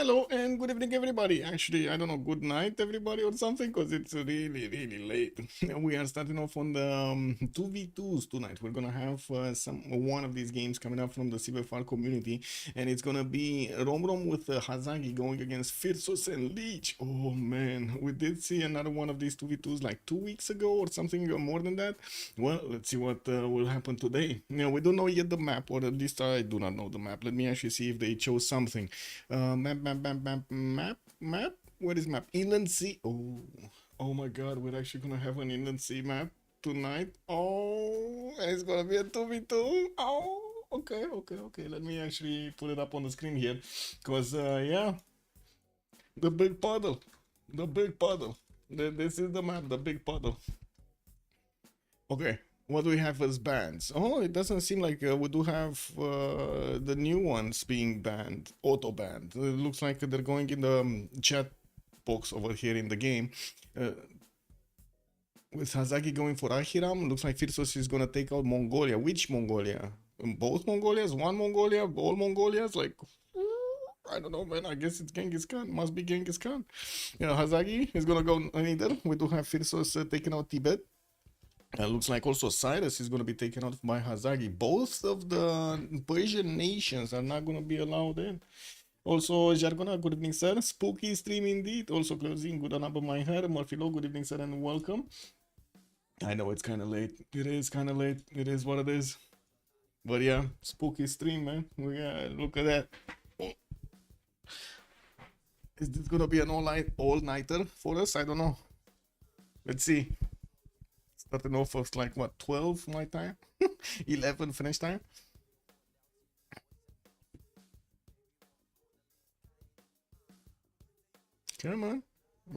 Hello and good evening, everybody. Actually, I don't know, good night, everybody, or something, because it's really late. We are starting off on the 2v2s tonight. We're gonna have one of these games coming up from the CivFR community, and it's gonna be Romrom with Hazaggi going against Phyrsos and Lege. Oh man, we did see another one of these 2v2s like 2 weeks ago or something, more than that. Well, let's see what will happen today. We don't know yet the map, or at least I do not know the map. Let me actually see if they chose something. Map. What is map? Inland Sea. Oh my God, we're actually gonna have an Inland Sea map tonight. Oh, and it's gonna be a 2v2. Oh, okay. Let me actually put it up on the screen here, cause yeah, the big puddle, the big puddle. This is the map, the big puddle. Okay. What do we have as bans? Oh, it doesn't seem like we do have the new ones being banned, auto banned. It looks like they're going in the chat box over here in the game. With Hazaggi going for Ahiram, looks like Phyrsos is gonna take out Mongolia. Which Mongolia? Both Mongolias? One Mongolia? All Mongolias? Like, I don't know, man. I guess it's Genghis Khan. Must be Genghis Khan. Hazaggi is gonna go neither. We do have Phyrsos taking out Tibet. Looks like also Cyrus is going to be taken out by Hazaggi. Both of the Persian nations are not going to be allowed in. Also, Jargona, good evening, sir. Spooky stream indeed. Also, closing, good on my hair. Morphilo, good evening, sir, and welcome. I know it's kind of late. It is kind of late. It is what it is. But yeah, spooky stream, man. We got, look at that. Is this going to be an all-nighter for us? I don't know. Let's see. Starting off of like what, 12 my time, 11 French time. Come on,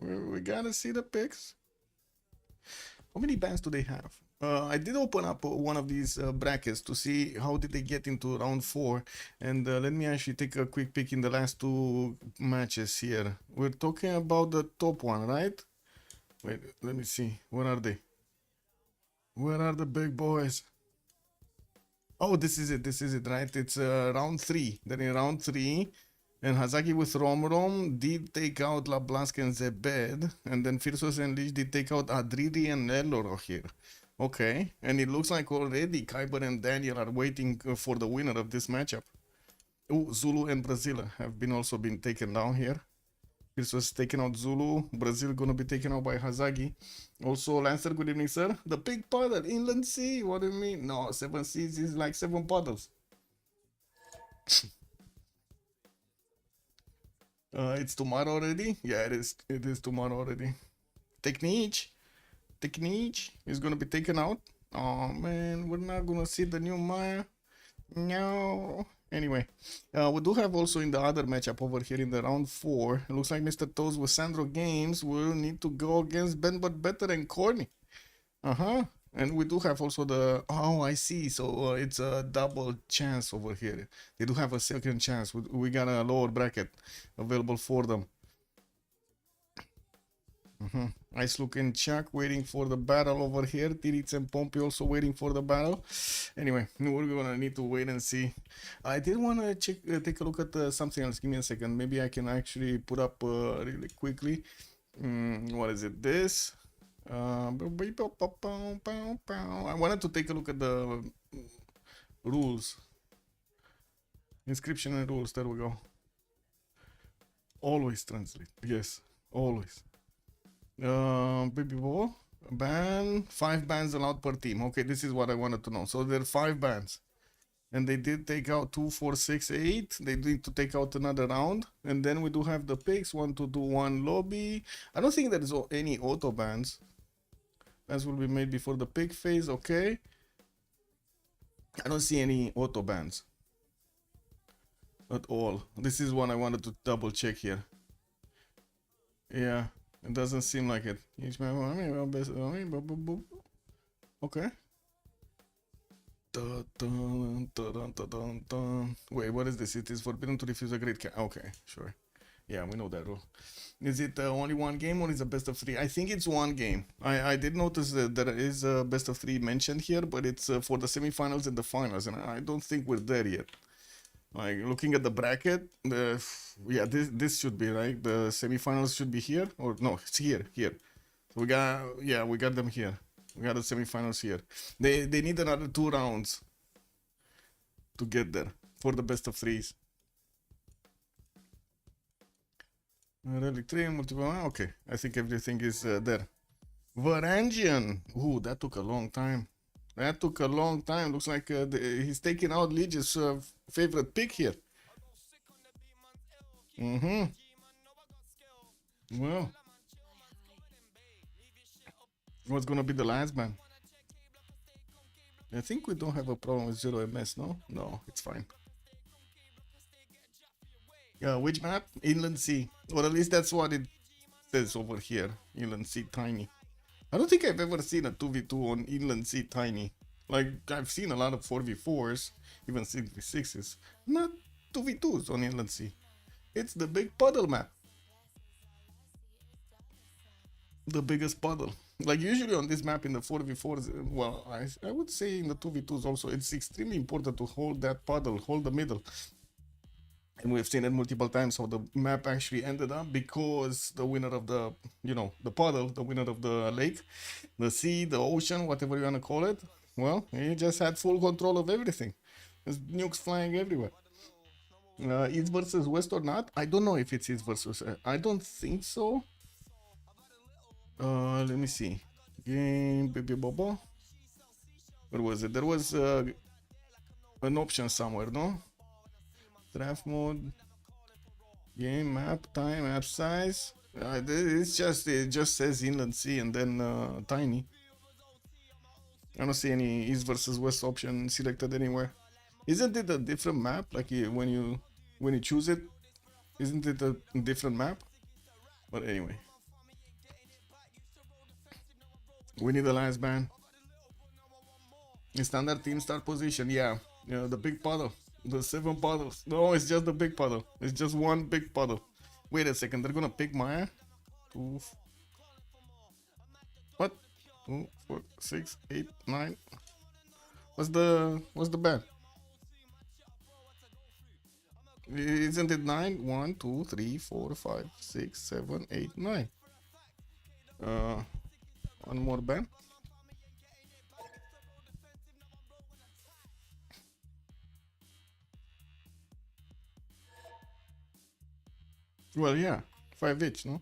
we gotta see the pics. How many bands do they have? I did open up one of these brackets to see how did they get into round 4, and let me actually take a quick peek in the last 2 matches here. We're talking about the top one, right? Wait, let me see. Where are they? Where are the big boys? Oh, this is it, right? It's round 3. Then in round 3, and Hazaggi with Romrom did take out LeBlanc and Zebed, and then Phyrsos and Lege did take out Adridi and Eloro here. Okay, and it looks like already Kyber and Daniel are waiting for the winner of this matchup. Oh, Zulu and Brazil have also been taken down here. Phyrsos taking out Zulu. Brazil gonna be taken out by Hazaggi. Also, Lancer, good evening, sir. The big puddle, Inland Sea. What do you mean? No, 7 seas is like 7 puddles. It's tomorrow already? Yeah, it is. It is tomorrow already. Technique is gonna be taken out. Oh man, we're not gonna see the new Maya. No. Anyway, we do have also in the other matchup over here in the round 4. It looks like Mr. Toes with Sandro Games will need to go against Ben But Better and Corny. And we do have also the... Oh, I see. So it's a double chance over here. They do have a second chance. We got a lower bracket available for them. Nice looking Chuck waiting for the battle over here. Tiritz and Pompey also waiting for the battle. Anyway, we're gonna need to wait and see. I did want to take a look at something else. Give me a second. Maybe I can actually put up really quickly. What is it? This. I wanted to take a look at the rules. Inscription and rules. There we go. Always translate. Yes, always. Baby ball. Ban. 5 bans allowed per team. Okay, this is what I wanted to know. So there are 5 bans. And they did take out 2, 4, 6, 8. They need to take out another round. And then we do have the picks. 1 to do 1 lobby. I don't think there is any auto bans. Bans will be made before the pick phase. Okay. I don't see any auto bans at all. This is one I wanted to double check here. Yeah. It doesn't seem like it. Okay. Wait, what is this? It is forbidden to refuse a great cat. Okay, sure. Yeah, we know that rule. Is it only one game or is it best of 3? I think it's one game. I did notice that there is a best of 3 mentioned here, but it's for the semifinals and the finals, and I don't think we're there yet. Like looking at the bracket, yeah, this should be right. The semifinals should be here, or no, it's here. We got them here. We got the semifinals here. They need another 2 rounds to get there for the best of threes. Relic 3, multiple. Okay, I think everything is there. Varangian. Ooh, that took a long time. That took a long time. Looks like he's taking out Lege's favorite pick here. Mm-hmm. Well, what's gonna be the last man? I think we don't have a problem with 0 MS, no? No, it's fine. Which map? Inland Sea. Or at least that's what it says over here. Inland Sea Tiny. I don't think I've ever seen a 2v2 on Inland Sea Tiny. Like, I've seen a lot of 4v4s, even 6v6s. Not 2v2s on Inland Sea. It's the big puddle map. The biggest puddle. Like, usually on this map in the 4v4s, well, I would say in the 2v2s also, it's extremely important to hold that puddle, hold the middle. And we've seen it multiple times how the map actually ended up because the winner of the, the puddle, the winner of the lake, the sea, the ocean, whatever you want to call it, well, he just had full control of everything. There's nukes flying everywhere. East versus West or not? I don't know if it's East versus. I don't think so. Let me see. Game, baby bobo. Where was it? There was an option somewhere, no? Draft mode. Game, map, time, map size. It just says Inland Sea and then Tiny. I don't see any East versus West option selected anywhere. Isn't it a different map? Like when you choose it, isn't it a different map? But anyway, we need a last ban. In standard team start position, yeah, the big puddle, the 7 puddles. No, it's just the big puddle. It's just one big puddle. Wait a second, they're gonna pick Maya. What? 2, 4, 6, 8, 9. What's the ban? Isn't it 9? 1, 2, 3, 4, 5, 6, 7, 8, 9. One more ban. Well, yeah, 5 each, no?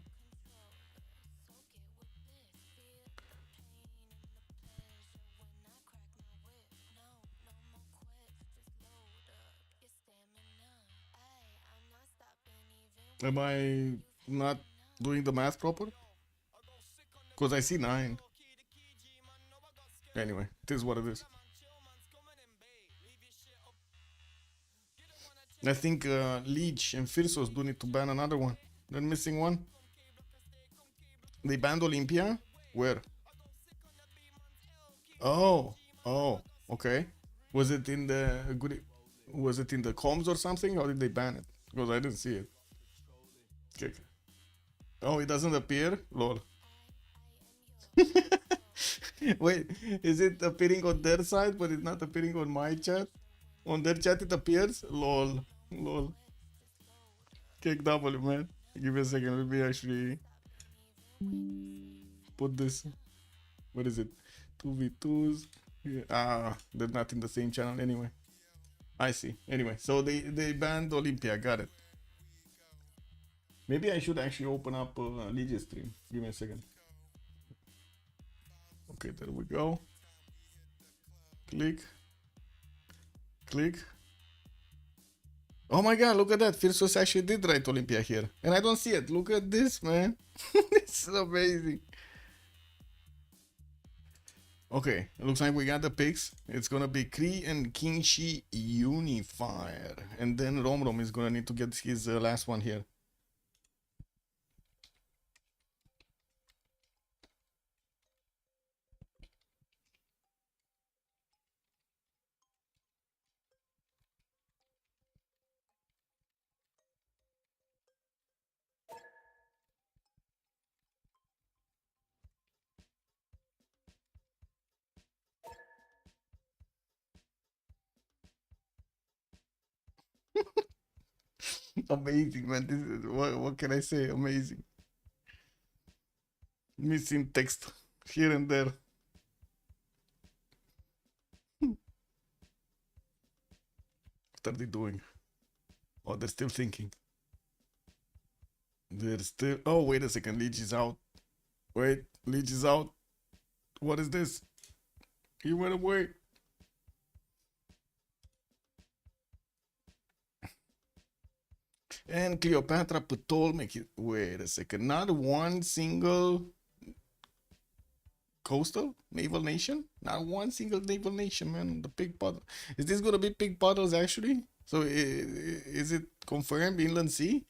Am I not doing the math proper? Because I see 9. Anyway, it is what it is. I think Lege and Phyrsos do need to ban another one. They're missing one. They banned Olympia? Where? Oh, oh, okay. Was it in the Was it in the comms or something? How did they ban it? Because I didn't see it. Okay. Oh, it doesn't appear? Lol. Wait, is it appearing on their side but it's not appearing on my chat? On their chat it appears? Lol. Lol. Cake double, man. Give me a second. Let me actually put this. What is it? 2v2s. Yeah. Ah, they're not in the same channel anyway. I see. Anyway, so they banned Olympia. Got it. Maybe I should actually open up Lege stream. Give me a second. Okay, there we go. Click. Click. Oh my god, look at that. Phyrsos actually did write Olympia here. And I don't see it. Look at this, man. It's amazing. Okay, it looks like we got the picks. It's gonna be Kree and Kingshi Unifier. And then Romrom is gonna need to get his last one here. Amazing, man. This is what can I say? Amazing. Missing text here and there. What are they doing? Oh, they're still thinking. They're still. Oh, wait a second. Lege is out. Wait, Lege is out. What is this? He went away. And Cleopatra Ptolemy. Wait a second. Not one single coastal naval nation? Not one single naval nation, man. The pig puddle. Is this gonna be pig puddles actually? So is it confirmed inland sea?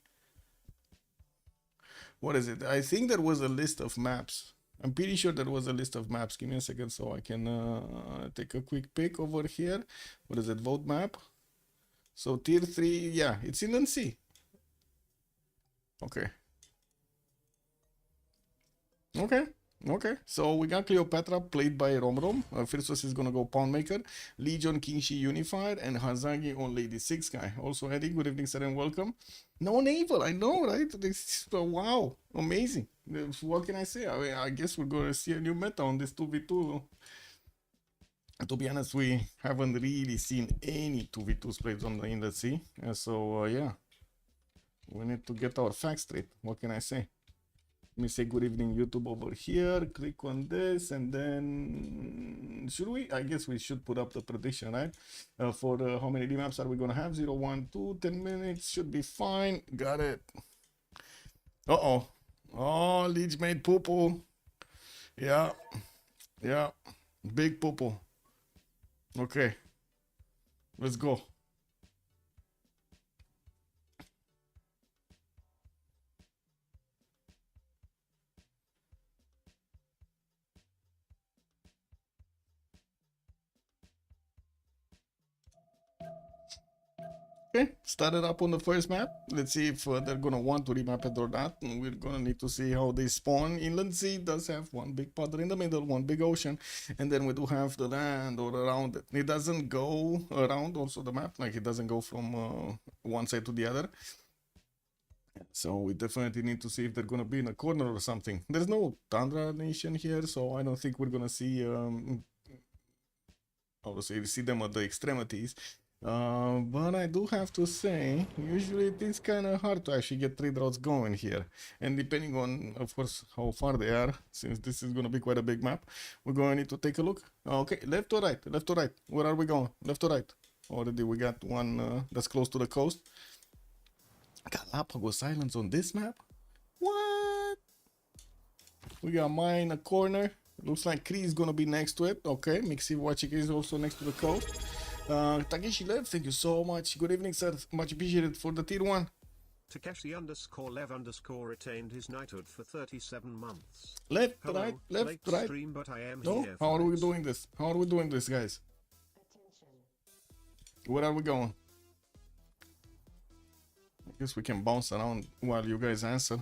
What is it? I think there was a list of maps. I'm pretty sure there was a list of maps. Give me a second so I can take a quick pick over here. What is it? Vote map. So tier 3, yeah, it's inland sea. Okay. Okay. Okay, so we got Cleopatra played by Romrom. Phyrsos is gonna go Pawn Maker. Legion Kingshi Unified and Hazaggi on Lady 6 guy. Also Eddie, good evening, sir, and welcome. No naval, I know, right? This wow, amazing. What can I say? I mean, I guess we're gonna see a new meta on this 2v2. To be honest, we haven't really seen any 2v2s played on the in the sea. So yeah, we need to get our facts straight. What can I say? Let me say good evening YouTube over here, click on this, and then should we? I guess we should put up the prediction, right? For how many remaps are we gonna have? 0, 1, 2, 10 minutes should be fine. Got it. Uh-oh. Oh, Lege made poo-poo. Yeah. Yeah. Big poo-poo. Okay. Let's go. Okay, started up on the first map. Let's see if they're gonna want to remap it or not. We're gonna need to see how they spawn. Inland Sea does have one big puddle in the middle, one big ocean, and then we do have the land all around it. It doesn't go around also the map, like it doesn't go from one side to the other. So we definitely need to see if they're gonna be in a corner or something. There's no Tundra Nation here, so I don't think we're gonna see how to say, see them at the extremities. But I do have to say, usually it is kind of hard to actually get trade routes going here. And depending on, of course, how far they are, since this is going to be quite a big map, we're going to need to take a look. Okay, left or right? Left or right? Where are we going? Left or right? Already we got one that's close to the coast. Galapagos Islands on this map? What? We got mine in a corner. Looks like Kree is going to be next to it. Okay, Mixi Wachik is also next to the coast. Takeshi Lev, thank you so much. Good evening, sir. Much appreciated for the tier 1. Takeshi_Lev_ retained his knighthood for 37 months. Left, Hello, right, left, late right. Stream, but I am No, here how are we it. doing this? How are we doing this, guys? Where are we going? I guess we can bounce around while you guys answer.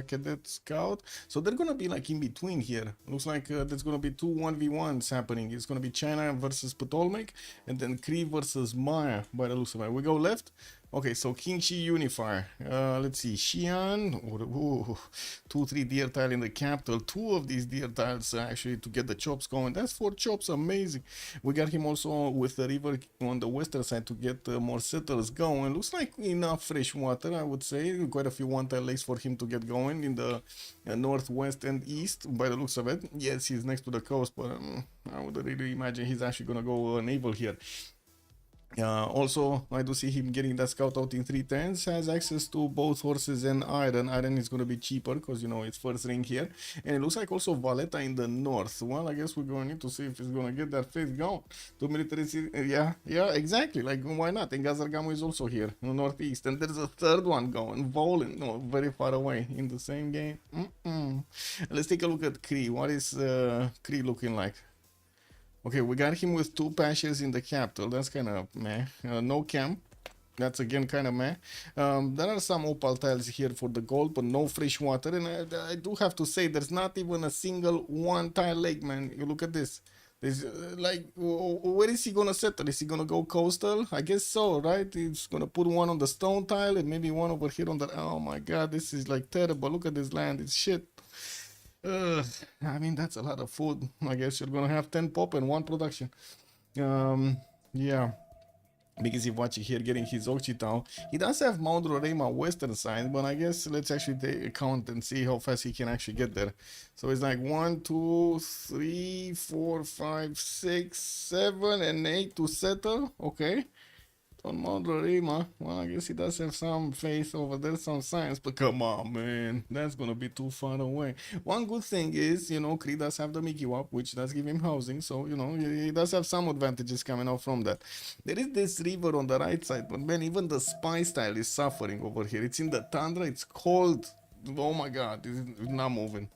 Cadet Scout. So they're gonna be like in between here. Looks like there's gonna be two 1v1s happening. It's gonna be China versus Ptolemy, and then Kree versus Maya by the looks of it. We go left. Okay, so Kingshi Unifier. Let's see, Xi'an. 2-3 deer tile in the capital. 2 of these deer tiles actually to get the chops going. That's 4 chops, amazing. We got him also with the river on the western side to get more settlers going. Looks like enough fresh water, I would say. Quite a few 1-tile lakes for him to get going in the northwest and east by the looks of it. Yes, he's next to the coast, but I would really imagine he's actually gonna go naval here. Also, I do see him getting that scout out in 310s, has access to both horses and iron. Iron is going to be cheaper because, you know, it's first ring here. And it looks like also Valletta in the north. Well, I guess we're going to need to see if he's going to get that faith going. Two military, yeah, exactly. Like, why not? And Gazargamo is also here in the northeast. And there's a third one going, Volin, no, very far away in the same game. Let's take a look at Kree. What is Kree looking like? Okay, we got him with 2 pastures in the capital. That's kind of meh. No camp. That's again kind of meh. There are some opal tiles here for the gold, but no fresh water. And I do have to say, there's not even a single 1-tile lake, man. You look at this. Is like, where is he gonna settle? Is he gonna go coastal? I guess so, right? He's gonna put one on the stone tile and maybe one over here on the. Oh my God, this is like terrible. Look at this land. It's shit. Ugh. I mean, that's a lot of food. I guess you're gonna have 10 pop and 1 production. Yeah. Because if watching here getting his Occitan, he does have Mount Roraima western side, but I guess let's actually take a count and see how fast he can actually get there. So it's like 1, 2, 3, 4, 5, 6, 7, and 8 to settle. Okay. On Mount Roraima, well, I guess he does have some faith over there, some science, but come on, man, that's gonna be too far away. One good thing is, you know, Cree does have the Mickey Wap, which does give him housing, so, you know, he does have some advantages coming out from that. There is this river on the right side, but man, even the spy style is suffering over here. It's in the tundra, it's cold. Oh my God, it's not moving.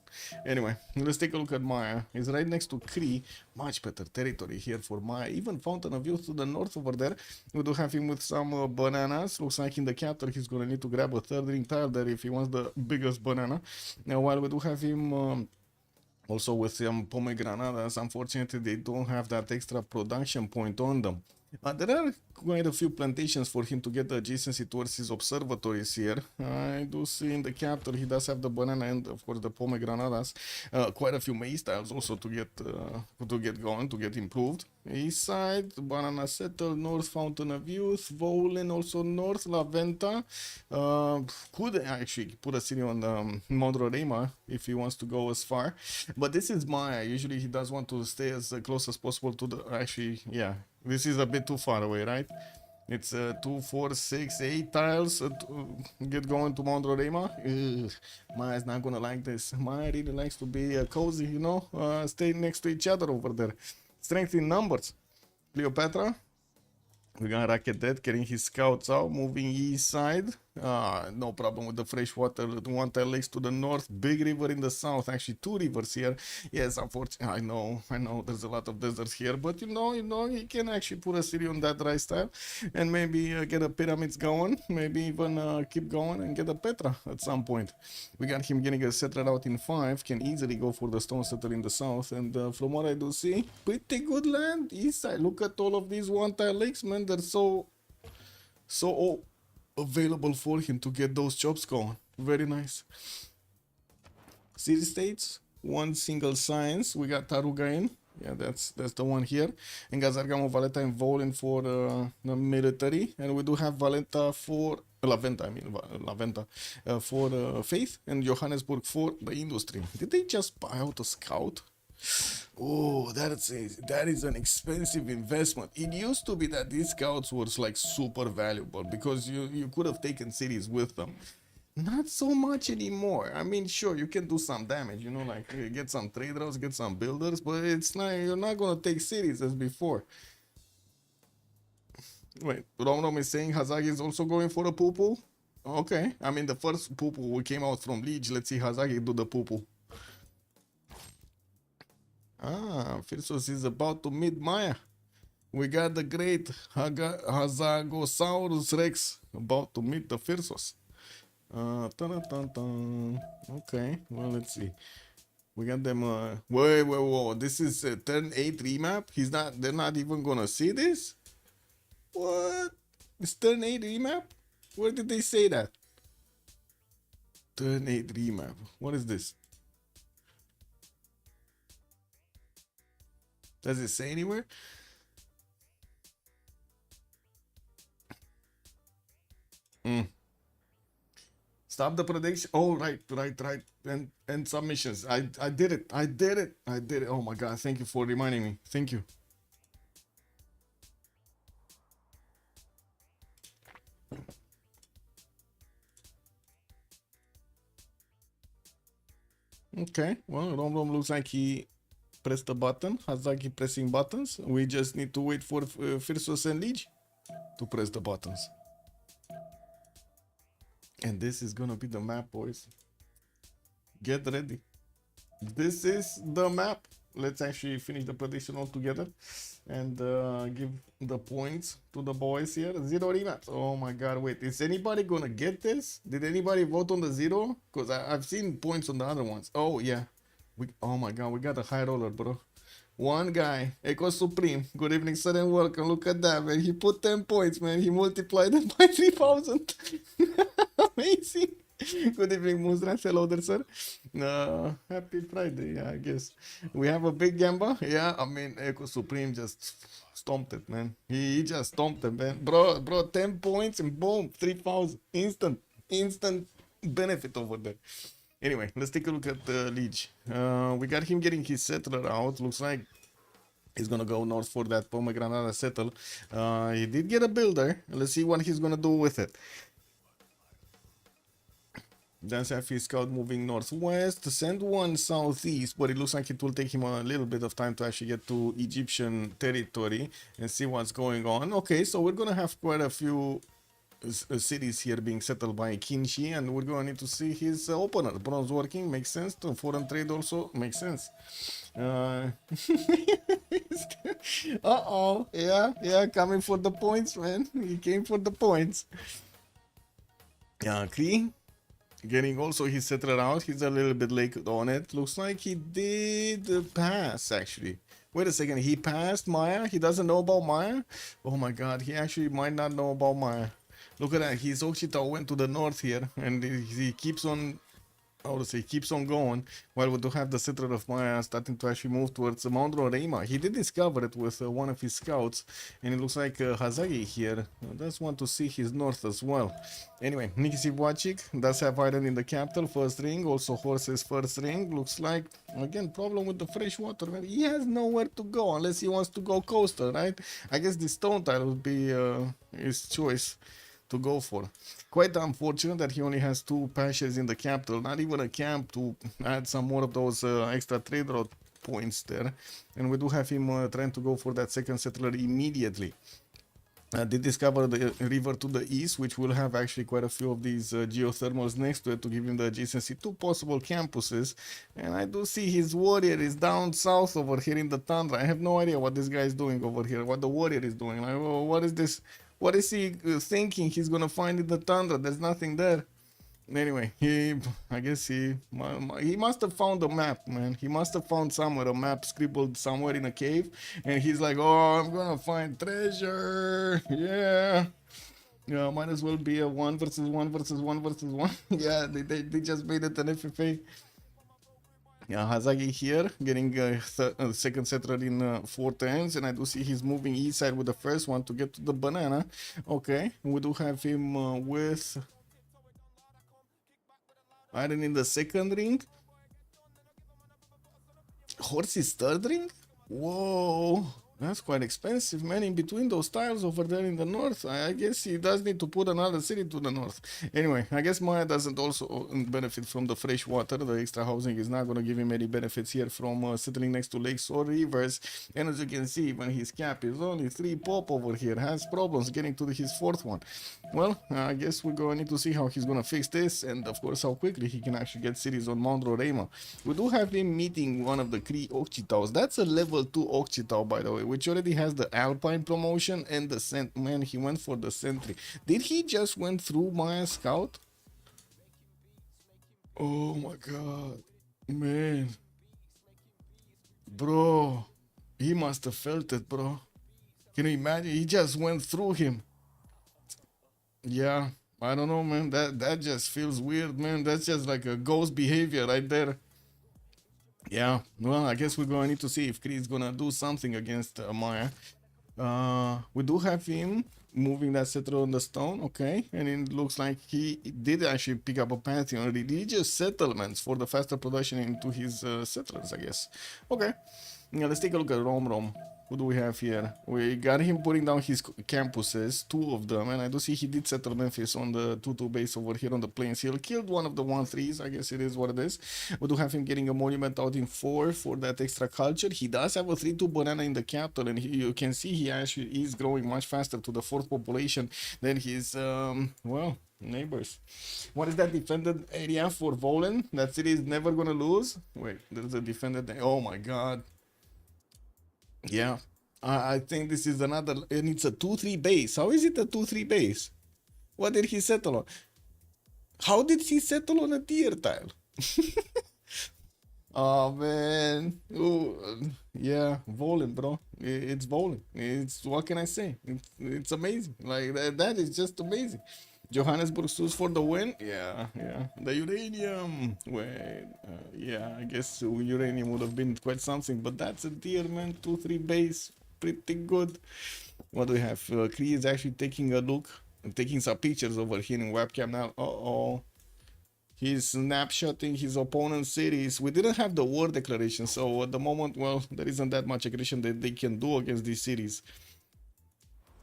Anyway, let's take a look at Maya. It's right next to Cree. Much better territory here for Maya. Even Fountain of Youth to the north over there. We do have him with some bananas. Looks like in the capital he's gonna need to grab a third ring tile there if he wants the biggest banana. Now while we do have him also with some pomegranates, unfortunately they don't have that extra production point on them. There are quite a few plantations for him to get the adjacency towards his observatories here. I do see in the capital he does have the banana and of course the pomegranates. Quite a few maize tiles also to get going, to get improved. East side, Banana Settle, North Fountain of Youth, Volen, also North Laventa. Could actually put a city on Mount Roraima if he wants to go as far. But this is Maya. Usually he does want to stay as close as possible to the... Actually, yeah. This is a bit too far away, right? It's 2, 4, 6, 8 tiles to get going to Mount Roraima. Maya's not gonna like this. Maya really likes to be cozy, you know? Stay next to each other over there. Strength in numbers. Cleopatra. We got Rocket Dead getting his scouts out, moving east side. No problem with the freshwater. One tile lakes to the north, big river in the south. Actually, 2 rivers here. Yes, unfortunately, I know. There's a lot of deserts here, but you know, he can actually put a city on that dry style, and maybe get a pyramids going. Maybe even keep going and get a Petra at some point. We got him getting a settler out in 5. Can easily go for the stone settler in the south, and from what I do see, pretty good land east side. Look at all of these one tile lakes, man. They're so available for him to get those jobs going. Very nice. City states, 1 single science. We got Tarugain. Yeah, that's the one here. And Gazargamo, Valeta, and Volen for the military. And we do have Valenta for Laventa for faith, and Johannesburg for the industry. Did they just buy out a scout? Oh, that is an expensive investment. It used to be that these scouts were like super valuable because you could have taken cities with them. Not so much anymore. I mean, sure, you can do some damage, you know, like get some trade routes, get some builders, but it's not, you're not gonna take cities as before. Wait, Romrom is saying Hazaggi is also going for a poo-poo? Okay, I mean, the first poo-poo came out from Lege. Let's see Hazaggi do the poo-poo. Phyrsos is about to meet Maya. We got the great Hazagosaurus Rex about to meet the Phyrsos. Okay, well, let's see. We got them. Wait. This is a turn 8 remap. They're not even gonna see this? What? It's turn 8 remap? Where did they say that? Turn 8 remap. What is this? Does it say anywhere? Stop the prediction. Oh, right. And submissions. I did it. Oh my God. Thank you for reminding me. Thank you. Okay. Well, Romrom looks like he pressed the button. Hazaggi pressing buttons. We just need to wait for Phyrsos and Lege to press the buttons. And this is gonna be the map, boys. Get ready. This is the map. Let's actually finish the prediction all together and give the points to the boys here. 0 remaps. Oh my God, wait. Is anybody gonna get this? Did anybody vote on the 0? Because I've seen points on the other ones. Oh, yeah. Oh my God, we got a high roller, bro. One guy, Echo Supreme. Good evening, sir, and welcome. Look at that, man. He put 10 points, man. He multiplied it by 3,000. Amazing. Good evening, Muzra. Hello there, sir. Happy Friday, yeah, I guess. We have a big gamba. Yeah, I mean, Echo Supreme just stomped it, man. He just stomped it, man. Bro, 10 points and boom, 3,000. Instant benefit over there. Anyway, let's take a look at the Lege. We got him getting his settler out. Looks like he's gonna go north for that pomegranate settle. He did get a builder. Let's see what he's gonna do with it. Does have his scout moving northwest, send one southeast, but it looks like it will take him a little bit of time to actually get to Egyptian territory and see what's going on. Okay, so we're gonna have quite a few cities here being settled by Kinshi, and we're going to need to see his opponent. Bronze working makes sense. The foreign trade also makes sense. Uh-oh, yeah, coming for the points, man. He came for the points. Kree getting also his settler out. He's a little bit late on it. Looks like he did pass, actually. Wait a second, he passed Maya? He doesn't know about Maya? Oh my god, he actually might not know about Maya. Look at that, his Ochita went to the north here, and he keeps on, how to say, keeps on going, while we do have the settler of Maya starting to actually move towards Mount Roraima. He did discover it with one of his scouts, and it looks like Hazaggi here does want to see his north as well. Anyway, Nikki Sivwachik does have iron in the capital, first ring, also horses first ring. Looks like, again, problem with the fresh water, man. He has nowhere to go unless he wants to go coastal, right? I guess the stone tile would be his choice to go for. Quite unfortunate that he only has 2 patches in the capital, not even a camp to add some more of those extra trade route points there. And we do have him trying to go for that second settler immediately. They discovered the river to the east, which will have actually quite a few of these geothermals next to it to give him the adjacency to possible campuses. And I do see his warrior is down south over here in the tundra. I have no idea what this guy is doing over here, what the warrior is doing. Like, well, what is this? What is he thinking he's gonna find in the tundra? There's nothing there. Anyway, I guess he must have found a map, man. He must have found somewhere a map scribbled somewhere in a cave, and he's like, "Oh, I'm gonna find treasure." Yeah, might as well be a 1 versus 1 versus 1 versus 1. Yeah, they just made it an FFA. Yeah, Hazaggi here, getting a second settler in 4 turns, and I do see he's moving east side with the first one to get to the banana. Okay, we do have him with iron in the second ring. Horse is third ring? Whoa, that's quite expensive, man. In between those tiles over there in the north, I guess he does need to put another city to the north. Anyway, I guess Maya doesn't also benefit from the fresh water. The extra housing is not going to give him any benefits here from settling next to lakes or rivers. And as you can see, when his cap is only 3 pop over here, has problems getting to his 4th one. Well, I guess we're going to need to see how he's going to fix this, and of course how quickly he can actually get cities on Mount Roraima. We do have him meeting one of the Kree Ochitaus. That's a level 2 Ochitau, by the way, which already has the Alpine promotion and the man, he went for the Sentry. Did he just went through my scout? Oh my god, man. Bro, he must have felt it, bro. Can you imagine? He just went through him. Yeah, I don't know, man. That just feels weird, man. That's just like a ghost behavior right there. Yeah, well, I guess we're going to need to see if Kree is going to do something against Maya. We do have him moving that settler on the stone, okay, and it looks like he did actually pick up a pantheon religious settlements for the faster production into his settlers, I guess. Okay, now let's take a look at Romrom. Who do we have here? We got him putting down his campuses, 2 of them, and I do see he did settle Memphis on the 2-2 base over here on the Plains Hill. Killed one of the 1-3s, I guess it is what it is. We do have him getting a monument out in 4 for that extra culture. He does have a 3-2 banana in the capital, and you can see he actually is growing much faster to the 4th population than his, well, neighbors. What is that defended area for Volen? That city is never gonna lose? Wait, there's a defended, oh my god. Yeah, I think this is another, and it's a 2-3 base. How is it a 2-3 base? What did he settle on? How did he settle on a tier tile? Oh man. Ooh, yeah, Volan, bro. It's Volan. It's what can I say? It's amazing. Like that is just amazing. Johannesburg sues for the win. Yeah, yeah. The uranium. Wait, yeah. I guess uranium would have been quite something, but that's a deer, man. 2-3 base, pretty good. What do we have? Kree is actually taking a look, taking some pictures over here in webcam now. Uh-oh. He's snapshotting his opponent's cities. We didn't have the war declaration, so at the moment, well, there isn't that much aggression that they can do against these cities.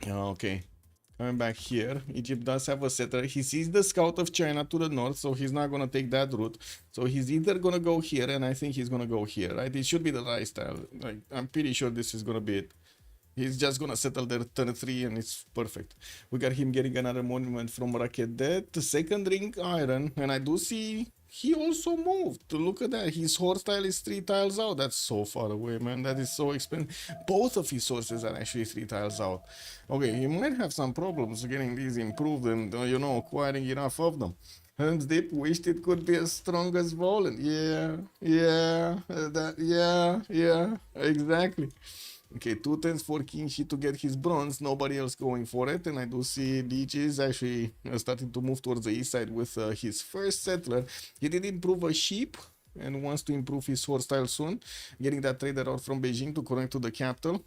Okay, coming back here, Egypt does have a settler. He sees the scout of China to the north, so he's not gonna take that route. So he's either gonna go here, and I think he's gonna go here, right? It should be the right style. Like, I'm pretty sure this is gonna be it. He's just gonna settle there turn 3 and it's perfect. We got him getting another monument from Rakedet, the second ring iron, and I do see he also moved. Look at that. His horse tile is 3 tiles out. That's so far away, man. That is so expensive. Both of his sources are actually 3 tiles out. Okay, he might have some problems getting these improved and, you know, acquiring enough of them. Hans Deep wished it could be as strong as Volan. Yeah, exactly. Okay, 2 10s for Kingshi to get his bronze, nobody else going for it, and I do see Lege is actually starting to move towards the east side with his first settler. He did improve a sheep and wants to improve his horse style soon, getting that trader out from Beijing to connect to the capital.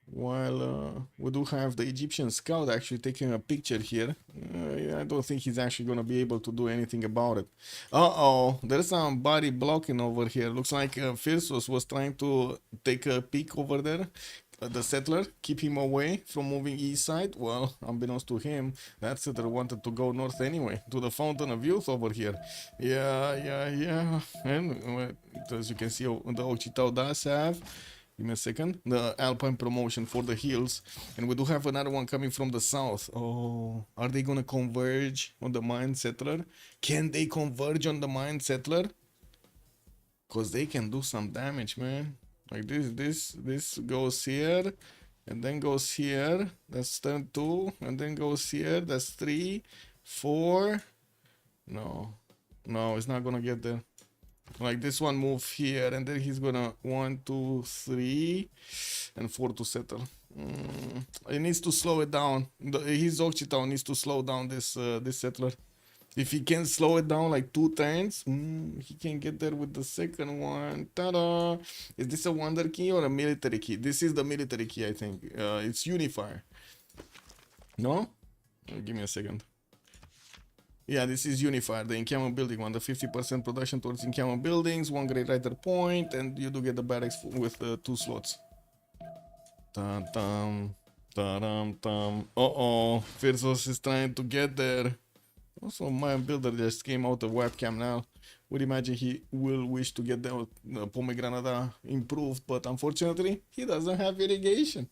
While we do have the Egyptian scout actually taking a picture here. I don't think he's actually going to be able to do anything about it. Uh-oh, there's somebody blocking over here. Looks like Phyrsos was trying to take a peek over there. The settler, keep him away from moving east side. Well, unbeknownst to him, that settler wanted to go north anyway, to the Fountain of Youth over here. Yeah. And as you can see, the Ochitao does have, give me a second, the Alpine promotion for the hills, and we do have another one coming from the south. Oh, are they gonna converge on the mine settler? Can they converge on the mine settler? Cause they can do some damage, man. Like this goes here, and then goes here. That's turn 2, and then goes here. That's 3, 4. No, it's not gonna get there. Like this one move here, and then he's gonna 1, 2, 3, and 4 to settle. He needs to slow it down. His Occitan needs to slow down this settler. If he can slow it down like 2 turns, he can get there with the second one. Ta-da! Is this a wonder key or a military key? This is the military key, I think. It's unifier. No? Give me a second. Yeah, this is unifier, the encampment building one, the 50% production towards encampment buildings, 1 great writer point, and you do get the barracks with 2 slots. Tam. Uh-oh, Phyrsos is trying to get there. Also, my builder just came out of webcam now. Would imagine he will wish to get the pomegranate improved, but unfortunately, he doesn't have irrigation.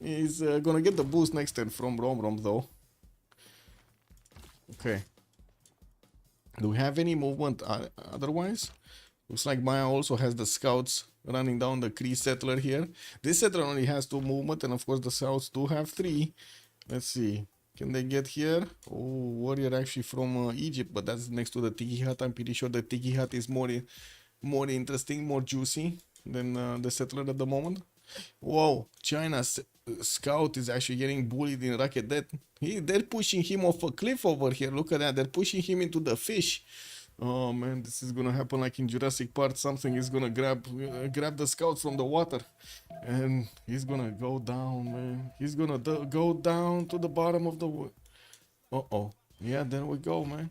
He's gonna get the boost next turn from Romrom though. Okay. Do we have any movement otherwise? Looks like Maya also has the scouts running down the Kree settler here. This settler only has 2 movement, and of course the scouts do have 3. Let's see. Can they get here? Oh, warrior actually from Egypt, but that's next to the Tiki Hut. I'm pretty sure the Tiki Hut is more interesting, more juicy than the settler at the moment. Whoa, China's scout is actually getting bullied in Rocket Death. They're pushing him off a cliff over here. Look at that. They're pushing him into the fish. Oh man, this is gonna happen like in Jurassic Park. Something is gonna grab the scout from the water, and he's gonna go down, man. He's gonna go down to the bottom of the wood. Uh-oh. Yeah, there we go, man.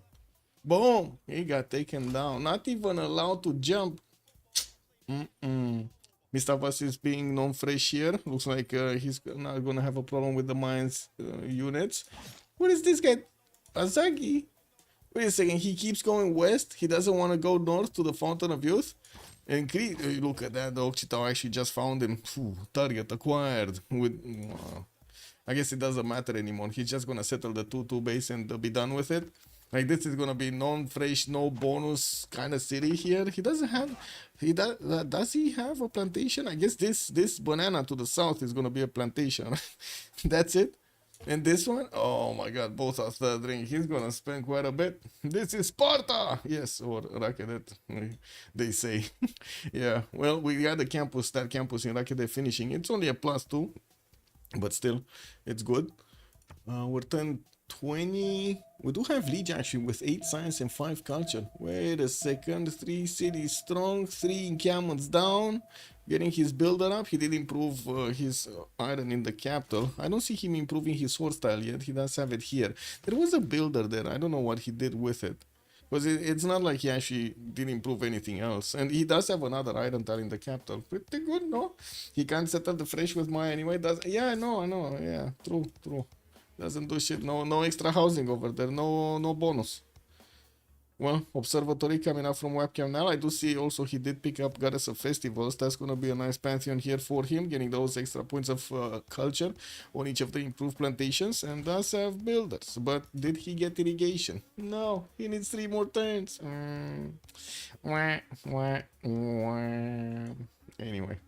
Boom! He got taken down. Not even allowed to jump. Mr. Vass is being non-fresh here. Looks like he's not gonna have a problem with the mines units. What is this guy? Hazaggi? Wait a second, he keeps going west. He doesn't want to go north to the Fountain of Youth. And look at that, the Occitan actually just found him. Target acquired. I guess it doesn't matter anymore. He's just gonna settle the 2-2 base and be done with it. Like this is gonna be non-fresh, no bonus kind of city here. He doesn't have. Does he have a plantation? I guess this banana to the south is gonna be a plantation. That's it. And this one, oh my god, both are third ring. He's gonna spend quite a bit. This is Sparta! Yes, or Rakidet, they say. Yeah, well, we got the campus, that campus in Rakidet finishing. It's only a +2, but still, it's good. We're 10, 20. We do have Lege actually with 8 science and 5 culture. Wait a second. 3 cities strong, 3 encampments down. Getting his builder up. He did improve his iron in the capital. I don't see him improving his sword style yet. He does have it here. There was a builder there. I don't know what he did with it. Because it's not like he actually did improve anything else. And he does have another iron tile in the capital. Pretty good, no? He can't settle the fresh with Maya anyway. Does Yeah, I know. Yeah, true. Doesn't do shit. No extra housing over there. No bonus. Well, observatory coming up from webcam now. I do see also he did pick up Goddess of Festivals. That's gonna be a nice pantheon here for him, getting those extra points of culture on each of the improved plantations, and does have builders. But did he get irrigation? No, he needs 3 more turns. Anyway.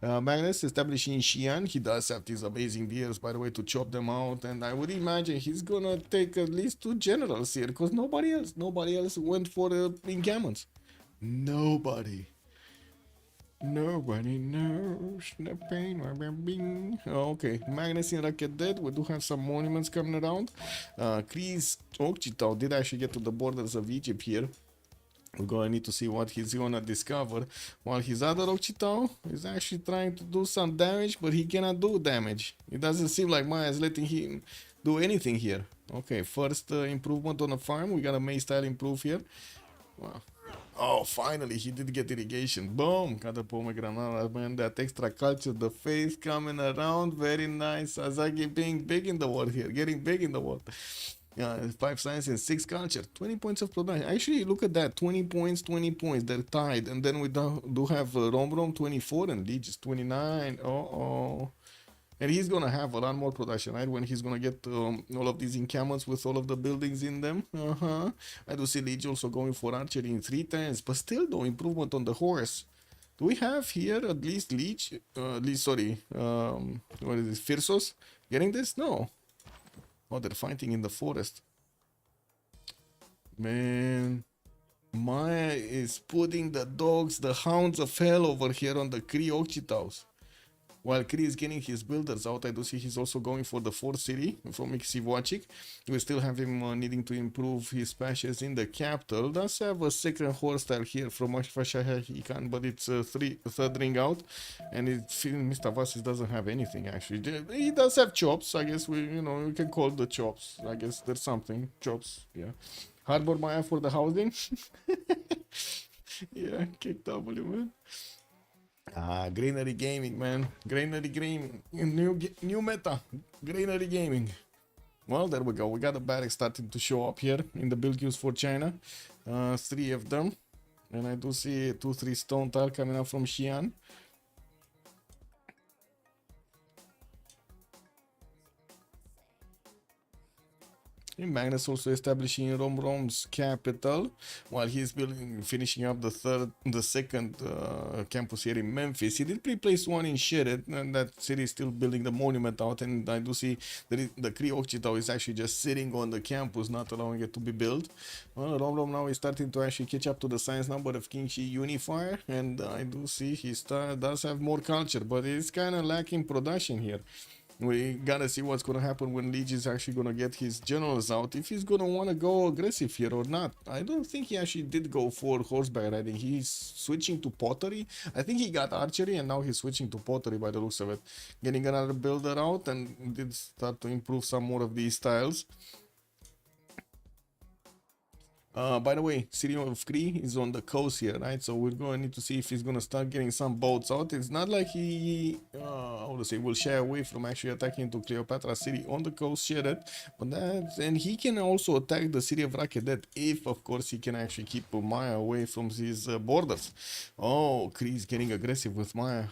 Magnus establishing Xi'an. He does have these amazing deers, by the way, to chop them out, and I would imagine he's gonna take at least 2 generals here, because nobody else went for the encampments. Nobody knows the pain of being. Okay, Magnus in Racket dead. We do have some monuments coming around. Chris Okchitao did actually get to the borders of Egypt here. We're gonna need to see what he's gonna discover. While his other Okchitao is actually trying to do some damage, but he cannot do damage. It doesn't seem like Maya is letting him do anything here. Okay, first improvement on the farm. We got a maze tile improve here. Wow. Oh, finally, he did get irrigation. Boom! Got the pomegranate, man. That extra culture, the face coming around. Very nice. Hazaggi being big in the world here. Getting big in the world. 5 science and 6 culture. 20 points of production. Actually, look at that. 20 points, 20 points. They're tied. And then we do have Romrom 24 and Lege is 29. And he's gonna have a lot more production, right? When he's gonna get all of these encampments with all of the buildings in them. I do see Lege also going for archery in 3 turns. But still, no improvement on the horse. Do we have here at least Lege? What is this? Phyrsos? Getting this? No. Oh, they're fighting in the forest. Man. Maya is putting the dogs, the hounds of hell over here on the Kree Okchitaus. While Kree is getting his builders out, I do see he's also going for the 4th city from Civ6. We still have him needing to improve his patches in the capital. Does have a second horse style here from Ashfashahikan, but it's third ring out. And Mr. Vasis doesn't have anything actually. He does have chops, I guess we can call the chops. I guess there's something. Chops, yeah. Harbor Maya for the housing. Yeah, kick W, man. Granary gaming, man. Granary gaming. New meta. Granary gaming. Well, there we go. We got the barracks starting to show up here in the build queues for China. 3 of them. And I do see 2-3 stone tile coming up from Xi'an. Magnus also establishing Romrom's capital, while he's finishing up the second campus here in Memphis. He did place 1 in Sheret, and that city is still building the monument out. And I do see that the Kree Okchitao is actually just sitting on the campus, not allowing it to be built. Well, Romrom now is starting to actually catch up to the science number of Kingshi Unifier, and I do see he does have more culture, but it's kind of lacking production here. We gotta see what's gonna happen when Lege is actually gonna get his generals out, if he's gonna wanna go aggressive here or not. I don't think he actually did go for horseback riding. He's switching to pottery. I think he got archery and now he's switching to pottery by the looks of it. Getting another builder out and did start to improve some more of these styles. By the way, City of Kree is on the coast here, right? So we're going to need to see if he's going to start getting some boats out. It's not like he, will shy away from actually attacking into Cleopatra City on the coast, and he can also attack the city of Rakedet if, of course, he can actually keep Maya away from his borders. Oh, Kree is getting aggressive with Maya.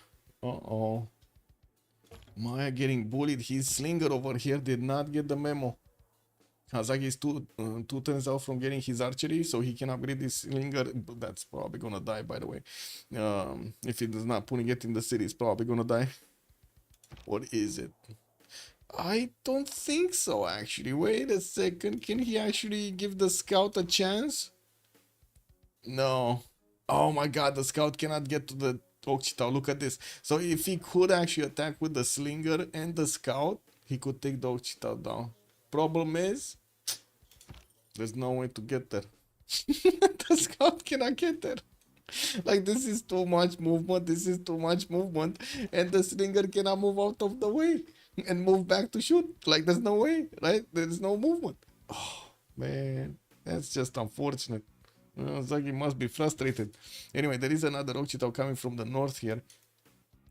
Maya getting bullied. His slinger over here did not get the memo. Hazaggi is two turns out from getting his archery, so he can upgrade his slinger. But that's probably gonna die, by the way. If he does not putting it in the city, it's probably gonna die. What is it? I don't think so, actually. Wait a second. Can he actually give the scout a chance? No. Oh my god, the scout cannot get to the Occitan. Look at this. So if he could actually attack with the slinger and the scout, he could take the Occitan down. Problem is, there's no way to get there. The scout cannot get there. Like, this is too much movement, this is too much movement, and the slinger cannot move out of the way and move back to shoot. Like, there's no way, right? There's no movement. Oh, man, that's just unfortunate. Hazaggi must be frustrated. Anyway, there is another Occitan coming from the north here.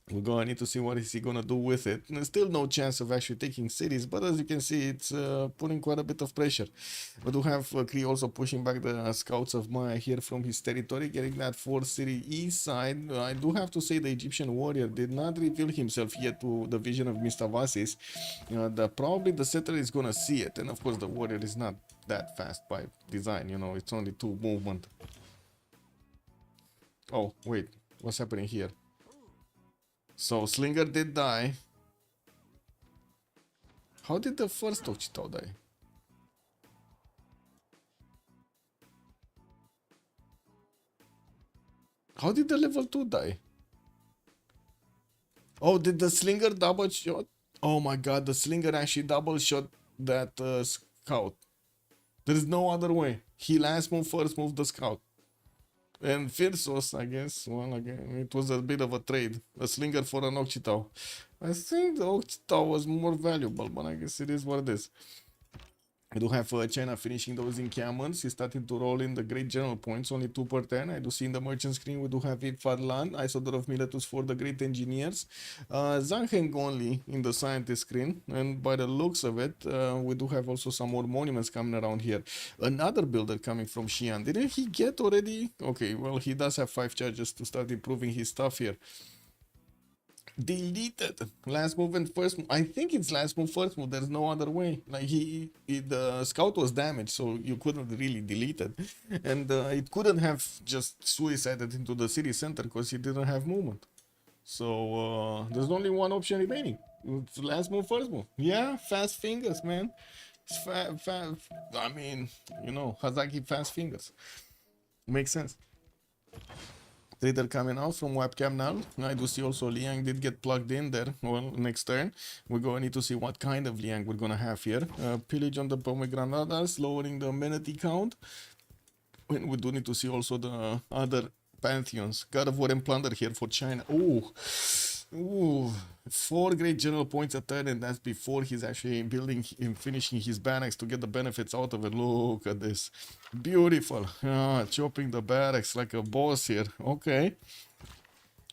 We're gonna need to see what is he gonna do with it. There's still no chance of actually taking cities, but as you can see, it's putting quite a bit of pressure. We do have Kree also pushing back the scouts of Maya here from his territory, getting that 4th city east side. I do have to say the Egyptian warrior did not reveal himself yet to the vision of Mr. Vasis. Probably the settler is gonna see it, and of course the warrior is not that fast by design, you know, it's only 2 movement. Oh, wait, what's happening here? So Slinger did die. How did the first Occitan die? How did the level 2 die? Oh, did the Slinger double shot? Oh my god, the Slinger actually double shot that scout. There is no other way. He last move, first move the scout. And Phyrsos, I guess, well, again, it was a bit of a trade. A slinger for an Occitan. I think the Occitan was more valuable, but I guess it is what it is. I do have China finishing those encampments. He's starting to roll in the great general points, only 2 per 10. I do see in the merchant screen we do have Fadlan, Isodor of Miletus for the great engineers. Zanheng only in the scientist screen, and by the looks of it, we do have also some more monuments coming around here. Another builder coming from Xi'an. Didn't he get already? Okay, well, he does have 5 charges to start improving his stuff here. Deleted last move and first move. I think it's last move first move. There's no other way. Like the scout was damaged, so you couldn't really delete it, and it couldn't have just suicided into the city center because he didn't have movement. So there's only one option remaining. It's last move first move. Yeah, fast fingers, man. I mean, you know, Hazaggi fast fingers. Makes sense. Trader coming out from webcam now. I do see also Liang did get plugged in there. Well, next turn we're going to need to see what kind of Liang we're going to have here. Pillage on the pomegranatas, lowering the amenity count. And we do need to see also the other pantheons. God of War and Plunder here for China. Ooh, 4 great general points a turn, and that's before he's actually building and finishing his barracks to get the benefits out of it. Look at this. Beautiful. Chopping the barracks like a boss here. Okay.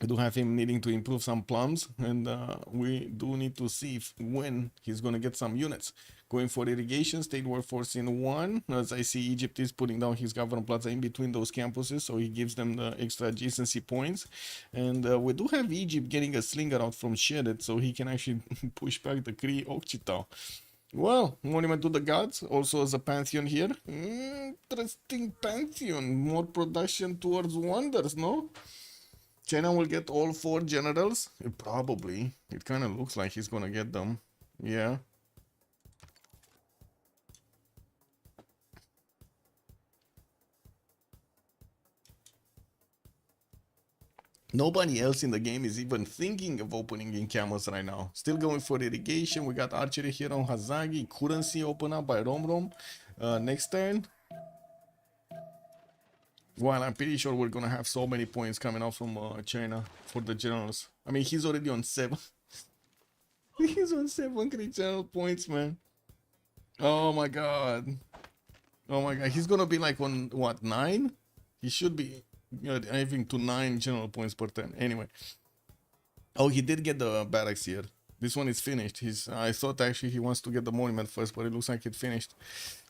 I do have him needing to improve some plums, and we do need to see when he's going to get some units. Going for irrigation, state workforce in 1. As I see, Egypt is putting down his government plaza in between those campuses, so he gives them the extra adjacency points. And we do have Egypt getting a slinger out from Shedet, so he can actually push back the Kree Occitan. Well, monument to the gods, also as a pantheon here. Interesting pantheon, more production towards wonders, no? China will get all 4 generals? Probably. It kind of looks like he's gonna get them. Yeah. Nobody else in the game is even thinking of opening in camels right now. Still going for irrigation. We got archery here on Hazaggi. Couldn't see open up by Romrom. Next turn. Well, I'm pretty sure we're gonna have so many points coming out from China for the generals. I mean, he's already on 7. He's on 7 great general points, man. Oh my god. Oh my god. He's gonna be like on what, 9? He should be having to 9 general points per turn. Anyway. Oh, he did get the barracks here. This one is finished. I thought actually he wants to get the monument first, but it looks like it finished.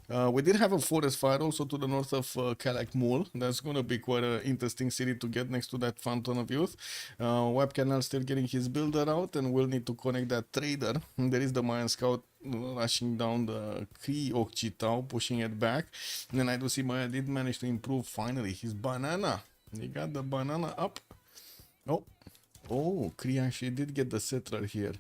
We did have a forest fire also to the north of Kalak Mul. That's going to be quite an interesting city to get next to that Fountain of Youth. Web Canal still getting his builder out, and we'll need to connect that trader. And there is the Mayan Scout rushing down the Kree Occitan, pushing it back. And then I do see Maya did manage to improve finally his banana. He got the banana up. Oh, Kree actually did get the settler here.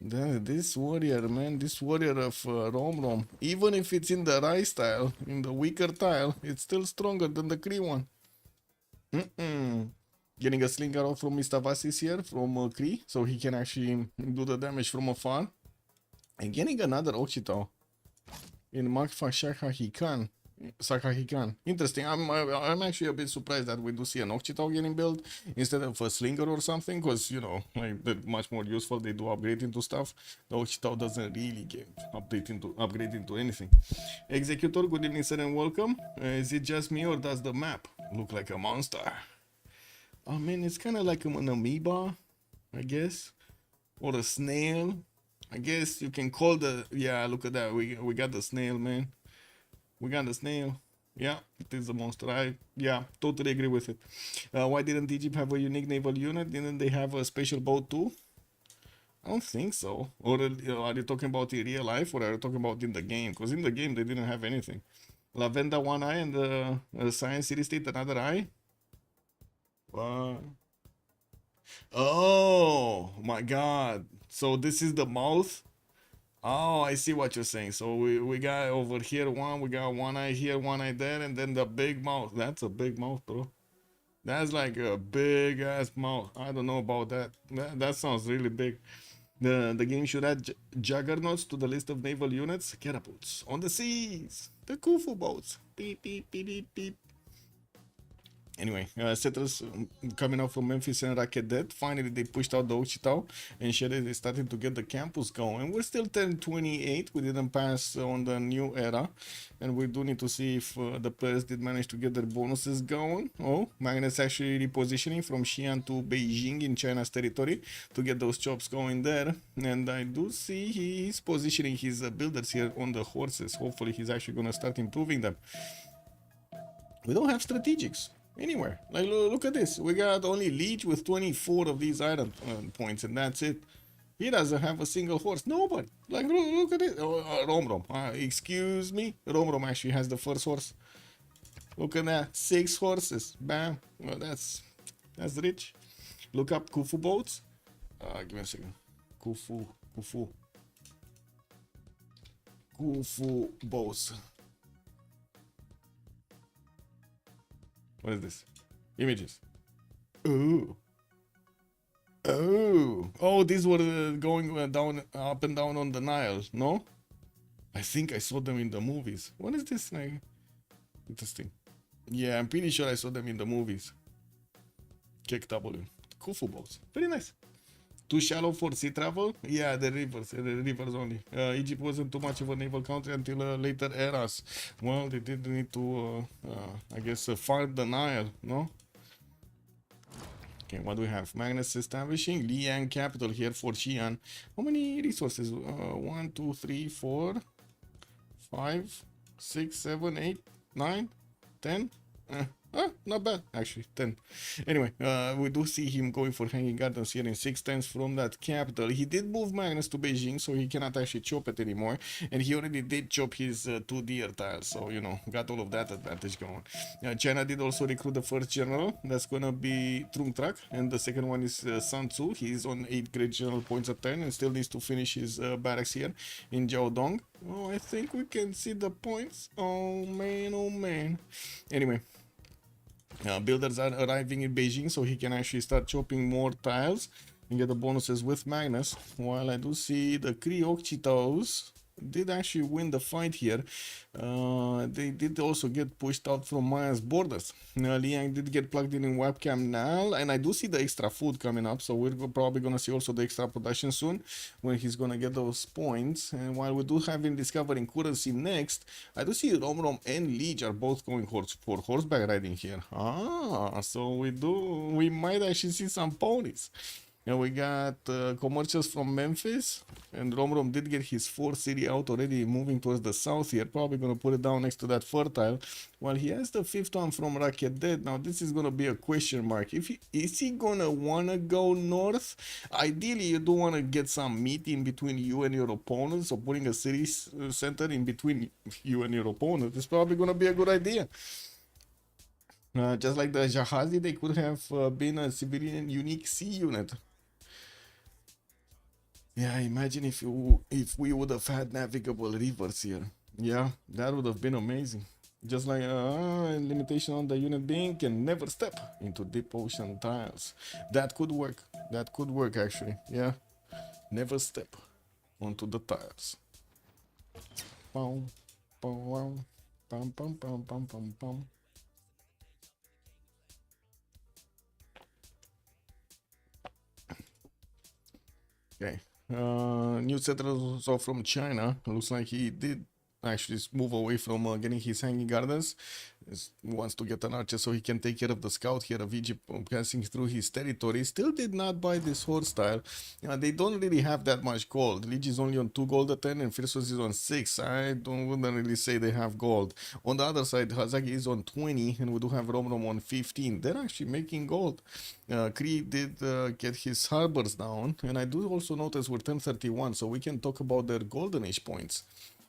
This warrior, man, this warrior of Romrom, even if it's in the rice tile, in the weaker tile, it's still stronger than the Kree one. Getting a slinger off from Mr. Vasis here from Kree, so he can actually do the damage from afar. And getting another Ochito in Makfa Shakahikan. Sakahikan. Interesting. I'm actually a bit surprised that we do see an Ochito getting built instead of a slinger or something, because, you know, like, they're much more useful. They do upgrade into stuff. The Ochito doesn't really get upgrade into anything. Executor, good evening, sir, and welcome. Is it just me, or does the map look like a monster? I mean, it's kind of like an amoeba, I guess, or a snail. I guess you can call the, yeah, look at that. We got the snail, man. We got the snail. Yeah, it is a monster. Yeah, totally agree with it. Why didn't Egypt have a unique naval unit? Didn't they have a special boat too? I don't think so. Or are you talking about in real life, or are you talking about in the game? Because in the game they didn't have anything. Lavenda one eye and the Science City State another eye. Oh my God! So this is the mouth. Oh, I see what you're saying. So we got over here one, we got one eye here, one eye there, and then the big mouth. That's a big mouth, bro. That's like a big ass mouth. I don't know about that. That sounds really big. The game should add juggernauts to the list of naval units. Catapults on the seas. The Khufu boats. Beep beep beep beep beep. Anyway, settlers coming out from Memphis and Rakedet. Finally, they pushed out the Ochitao, and Shede is starting to get the campus going. We're still 1028. We didn't pass on the new era, and we do need to see if the players did manage to get their bonuses going. Oh, Magnus actually repositioning from Xi'an to Beijing in China's territory to get those chops going there. And I do see he's positioning his builders here on the horses. Hopefully, he's actually going to start improving them. We don't have strategics anywhere. Like, look at this. We got only Lege with 24 of these item points, and that's it. He doesn't have a single horse. Nobody. Like, look at it. Romrom. Excuse me. Romrom actually has the first horse. Look at that. 6 horses. Bam. Well, that's rich. Look up Khufu boats. Give me a second. Khufu boats. What is this? Images. Oh. These were going down, up and down on the Nile, no? I think I saw them in the movies. What is this? Like, interesting. Yeah, I'm pretty sure I saw them in the movies. Check W. Khufu boats. Very nice. Too shallow for sea travel? Yeah, the rivers only. Egypt wasn't too much of a naval country until later eras. Well, they did need to, I guess, find the Nile, no? Okay, what do we have? Magnus establishing Liang capital here for Xi'an. How many resources? 1, 2, 3, 4, 5, 6, 7, 8, 9, 10. Not bad, actually, 10. Anyway, we do see him going for Hanging Gardens here in 6 turns from that capital. He did move Magnus to Beijing, so he cannot actually chop it anymore. And he already did chop his 2 deer tiles, so, you know, got all of that advantage going. China did also recruit the first general. That's gonna be Trung Trak, and the second one is Sun Tzu. He's on 8 great general points a turn and still needs to finish his barracks here in Jiaodong. Oh, I think we can see the points. Oh, man, oh, man. Anyway. Builders are arriving in Beijing, so he can actually start chopping more tiles and get the bonuses with Magnus. While I do see the Kree Okchitos did actually win the fight here. They did also get pushed out from Maya's borders. Liang did get plugged in webcam now, and I do see the extra food coming up, so we're probably gonna see also the extra production soon when he's gonna get those points. And while we do have him discovering currency next, I do see Romrom and Lege are both going for horseback riding here. So we might actually see some ponies. And we got commercials from Memphis, and Romrom did get his 4th city out already, moving towards the south here. Probably gonna put it down next to that fertile. While he has the 5th one from Rakedet. Now this is gonna be a question mark. Is he gonna wanna go north? Ideally, you do wanna get some meat in between you and your opponent. So putting a city center in between you and your opponent is probably gonna be a good idea. Just like the Jahazi, they could have been a civilian unique sea unit. Yeah, imagine if we would have had navigable rivers here. Yeah, that would have been amazing. Just like limitation on the unit being can never step into deep ocean tiles. That could work. That could work actually. Yeah, never step onto the tiles. Pum, pum, pum, pum, pum, pum, pum, pum. Okay. New settlers are from China. Looks like he did actually move away from getting his hanging gardens. Wants to get an archer so he can take care of the scout here of Egypt passing through his territory. Still did not buy this horse style. They don't really have that much gold. Lege is only on 2 gold a turn and Phyrsos is on 6. Wouldn't really say they have gold. On the other side, Hazaggi is on 20 and we do have Romrom on 15. They're actually making gold. Kree did get his harbors down, and I do also notice we're 1031, so we can talk about their golden age points.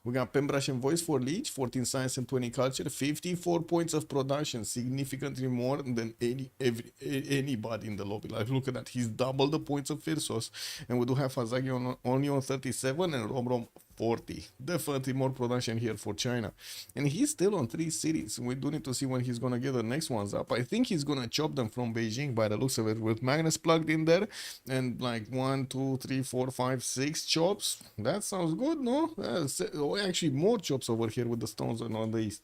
We got Pembrush and Voice for Lege, 14 Science and 20 Culture, 54 points of production, significantly more than anybody in the lobby. Like, look at that, he's double the points of Phyrsos, and we do have Hazaggi only on 37 and Romrom 40. Definitely more production here for China. And he's still on 3 cities. We do need to see when he's gonna get the next ones up. I think he's gonna chop them from Beijing by the looks of it, with Magnus plugged in there and like 1, 2, 3, 4, 5, 6 chops. That sounds good, no? Actually more chops over here with the stones on the east.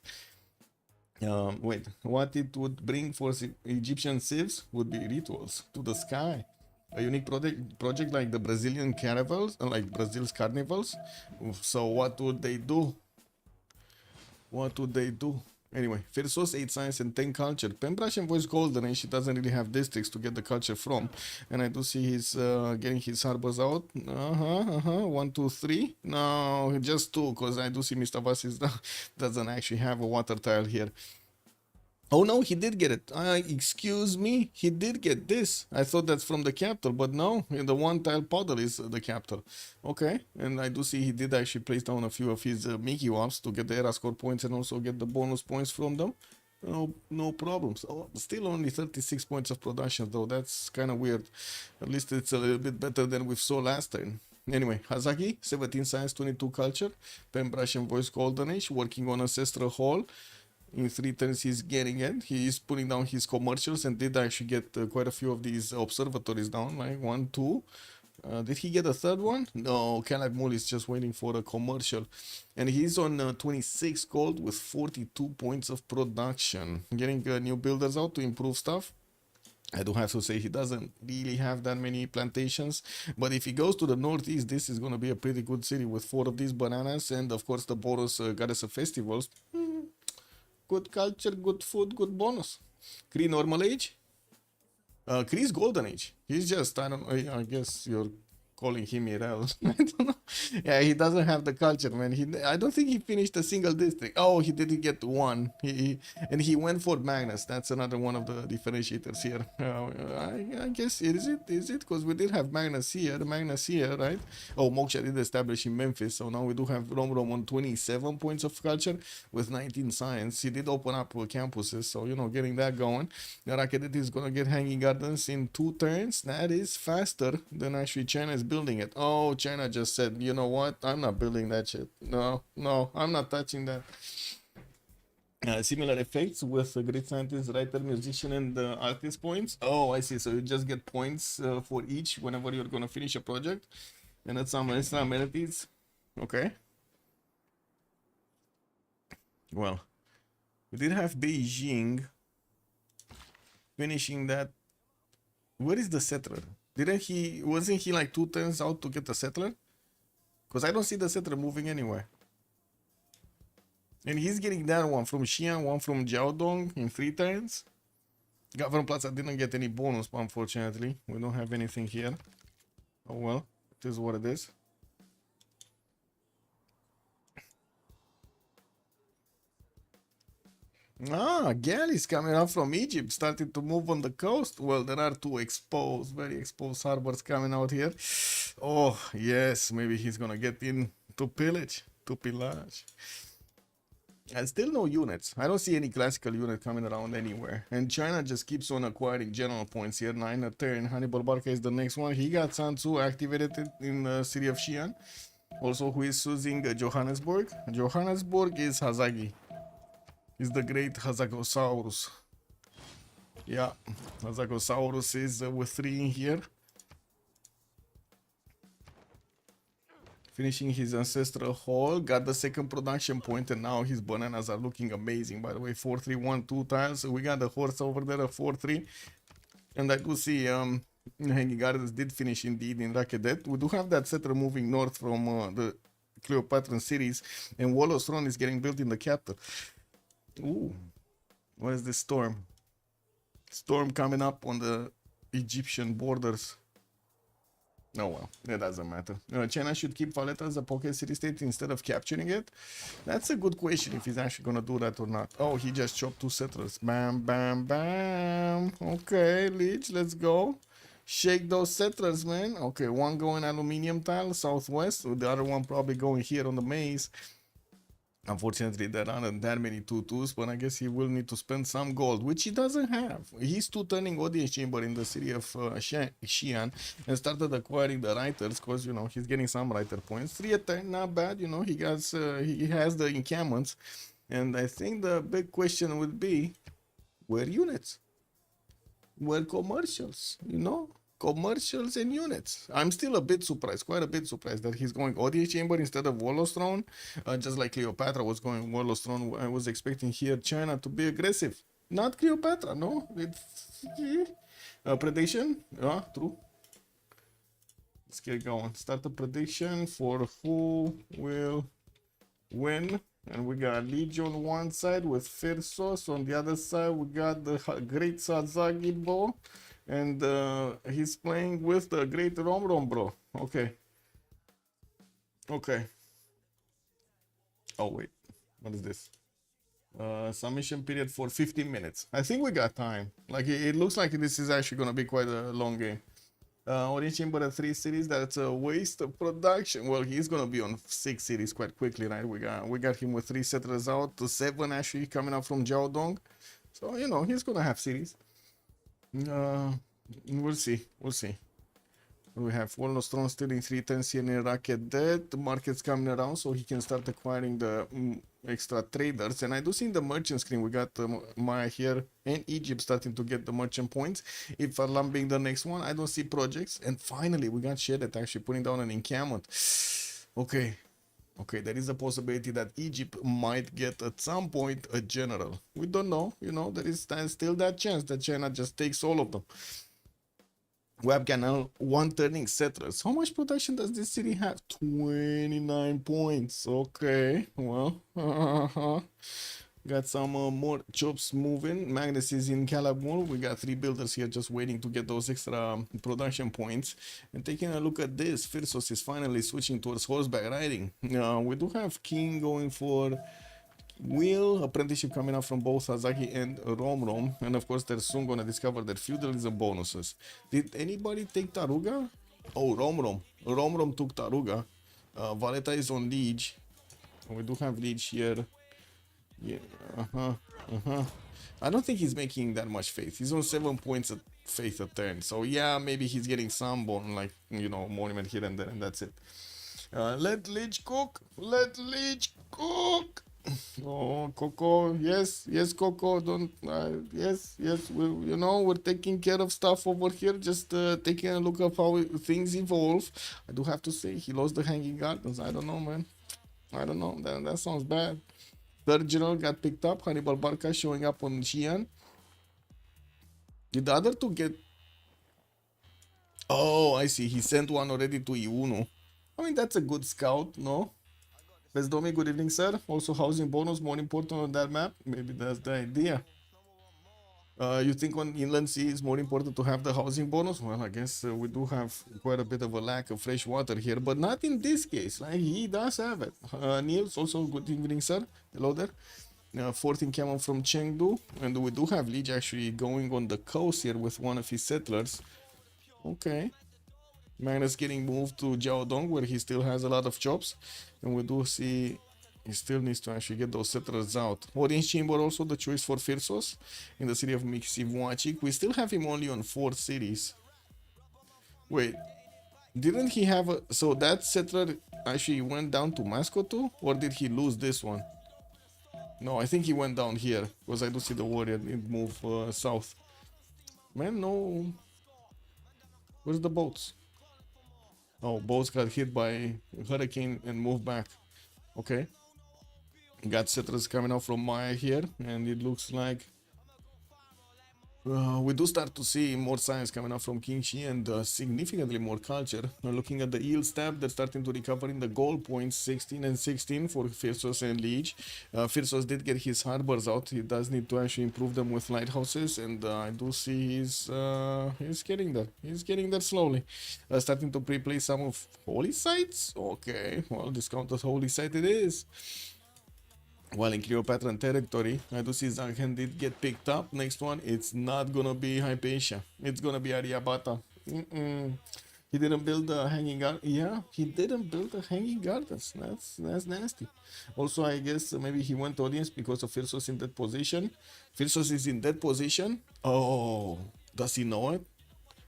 Wait, what it would bring for Egyptian civs would be rituals to the sky. A unique project like the Brazilian carnivals, like Brazil's carnivals. So what would they do? What would they do? Anyway, Phyrsos 8 Science and 10 Culture. Pembrush and Voice Golden, and she doesn't really have districts to get the culture from. And I do see he's getting his harbors out. 1, 2, 3. No, just 2, because I do see Mr. Vasis doesn't actually have a water tile here. Oh no, he did get it. Excuse me, he did get this. I thought that's from the capital, but no, the one tile puddle is the capital. Okay, and I do see he did actually place down a few of his Mickey Wops to get the era score points and also get the bonus points from them. No problems. Oh, still only 36 points of production though. That's kind of weird. At least it's a little bit better than we saw last time. Anyway, Hazaggi, 17 Science, 22 Culture, Pembrush and Voice Golden Age, working on Ancestral Hall. In 3 turns he's getting it. He is putting down his commercials and did actually get quite a few of these observatories down, like 1, 2. Did he get a third one? No, Caleb Mool is just waiting for a commercial. And he's on 26 gold with 42 points of production. Getting new builders out to improve stuff. I do have to say he doesn't really have that many plantations, but if he goes to the northeast, this is going to be a pretty good city with 4 of these bananas and of course the bonus goddess of festivals. Good culture, good food, good bonus. Kree normal age? Kree's golden age. He's just, I don't know, I guess you're calling him Irel. I don't know. Yeah, he doesn't have the culture, man. I don't think he finished a single district. Oh, he didn't get 1. And he went for Magnus. That's another one of the differentiators here. I guess is it? Because we did have Magnus here, right? Oh, Moksha did establish in Memphis, so now we do have Romrom on 27 points of culture with 19 science. He did open up campuses, so getting that going. Rakedet is gonna get hanging gardens in 2 turns. That is faster than actually China's building it. Oh, China just said, you know what? I'm not building that shit. No, I'm not touching that. Similar effects with great scientist, writer, musician, and artist points. Oh, I see. So you just get points for each whenever you're gonna finish a project, and that's some extra amenities. Okay. Well, we did have Beijing finishing that. Where is the settler? Wasn't he like 2 turns out to get the settler? Because I don't see the settler moving anywhere. And he's getting that one from Xi'an, one from Jiaodong in 3 turns. Government Plaza didn't get any bonus, unfortunately. We don't have anything here. Oh well, it is what it is. Galleys coming out from Egypt, starting to move on the coast. Well, there are 2 very exposed harbors coming out here. Oh, yes, maybe he's gonna get in to pillage, to pillage. And still no units. I don't see any classical unit coming around anywhere. And China just keeps on acquiring general points here. 9 a turn. Hannibal Barca is the next one. He got Sun Tzu activated in the city of Xi'an. Also, who is using Johannesburg? Johannesburg is Hazaggi. He's the great Hazagosaurus. Yeah, Hazagosaurus is with 3 in here. Finishing his ancestral haul, got the second production point, and now his bananas are looking amazing. By the way, 4-3-1, 2 tiles. We got the horse over there, a 4-3. And I do see Hanging Gardens did finish indeed in Rakedet. We do have that settler moving north from the Cleopatran cities, and Wallo's throne is getting built in the capital. Ooh, what is this storm? Storm coming up on the Egyptian borders. Oh well, it doesn't matter. China should keep Valletta as a pocket city-state instead of capturing it? That's a good question if he's actually gonna do that or not. Oh, he just chopped 2 settlers. Bam, bam, bam. Okay, Lege, let's go. Shake those settlers, man. Okay, one going aluminium tile, southwest. The other one probably going here on the maze. Unfortunately, there aren't that many 2-2s, but I guess he will need to spend some gold, which he doesn't have. He's 2-turning audience chamber in the city of Xi'an and started acquiring the writers, because, you know, he's getting some writer points. 3 a turn, not bad, you know, he has the encampments. And I think the big question would be, where units? Where commercials, you know? Commercials and units. I'm still a bit surprised, quite a bit surprised that he's going audience chamber instead of Wallo's throne, just like Cleopatra was going Wallo's throne. I was expecting here China to be aggressive, not Cleopatra. No, it's prediction. Yeah, true. Let's get going. Start a prediction for who will win. And we got Lege on one side with Phyrsos. On the other side, we got the great Hazaggi bow. And he's playing with the great Romrom, bro. Okay. Okay. Oh, wait. What is this? Submission period for 15 minutes. I think we got time. Like, it looks like this is actually going to be quite a long game. Audience chamber at 3 cities. That's a waste of production. Well, he's going to be on 6 cities quite quickly, right? We got him with 3 settlers out. The 7 actually coming up from Jiaodong. So, you know, he's going to have cities. We'll see. We'll see. We have Wallo's throne still in 3 turns here in Rakedet. The market's coming around, so he can start acquiring the extra traders. And I do see in the merchant screen we got Maya here and Egypt starting to get the merchant points. If Alam being the next one, I don't see projects. And finally, we got Shedet actually putting down an encampment. Okay. Okay, there is a possibility that Egypt might get at some point a general. We don't know, you know, there is still that chance that China just takes all of them. Web canal, 1 turning settlers. How much production does this city have? 29 points. Okay, well, got some more chops moving. Magnus is in Calabul. We got 3 builders here just waiting to get those extra production points. And taking a look at this, Phyrsos is finally switching towards horseback riding. We do have King going for Wheel, apprenticeship coming up from both Hazaggi and Romrom. And of course, they're soon going to discover their feudalism bonuses. Did anybody take Taruga? Oh, Romrom. Romrom took Taruga. Valletta is on Lege. We do have Lege here. Yeah, I don't think he's making that much faith. He's on 7 points of faith a turn. So yeah, maybe he's getting some bone, like, you know, monument here and there, and that's it. Let Lege cook. Let Lege cook. Oh, Coco, yes, Coco, don't, yes, you know, we're taking care of stuff over here, just taking a look at how things evolve. I do have to say, he lost the Hanging Gardens. I don't know, man. I don't know, that sounds bad. Third general got picked up, Hannibal Barca showing up on Xi'an. Did the other two get... Oh, I see, he sent one already to Iuno. I mean, that's a good scout, no? Best Domi, good evening, sir. Also, housing bonus more important on that map. Maybe that's the idea. You think on inland sea is more important to have the housing bonus? Well, I guess we do have quite a bit of a lack of fresh water here, but not in this case. Like, he does have it. Niels, also good evening, sir. Hello there. 14 camel from Chengdu, and we do have Lege actually going on the coast here with one of his settlers. Okay. Magnus getting moved to Jiaodong, where he still has a lot of chops. And we do see He still needs to actually get those settlers out. Audience chamber also the choice for Phyrsos in the city of Civ6. We still have him only on 4 cities. Wait, didn't he have a... So that settler actually went down to Moscow too? Or did he lose this one? No, I think he went down here. Because I do see the warrior did move south. Man, no... Where's the boats? Oh, boats got hit by hurricane and moved back. Okay. Got settlers coming out from Maya here. And it looks like... we do start to see more science coming up from Qingxi and significantly more culture. Looking at the yield stab, they're starting to recover in the goal points 16 and 16 for Phyrsos and Lege. Phyrsos did get his harbors out. He does need to actually improve them with lighthouses, and I do see he's getting there. He's getting there slowly. Starting to pre-play some of holy sites. Okay, well, discounted holy site it is. While in Cleopatra territory, I do see Zanghen did get picked up. Next one, it's not gonna be Hypatia. It's gonna be Aryabhata. He didn't build a hanging garden. Yeah, he didn't build a hanging gardens. That's nasty. Also, I guess maybe he went audience because of Phyrsos in that position. Phyrsos is in that position. Oh, does he know it?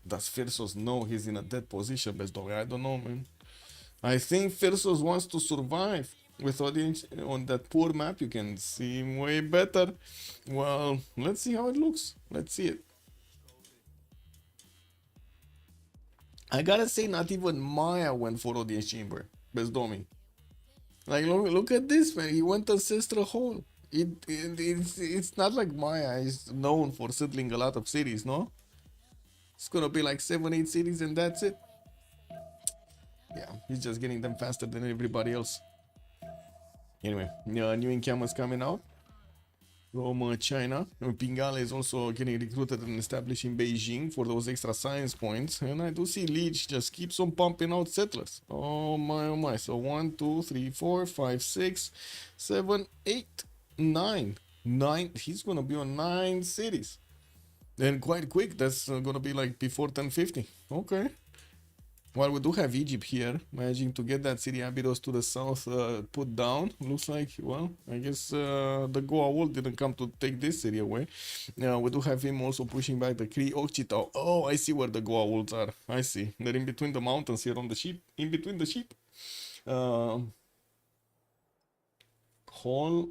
Does Phyrsos know he's in a dead position, best dog? I don't know, man. I think Phyrsos wants to survive. With audience on that poor map, you can see him way better. Well, let's see how it looks. Let's see it. I gotta say, not even Maya went for audience chamber. Best Domi. Like, look at this, man. He went ancestral hole. It's not like Maya is known for settling a lot of cities, no? It's gonna be like 7-8 cities and that's it. Yeah, he's just getting them faster than everybody else. Anyway, new encampments coming out from China. Pingala is also getting recruited and established in Beijing for those extra science points. And I do see Lege just keeps on pumping out settlers. Oh my, oh my. So 1, 2, 3, 4, 5, 6, 7, 8, 9. 9. He's going to be on 9 cities. And quite quick. That's going to be like before 1050. Okay. While we do have Egypt here, managing to get that city Abydos to the south put down. Looks like, well, I guess the Goa wall didn't come to take this city away. We do have him also pushing back the Cree Occitan. Oh, I see where the Goa wolves are. I see. They're in between the mountains here on the sheep. In between the sheep. Hall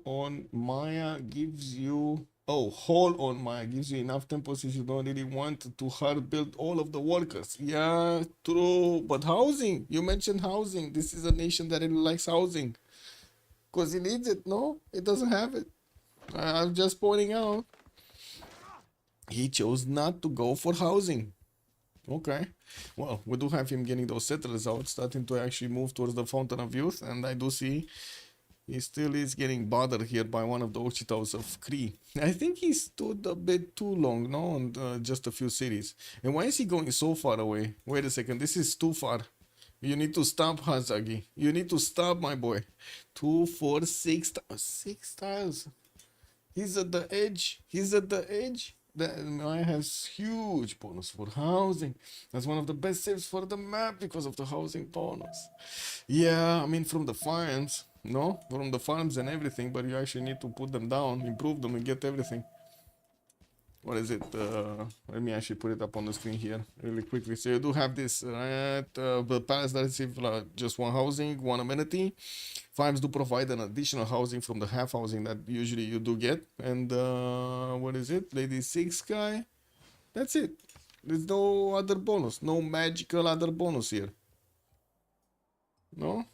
on Maya gives you... Oh, Hall on Maya gives you enough temples if you don't really want to hard build all of the workers. Yeah, true. But housing, you mentioned housing. This is a nation that really likes housing. Because it needs it, no? It doesn't have it. I'm just pointing out. He chose not to go for housing. Okay. Well, we do have him getting those settlers out, starting to actually move towards the Fountain of Youth. And I do see... he still is getting bothered here by one of the Ocitans of Cree. I think he stood a bit too long, no? On just a few cities. And why is he going so far away? Wait a second, this is too far. You need to stop, Hazaggi. You need to stop, my boy. 2, 4, 6 tiles. He's at the edge. He's at the edge. That Maya has huge bonus for housing. That's one of the best saves for the map because of the housing bonus. Yeah, I mean from the farms. No, from the farms and everything, but you actually need to put them down, improve them, and get everything. What is it? Let me actually put it up on the screen here really quickly. So you do have this, right? The palace that receive just one housing, one amenity. Farms do provide an additional housing from the half housing that usually you do get. And what is it? Lady 6 guy. That's it. There's no other bonus. No magical other bonus here. No?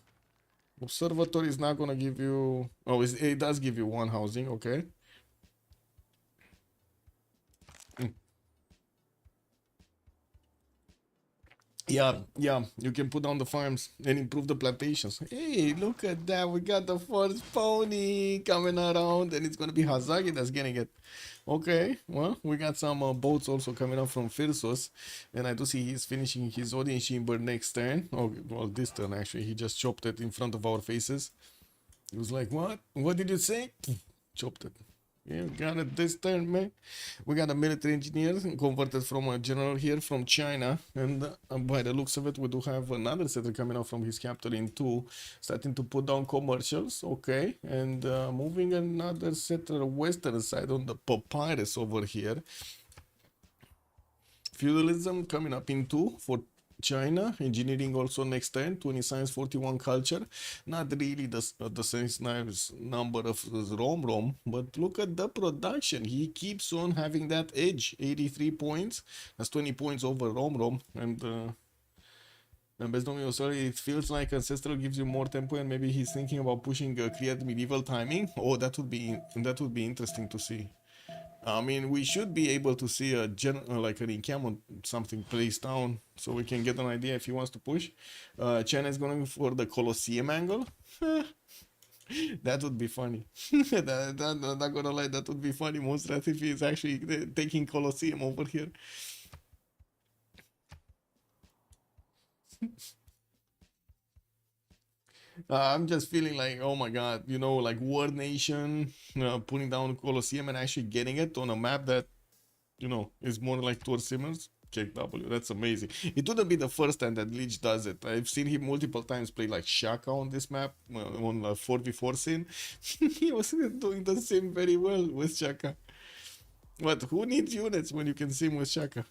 Observatory is not gonna give you... Oh, it does give you one housing, okay. Yeah, you can put down the farms and improve the plantations. Hey, look at that. We got the first pony coming around, and it's gonna be Hazaggi that's getting it. Okay, well, we got some boats also coming up from Phyrsos, and I do see he's finishing his audience chamber next turn. Oh, well, this turn actually. He just chopped it in front of our faces. He was like, what? What did you say? Chopped it. Yeah, got it this turn, man. We got a military engineer converted from a general here from China, and by the looks of it, we do have another settler coming out from his capital in two, starting to put down commercials. Okay, and moving another settler western side on the papyrus over here. Feudalism coming up in two for China, engineering also next turn, 20 science, 41 culture. Not really the same nice number of Romrom, but look at the production. He keeps on having that edge, 83 points. That's 20 points over Romrom. And based on your story, it feels like Ancestral gives you more tempo, and maybe he's thinking about pushing create medieval timing. Oh, that would be interesting to see. I mean, we should be able to see a like an encampment, something placed down, so we can get an idea if he wants to push. China is going for the Colosseum angle. That would be funny. Not gonna lie, that would be funny. Most if he is actually taking Colosseum over here. I'm just feeling like, oh my god, you know, like War Nation putting down Colosseum and actually getting it on a map that, you know, is more like towards Simmons. KW, that's amazing. It wouldn't be the first time that Lege does it. I've seen him multiple times play like Shaka on this map, on a 4v4 scene. He was doing the same very well with Shaka. But who needs units when you can sim with Shaka?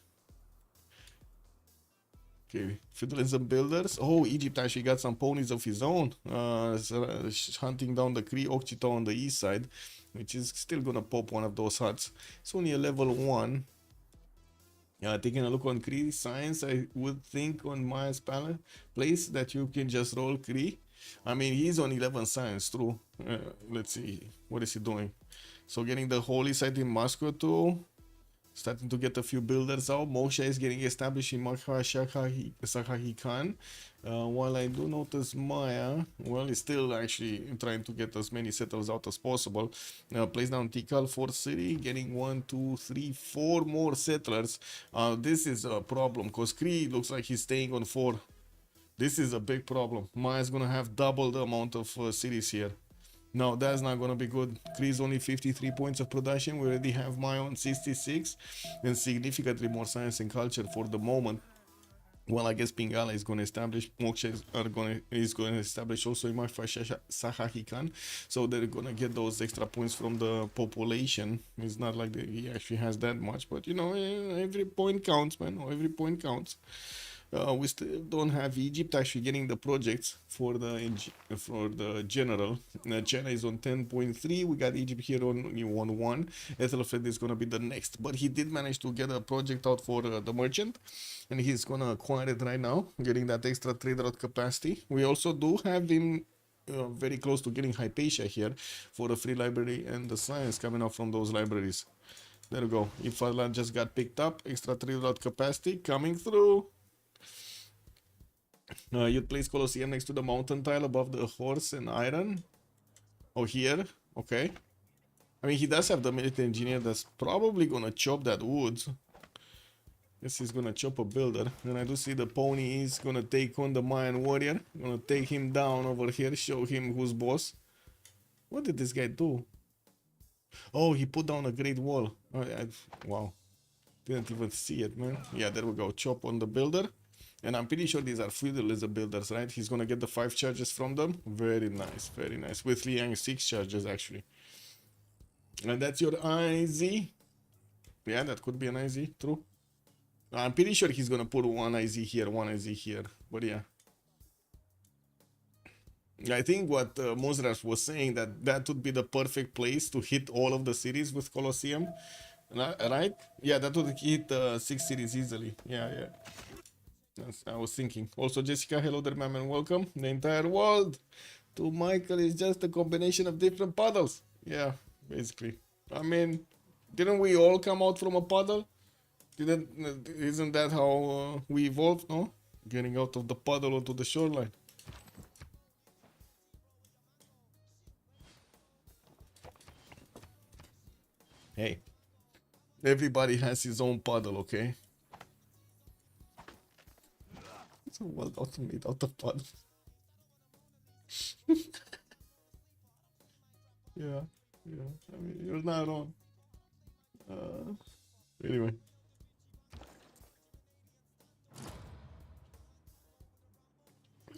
Okay, feudalism builders. Oh, Egypt actually got some ponies of his own. Hunting down the Cree Occhita on the east side, which is still gonna pop one of those huts. It's only a level 1. Taking a look on Cree science, I would think on Maya's place that you can just roll Cree. I mean, he's on 11 science, true. Let's see, what is he doing? So getting the holy site in Moscow too. Starting to get a few builders out. Moshe is getting established in Sakhahi Khan. While I do notice Maya, well, is still actually trying to get as many settlers out as possible. Place down Tikal, 4th city, getting 1, 2, 3, 4 more settlers. This is a problem because Kree looks like he's staying on 4. This is a big problem. Maya's gonna have double the amount of cities here. No, that's not gonna be good. Kree's only 53 points of production. We already have Maya on 66 and significantly more science and culture for the moment. Well, I guess Pingala is going to establish, Moksha is going to establish also Imar Sahahi Khan, so they're going to get those extra points from the population. It's not like he actually has that much, but you know, every point counts, man. Every point counts. We still don't have Egypt actually getting the projects for the general. China is on 10.3. We got Egypt here on 1. Ethelfred is gonna be the next, but he did manage to get a project out for the merchant, and he's gonna acquire it right now, getting that extra trade route capacity. We also do have him very close to getting Hypatia here for the free library and the science coming out from those libraries. There we go. Ifala just got picked up. Extra trade route capacity coming through. You'd place Colosseum next to the mountain tile above the horse and iron. Oh, here. Okay. I mean, he does have the military engineer that's probably gonna chop that wood. Guess he's gonna chop a builder. And I do see the pony is gonna take on the Mayan warrior. Gonna take him down over here, show him who's boss. What did this guy do? Oh, he put down a great wall. Wow. Didn't even see it, man. Yeah, there we go. Chop on the builder. And I'm pretty sure these are feudalism builders, right? He's gonna get the 5 charges from them. Very nice, very nice. With Liang 6 charges, actually. And that's your IZ. Yeah, that could be an IZ, true. I'm pretty sure he's gonna put one IZ here, one IZ here. But yeah. I think what Mozart was saying, that would be the perfect place to hit all of the cities with Colosseum. Right? Yeah, that would hit 6 cities easily. Yeah, yeah. I was thinking. Also, Jessica, hello there, ma'am, and welcome. The entire world to Michael is just a combination of different puddles. Yeah, basically. I mean, didn't we all come out from a puddle? Isn't that how we evolved, no? Getting out of the puddle onto the shoreline. Hey, everybody has his own puddle, okay? It's a world made out of puddles. Yeah, I mean, you're not wrong. Anyway.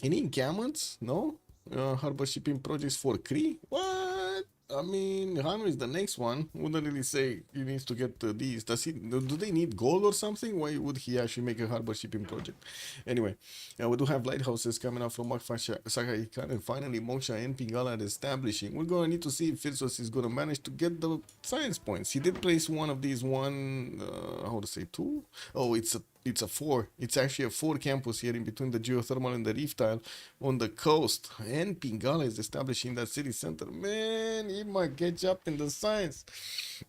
Any encampments? No? Harbor shipping projects for Cree? What? I mean, Hanu is the next one. Wouldn't really say he needs to get these. Do they need gold or something? Why would he actually make a harbor shipping project? Anyway, we do have lighthouses coming up from Hazaggi and finally Moksha and Pingala are establishing. We're going to need to see if Phyrsos is going to manage to get the science points. He did place one of these how to say, two? Oh, it's a 4. It's actually a 4 campus here in between the geothermal and the reef tile on the coast. And Pingala is establishing that city center. Man, he might catch up in the science.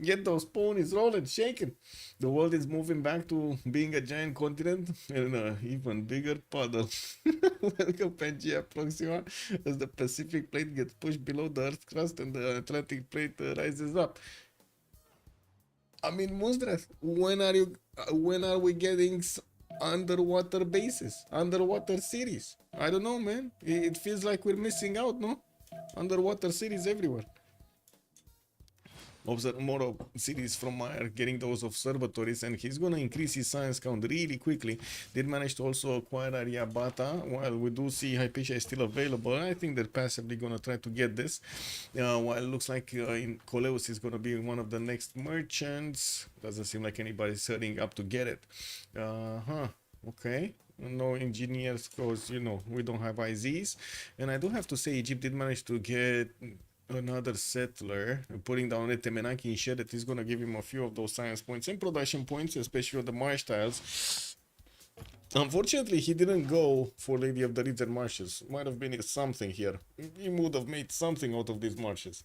Get those ponies rolling, shaking. The world is moving back to being a giant continent and an even bigger puddle. Welcome, Pangea Proxima, as the Pacific plate gets pushed below the Earth's crust and the Atlantic plate rises up. I mean, Muzdras, when are we getting underwater bases, underwater cities? I don't know, man. It feels like we're missing out, no? Underwater cities everywhere. More cities from are getting those observatories, and he's gonna increase his science count really quickly. Did manage to also acquire Ariabata. While we do see Hypatia is still available, I think they're passively gonna try to get this. While it looks like in Coleus is gonna be one of the next merchants. Doesn't seem like anybody's setting up to get it. Okay. No engineers, because you know we don't have IZs, and I do have to say Egypt did manage to get another settler, putting down a Temenaki in shed that is gonna give him a few of those science points and production points, especially on the marsh tiles. Unfortunately, he didn't go for Lady of the Reeds and Marshes. Might have been something here. He would have made something out of these marshes.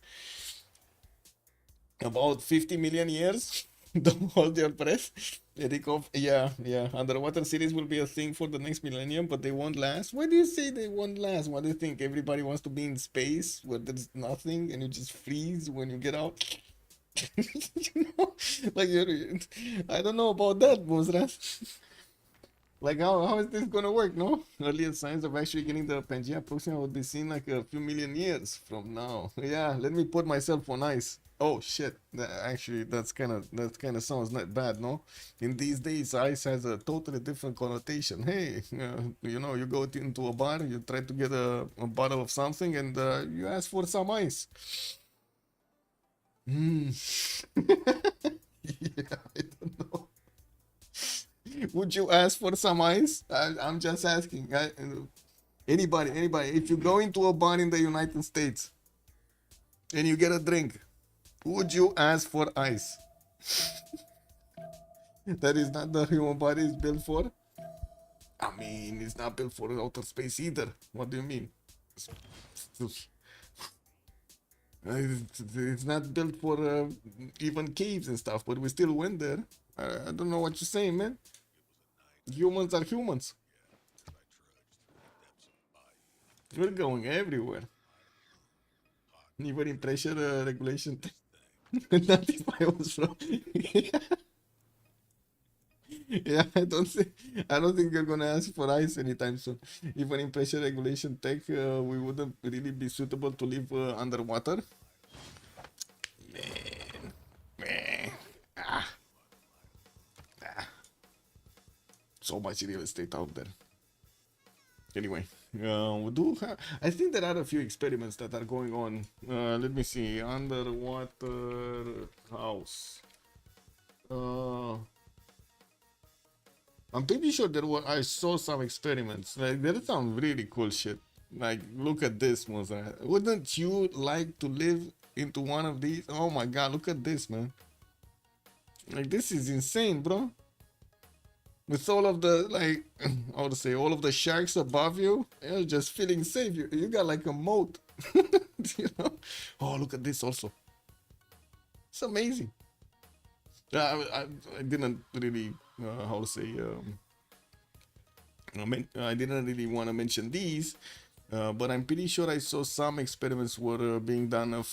About 50 million years. Don't hold your breath. Yeah. Underwater cities will be a thing for the next millennium, but they won't last. Why do you say they won't last? What do you think? Everybody wants to be in space where there's nothing and you just freeze when you get out? You know, like I don't know about that, Mosras. Like how is this gonna work? No, earliest signs of actually getting the Pangea Proxima would be seen like a few million years from now. Yeah, let me put myself on ice. Oh shit! Actually, that's kind of sounds not bad, no? In these days, ice has a totally different connotation. Hey, you know, you go into a bar, you try to get a bottle of something, and you ask for some ice. Yeah, I don't know. Would you ask for some ice? I'm just asking. Anybody, if you go into a bar in the United States and you get a drink, would you ask for ice? That is not the human body is built for. I mean, it's not built for outer space either. What do you mean? It's not built for even caves and stuff, but we still went there. I don't know what you're saying, man. Humans are humans. We're going everywhere. Even in pressure regulation. Not if I was wrong. Yeah, I don't think you're gonna ask for ice anytime soon. Even in pressure regulation tech, we wouldn't really be suitable to live underwater. Man. So much real estate out there. Anyway, we do have, I think there are a few experiments that are going on. Let me see. Underwater house. I'm pretty sure I saw some experiments. Like, there's some really cool shit. Like, look at this, Mozart. Wouldn't you like to live into one of these? Oh my god, look at this, man. Like, this is insane, bro. With all of the, like, I would say, all of the sharks above you, you're just feeling safe. You got like a moat. You know? Oh, look at this also. It's amazing. I didn't really, how to say, I didn't really want to mention these, but I'm pretty sure I saw some experiments were being done of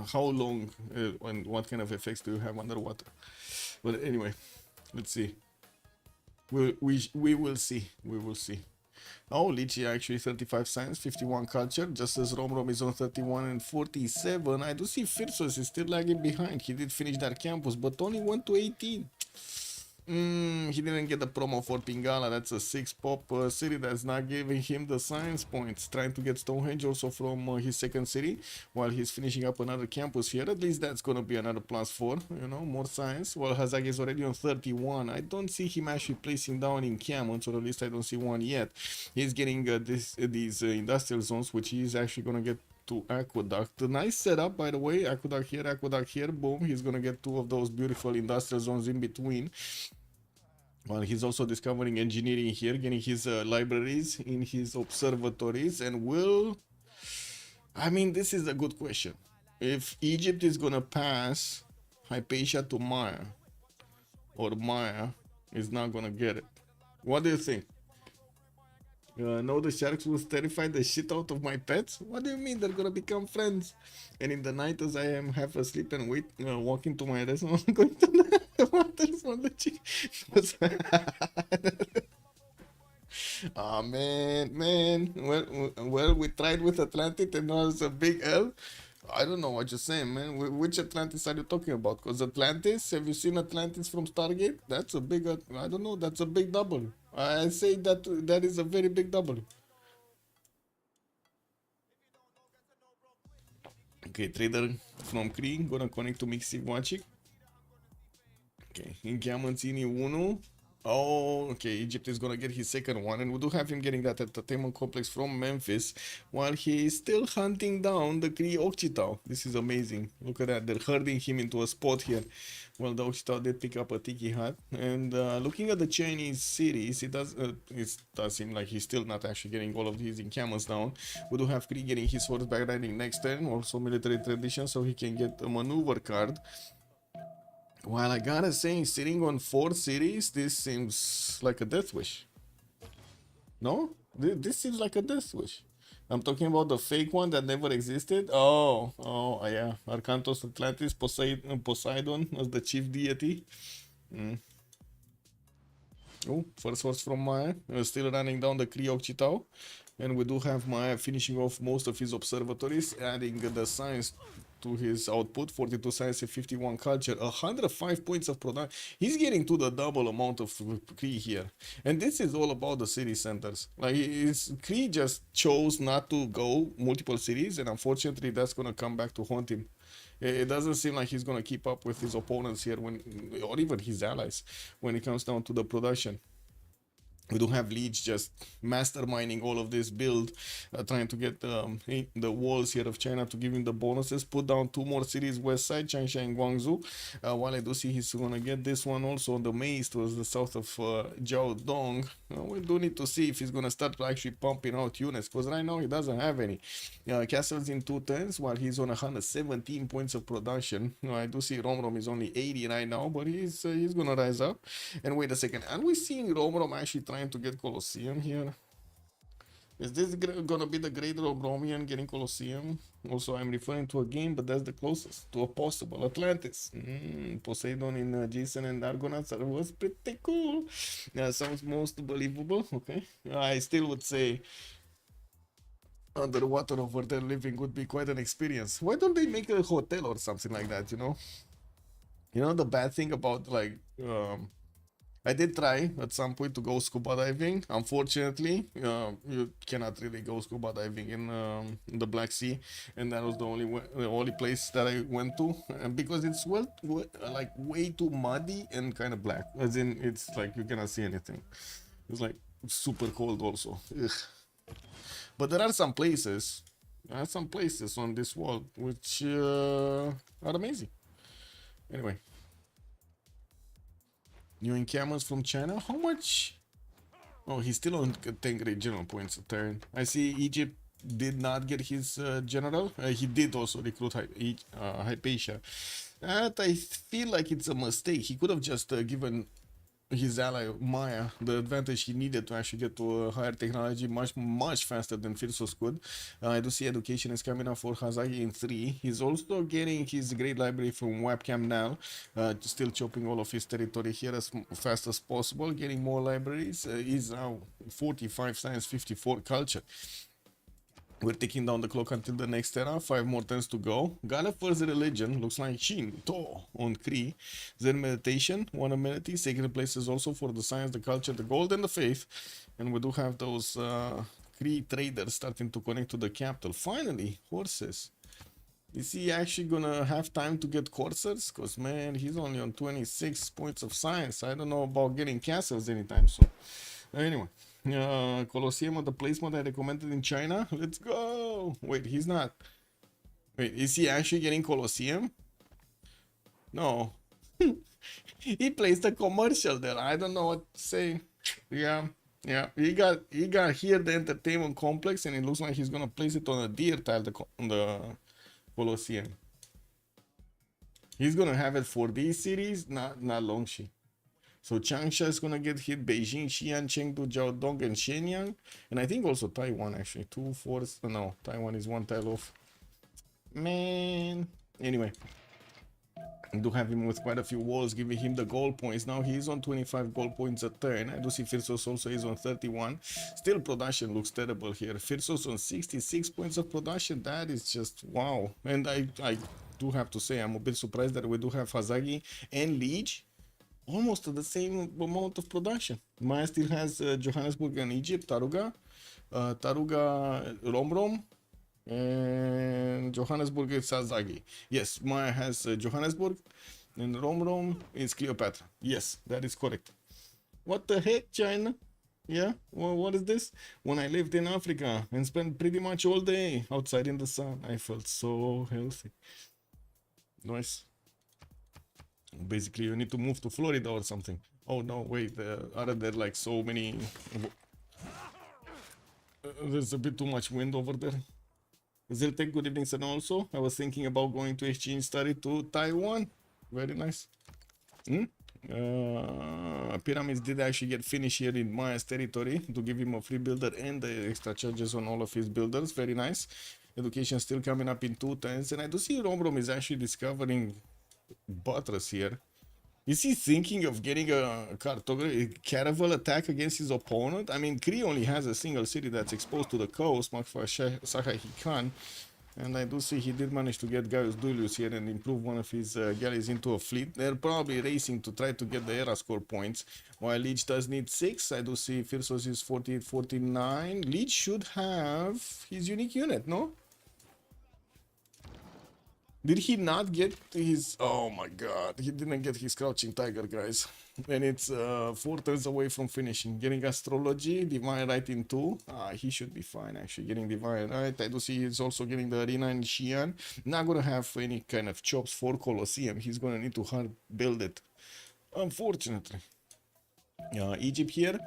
how long and what kind of effects do you have underwater. But anyway, let's see. We will see. We will see. Oh, Lege actually 35 science, 51 culture, just as Romrom is on 31 and 47. I do see Phyrsos is still lagging behind. He did finish that campus, but only went to 18. He didn't get the promo for Pingala. That's a 6 pop city that's not giving him the science points. Trying to get Stonehenge also from his second city while he's finishing up another campus here. At least that's gonna be another +4, you know, more science. While Hazaggi is already on 31. I don't see him actually placing down in Camons, or at least I don't see one yet. He's getting these industrial zones, which he's actually gonna get to Aqueduct. A nice setup, by the way. Aqueduct here, boom. He's gonna get 2 of those beautiful industrial zones in between. Well, he's also discovering engineering here, getting his libraries in his observatories, and will... I mean, this is a good question. If Egypt is gonna pass Hypatia to Maya, or Maya is not gonna get it. What do you think? No, the sharks will terrify the shit out of my pets? What do you mean they're gonna become friends? And in the night, as I am half asleep and walking to my restaurant, I'm going to the waters from the chicken. Oh man. Well, we tried with Atlantis and now it's a big L. I don't know what you're saying, man. Which Atlantis are you talking about? Because Atlantis, have you seen Atlantis from Stargate? That's a big, I don't know, that's a big double. I say that is a very big double. Okay, trader from Kree, gonna connect to Mixi Watching. Okay, in Chiamanzini 1. Oh, okay, Egypt is gonna get his second one, and we do have him getting that entertainment complex from Memphis, while he is still hunting down the Kree Occitan. This is amazing. Look at that, they're herding him into a spot here. Well, the Occitan did pick up a Tiki Hut, and looking at the Chinese cities, it does seem like he's still not actually getting all of these encampments down. We do have Kree getting his horseback riding next turn, also military tradition, so he can get a maneuver card. While I gotta say, sitting on 4 cities, this seems like a death wish. No? This seems like a death wish. I'm talking about the fake one that never existed. Oh, yeah. Arcantos Atlantis, Poseidon as the chief deity. Oh, first horse from Maya. Still running down the Kree Occitan. And we do have Maya finishing off most of his observatories, adding the science to his output, 42 science and 51 culture, 105 points of production. He's getting to the double amount of Kree here. And this is all about the city centers. Like, Kree just chose not to go multiple cities, and unfortunately that's gonna come back to haunt him. It doesn't seem like he's gonna keep up with his opponents here, or even his allies, when it comes down to the production. We do have Lege just masterminding all of this build, trying to get the walls here of China to give him the bonuses. Put down 2 more cities west side, Changsha and Guangzhou. While I do see he's gonna get this one also on the maze towards the south of Jiaodong. We do need to see if he's gonna start actually pumping out units, because right now he doesn't have any. Castles in 2 turns, while he's on 117 points of production. I do see Romrom is only 80 right now, but he's gonna rise up. And wait a second, are we seeing Romrom actually trying to get Colosseum here? Is this gonna be the great Romromian getting Colosseum? Also, I'm referring to a game, but that's the closest to a possible Atlantis. Poseidon in Jason and Argonauts was pretty cool. Sounds most believable. Okay, I still would say underwater over there living would be quite an experience. Why don't they make a hotel or something like that? You know the bad thing about, like, I did try at some point to go scuba diving. Unfortunately, you cannot really go scuba diving in the Black Sea, and that was the only place that I went to, and because it's like way too muddy and kind of black, as in it's like you cannot see anything. It's like super cold also. Ugh. But there are some places on this world which are amazing. Anyway. New encampments from China. How much? Oh, he's still on 10 great general points a turn. I see Egypt did not get his general. He did also recruit Hypatia. I feel like it's a mistake. He could have just given his ally Maya the advantage he needed to actually get to a higher technology much faster than Phyrsos could. I do see education is coming up for Hazaggi in 3. He's also getting his great library from webcam now, still chopping all of his territory here as fast as possible, getting more libraries. He's now 45 science, 54 culture. We're ticking down the clock until the next era. 5 more turns to go. Got a first religion. Looks like Shin, To on Kree. Zen meditation, one amenity. Sacred places also for the science, the culture, the gold, and the faith. And we do have those Kree traders starting to connect to the capital. Finally, horses. Is he actually gonna have time to get coursers? Because man, he's only on 26 points of science. I don't know about getting castles anytime soon. Anyway, Colosseum, the placement I recommended in China. Let's go. Wait, he's not. Wait, is he actually getting Colosseum? No. He placed a commercial there. I don't know what to say. Yeah. He got here the entertainment complex, and it looks like he's gonna place it on a deer tile on the Colosseum. He's gonna have it for these cities, not Longxi. So Changsha is gonna get hit, Beijing, Xi'an, Chengdu, Jiaodong, and Shenyang. And I think also Taiwan actually. 2 4s. No, Taiwan is one tile off. Man. Anyway. I do have him with quite a few walls, giving him the goal points. Now he is on 25 goal points a turn. I do see Phyrsos also is on 31. Still production looks terrible here. Phyrsos on 66 points of production. That is just wow. And I do have to say I'm a bit surprised that we do have Hazaggi and Lege almost at the same amount of production. Maya still has Johannesburg and Egypt, Taruga, Romrom, and Johannesburg is Hazaggi. Yes, Maya has Johannesburg, and Romrom is Cleopatra. Yes, that is correct. What the heck, China? Yeah, well, what is this? When I lived in Africa and spent pretty much all day outside in the sun, I felt so healthy. Nice. Basically, you need to move to Florida or something. Oh no, wait, are there like so many... there's a bit too much wind over there. Ziltek, good evening, sir. Also, I was thinking about going to exchange study to Taiwan. Very nice. Pyramids did actually get finished here in Maya's territory to give him a free builder and the extra charges on all of his builders. Very nice. Education still coming up in 2 turns, and I do see Romrom is actually discovering buttress here. Is he thinking of getting a caravel attack against his opponent? I mean, Kree only has a single city that's exposed to the coast, Makfa Khan, and I do see he did manage to get Gaius Duilius here and improve one of his galleys into a fleet. They're probably racing to try to get the era score points, while Lege does need 6. I do see Phyrsos is 48-49. Lege should have his unique unit, no? Did he not get his... Oh my god, he didn't get his Crouching Tiger, guys. And it's 4 turns away from finishing. Getting Astrology, Divine Right in 2. He should be fine, actually, getting Divine Right. I do see he's also getting the Arena in Xi'an. Not gonna have any kind of chops for Colosseum. He's gonna need to hard build it, unfortunately. Egypt here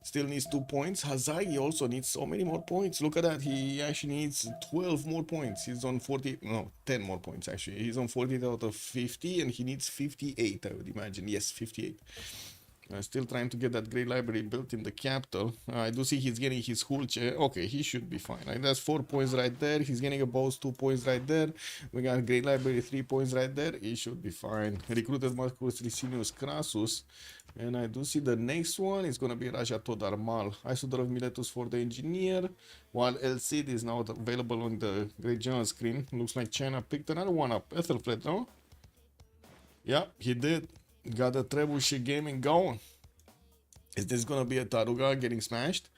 still needs 2 points. Hazaggi also needs so many more points. Look at that. He actually needs 12 more points. He's on 40. No, 10 more points actually. He's on 48 out of 50 and he needs 58, I would imagine. Yes, 58. Still trying to get that great library built in the capital. I do see he's getting his Hulche. Okay, he should be fine. Like, that's 4 points right there. He's getting a boss, 2 points right there. We got great library, 3 points right there. He should be fine. Recruited Marcus Licinius Crassus. And I do see the next one is going to be Raja Todarmal. Isodor of Miletus for the engineer. While El Cid is now available on the Great General screen. Looks like China picked another one up. Ethelflaed, no? Yeah, he did. Got the Trebuchet gaming going. Is this gonna be a Taruga getting smashed?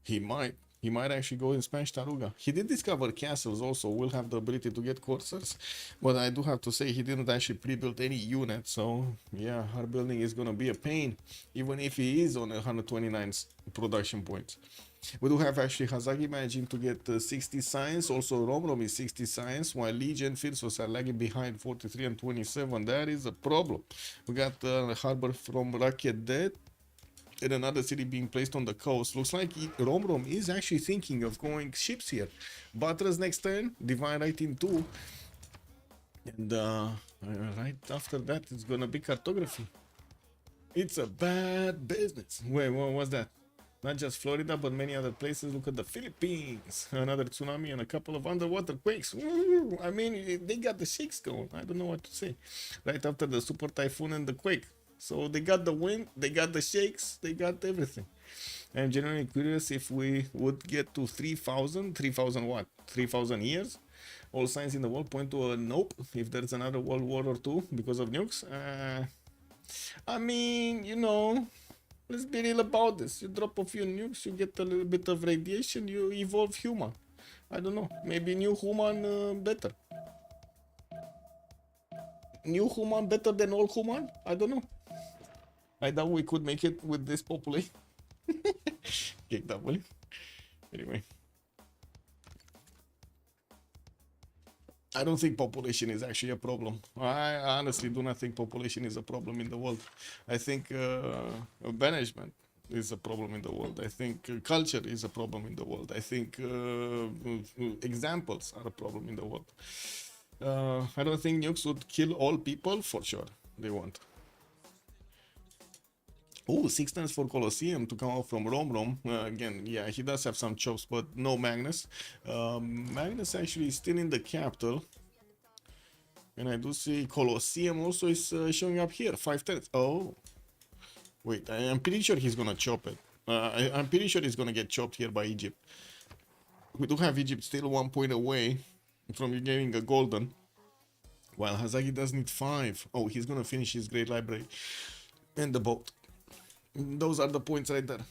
He might. He might actually go and smash Taruga. He did discover castles also. Will have the ability to get coursers. But I do have to say he didn't actually pre-build any unit. So yeah, hard building is gonna be a pain. Even if he is on 129 production points. We do have actually Hazaggi managing to get 60 science. Also Romrom is 60 science, while Lege and Phyrsos are lagging behind 43 and 27. That is a problem. We got the harbor from Rakia dead. And another city being placed on the coast. Looks like Romrom is actually thinking of going ships here. Buttress next turn, Divine Right in 2. And right after that, it's gonna be cartography. It's a bad business. Wait, what was that? Not just Florida, but many other places. Look at the Philippines. Another tsunami and a couple of underwater quakes. Woo! I mean, they got the shakes going. I don't know what to say. Right after the super typhoon and the quake. So they got the wind, they got the shakes, they got everything. I'm genuinely curious if we would get to 3,000. 3,000 what? 3,000 years? All signs in the world point to a nope. If there's another world war or two because of nukes. I mean, you know, let's be real about this. You drop a few nukes, you get a little bit of radiation, you evolve human. I don't know. Maybe new human better. New human better than old human? I don't know. I doubt we could make it with this population. Kick that way. Anyway. I don't think population is actually a problem. I honestly do not think population is a problem in the world. I think management is a problem in the world. I think culture is a problem in the world. I think examples are a problem in the world. I don't think nukes would kill all people, for sure. They won't. Oh, 6 times for Colosseum to come out from Romrom. Again, yeah, he does have some chops, but no Magnus. Magnus actually is still in the capital. And I do see Colosseum also is showing up here. 5 times. Oh. Wait, I'm pretty sure he's gonna chop it. I'm pretty sure he's gonna get chopped here by Egypt. We do have Egypt still 1 point away from getting a golden. While Hazaggi does need 5. Oh, he's gonna finish his great library. And the boat. Those are the points right there.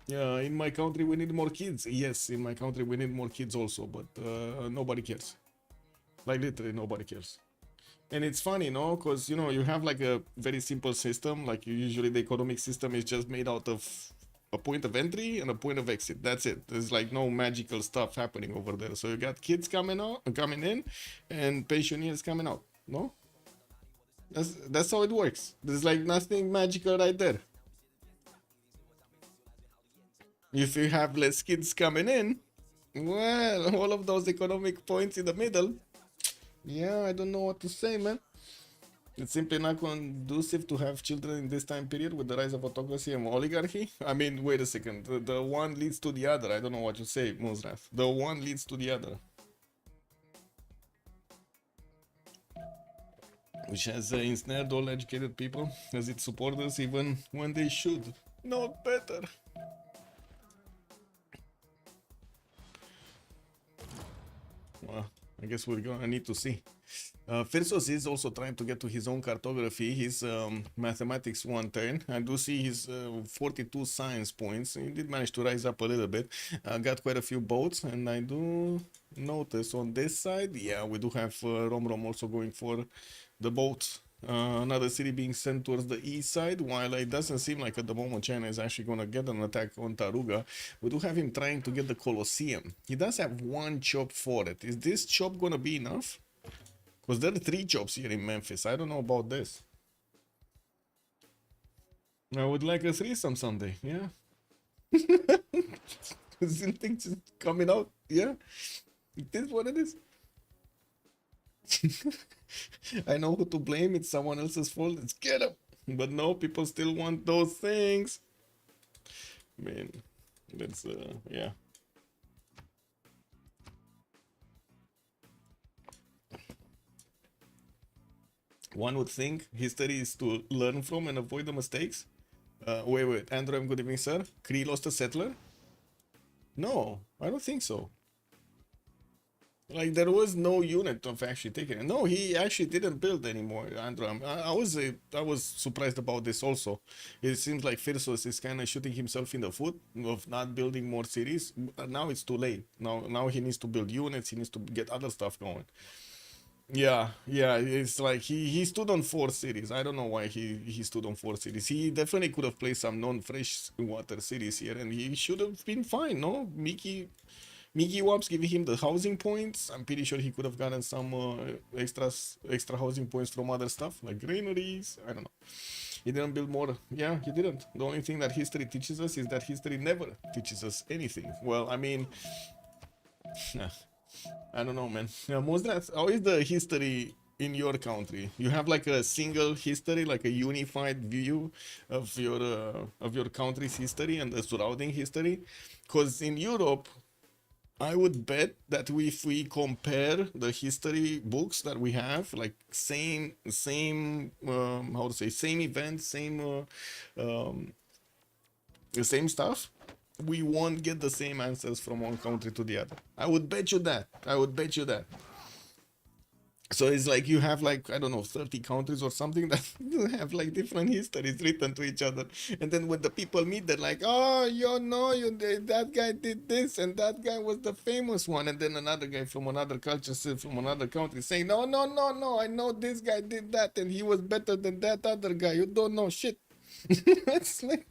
Yeah, in my country we need more kids. Yes, in my country we need more kids also, but nobody cares. Like literally nobody cares. And it's funny, no? Because, you know, you have like a very simple system. Like usually the economic system is just made out of a point of entry and a point of exit. That's it. There's like no magical stuff happening over there. So you got kids coming in and pensioners coming out, no? That's how it works. There's like nothing magical right there. If you have less kids coming in, well, all of those economic points in the middle, yeah, I don't know what to say, man. It's simply not conducive to have children in this time period with the rise of autocracy and oligarchy. I mean, wait a second. The one leads to the other. I don't know what to say, Muzrath. The one leads to the other. Which has ensnared all educated people as its supporters even when they should. Not better. Well, I guess we're gonna need to see. Phyrsos is also trying to get to his own cartography, his mathematics 1 turn. I do see his 42 science points. He did manage to rise up a little bit. Got quite a few boats, and I do notice on this side, yeah, we do have Romrom also going for the boats. Another city being sent towards the east side, while it doesn't seem like at the moment China is actually going to get an attack on Taruga. We do have him trying to get the Colosseum. He does have 1 chop for it. Is this chop going to be enough? Because there are 3 chops here in Memphis. I don't know about this. I would like a threesome someday, yeah. Things just coming out, yeah. It is what it is. I know who to blame. It's someone else's fault. Let's get him. But no, people still want those things. Man, that's yeah. One would think history is to learn from and avoid the mistakes. Wait. Andrew, good evening, sir. Kree lost a settler? No, I don't think so. Like, there was no unit of actually taking it. No, he actually didn't build anymore, Andrew. I was surprised about this also. It seems like Phyrsos is kind of shooting himself in the foot of not building more cities. Now it's too late. Now he needs to build units. He needs to get other stuff going. Yeah, it's like he stood on 4 cities. I don't know why he stood on 4 cities. He definitely could have placed some non-fresh water cities here, and he should have been fine, no? Mickey Wops giving him the housing points. I'm pretty sure he could have gotten some extra housing points from other stuff, like granaries. I don't know. He didn't build more. Yeah, he didn't. The only thing that history teaches us is that history never teaches us anything. Well, I mean... I don't know, man. Yeah, how is the history in your country? You have like a single history, like a unified view of your country's history and the surrounding history? Because in Europe, I would bet that if we compare the history books that we have, like same how to say, same events, the same stuff, we won't get the same answers from one country to the other. I would bet you that. I would bet you that. So it's like you have like, I don't know, 30 countries or something that have like different histories written to each other. And then when the people meet, they're like, oh, you know, that guy did this and that guy was the famous one. And then another guy from another culture, from another country saying, no, no, no, no, I know this guy did that and he was better than that other guy. You don't know shit. It's like,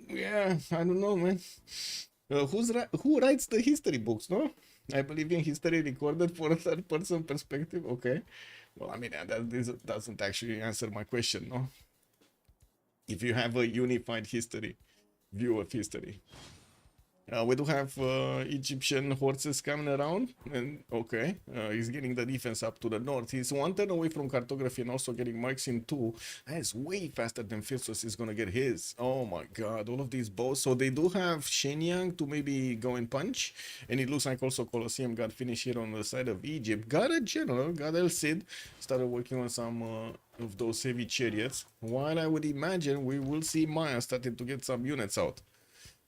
yeah, I don't know, man. Who writes the history books, no? I believe in history recorded for a third person perspective. Okay. Well, I mean, this doesn't actually answer my question, no? If you have a unified history, view of history. We do have Egyptian horses coming around, and okay, he's getting the defense up to the north. He's one turn away from cartography and also getting marks in two. That's way faster than Phyrsos is gonna get his. Oh my god, all of these bows. So they do have Shenyang to maybe go and punch, and it looks like also Colosseum got finished here on the side of Egypt. Got a general, got El Cid, started working on some of those heavy chariots. While I would imagine we will see Maya starting to get some units out.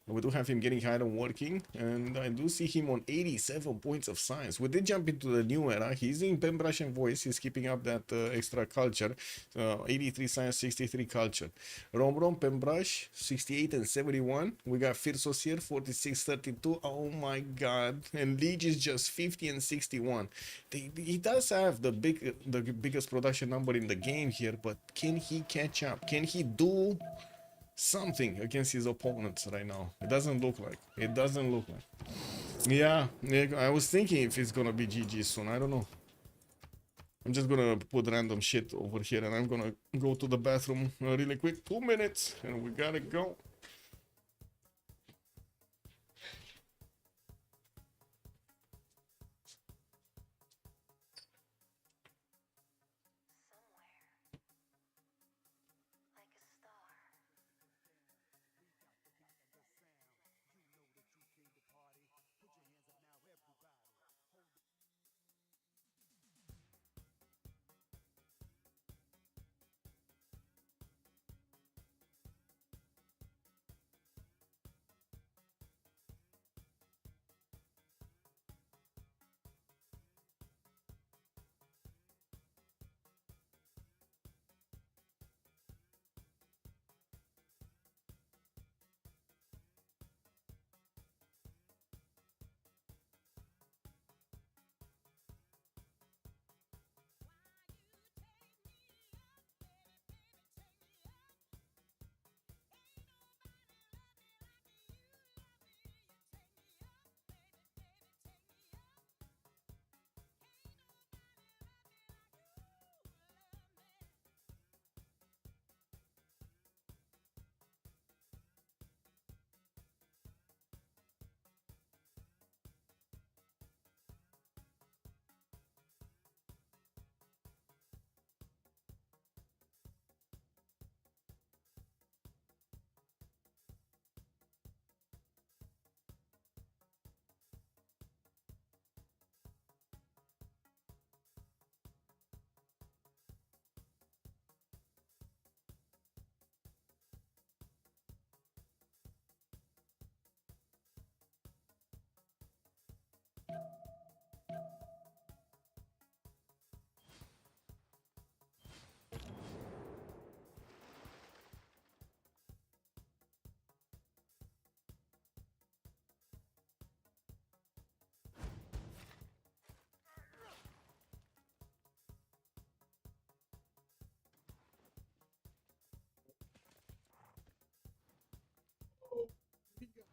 We do have him getting higher and working, and I do see him on 87 points of science. We did jump into the new era. He's in Pembrush and voice. He's keeping up that extra culture. 83 science, 63 culture. Romrom, Pembrush, 68 and 71. We got Phyrsos here, 46, 32. Oh my god. And Lege is just 50 and 61. He does have the biggest production number in the game here, but can he catch up? Can he do something against his opponents right now? It doesn't look like. It doesn't look like. Yeah, I was thinking if it's gonna be GG soon. I don't know. I'm just gonna put random shit over here and I'm gonna go to the bathroom really quick. 2 minutes and we gotta go.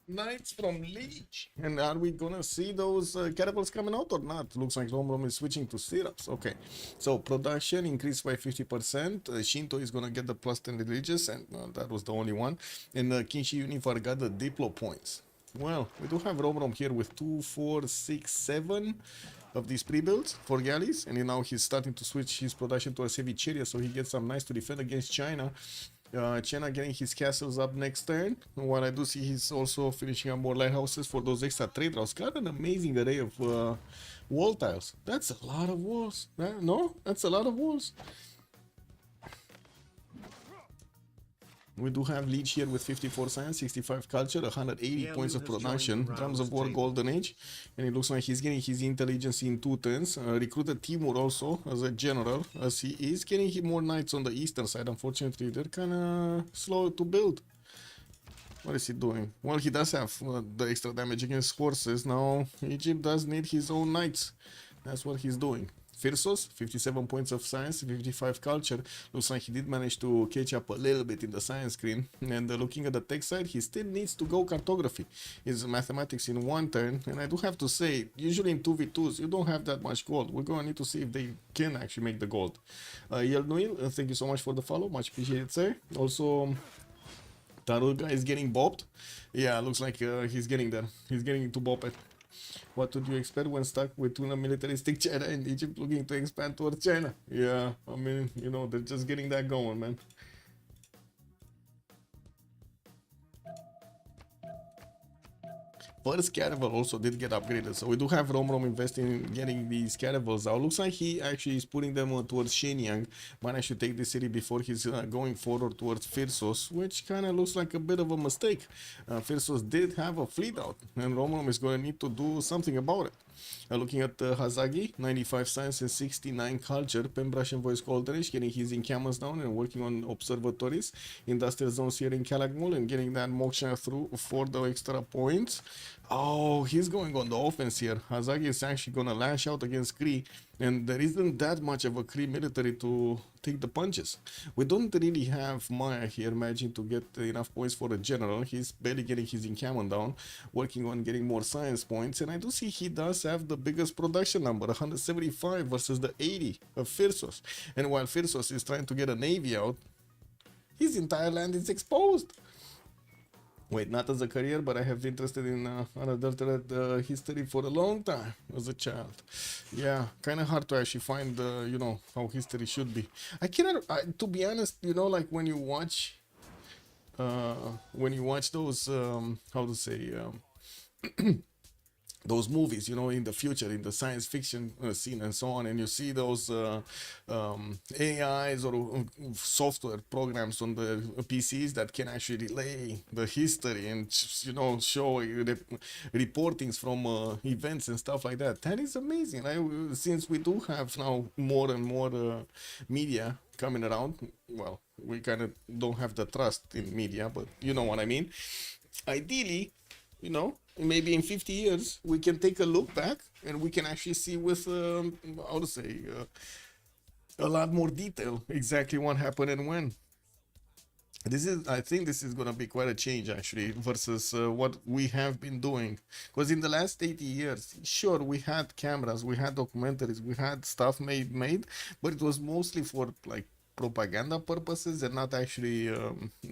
Knights from Lege. And are we gonna see those catapults coming out or not? Looks like Romrom is switching to syrups. Okay, so production increased by 50%. Shinto is gonna get the plus 10 religious, and that was the only one. And Kinshi Unifar got the Diplo points. Well, we do have Romrom here with 2, 4, 6, 7 of these pre-builds for galleys, and now he's starting to switch his production towards heavy chariot, so he gets some nice to defend against China. China getting his castles up next turn. While I do see he's also finishing up more lighthouses for those extra trade routes. Got an amazing array of wall tiles. That's a lot of walls. No, that's a lot of walls. We do have Lege here with 54 science, 65 culture, 180 points of production, drums of war, golden age, and it looks like he's getting his intelligence in 2 turns. Recruited Timur also as a general, as he is getting him more knights on the eastern side. Unfortunately, they're kind of slow to build. What is he doing? Well, he does have the extra damage against horses. Now, Egypt does need his own knights. That's what he's doing. Phyrsos, 57 points of science, 55 culture. Looks like he did manage to catch up a little bit in the science screen. And looking at the tech side, he still needs to go cartography. It's mathematics in 1 turn. And I do have to say, usually in 2v2s, you don't have that much gold. We're going to need to see if they can actually make the gold. Yelnuil, thank you so much for the follow. Much appreciated, sir. Also, Taruga is getting bopped. Yeah, looks like he's getting there. He's getting to bop it. What would you expect when stuck with a militaristic China and Egypt looking to expand towards China? Yeah, I mean, you know, they're just getting that going, man. First caravel also did get upgraded, so we do have Romrom investing in getting these caravels out. Looks like he actually is putting them towards Shenyang. Might actually take the city before he's going forward towards Phyrsos, which kind of looks like a bit of a mistake. Phyrsos did have a fleet out, and Romrom is going to need to do something about it. Looking at Hazaggi, 95 science and 69 culture. Pembrush and Voice Goldenage getting his encampments down and working on observatories. Industrial zones here in Calakmul and getting that moksha through for the extra points. Oh, he's going on the offense here. Hazaggi is actually going to lash out against Kree, and there isn't that much of a Kree military to take the punches. We don't really have Maya here managing to get enough points for a general. He's barely getting his encampment down, working on getting more science points, and I do see he does have the biggest production number, 175 versus the 80 of Phyrsos. And while Phyrsos is trying to get a navy out, his entire land is exposed. Wait, not as a career, but I have been interested in unadulterated history for a long time as a child. Yeah, kind of hard to actually find, you know, how history should be. I cannot, to be honest, you know, like when you watch those, how to say, those movies, you know, in the future, in the science fiction scene and so on, and you see those AIs or software programs on the PCs that can actually relay the history and, you know, show reportings from events and stuff like that. That is amazing. Since we do have now more and more media coming around, well, we kind of don't have the trust in media, but you know what I mean. Ideally, you know, maybe in 50 years we can take a look back and we can actually see with how to say a lot more detail exactly what happened and when. I think this is gonna be quite a change actually versus what we have been doing, because in the last 80 years, sure, we had cameras, we had documentaries, we had stuff made, but it was mostly for like propaganda purposes and not actually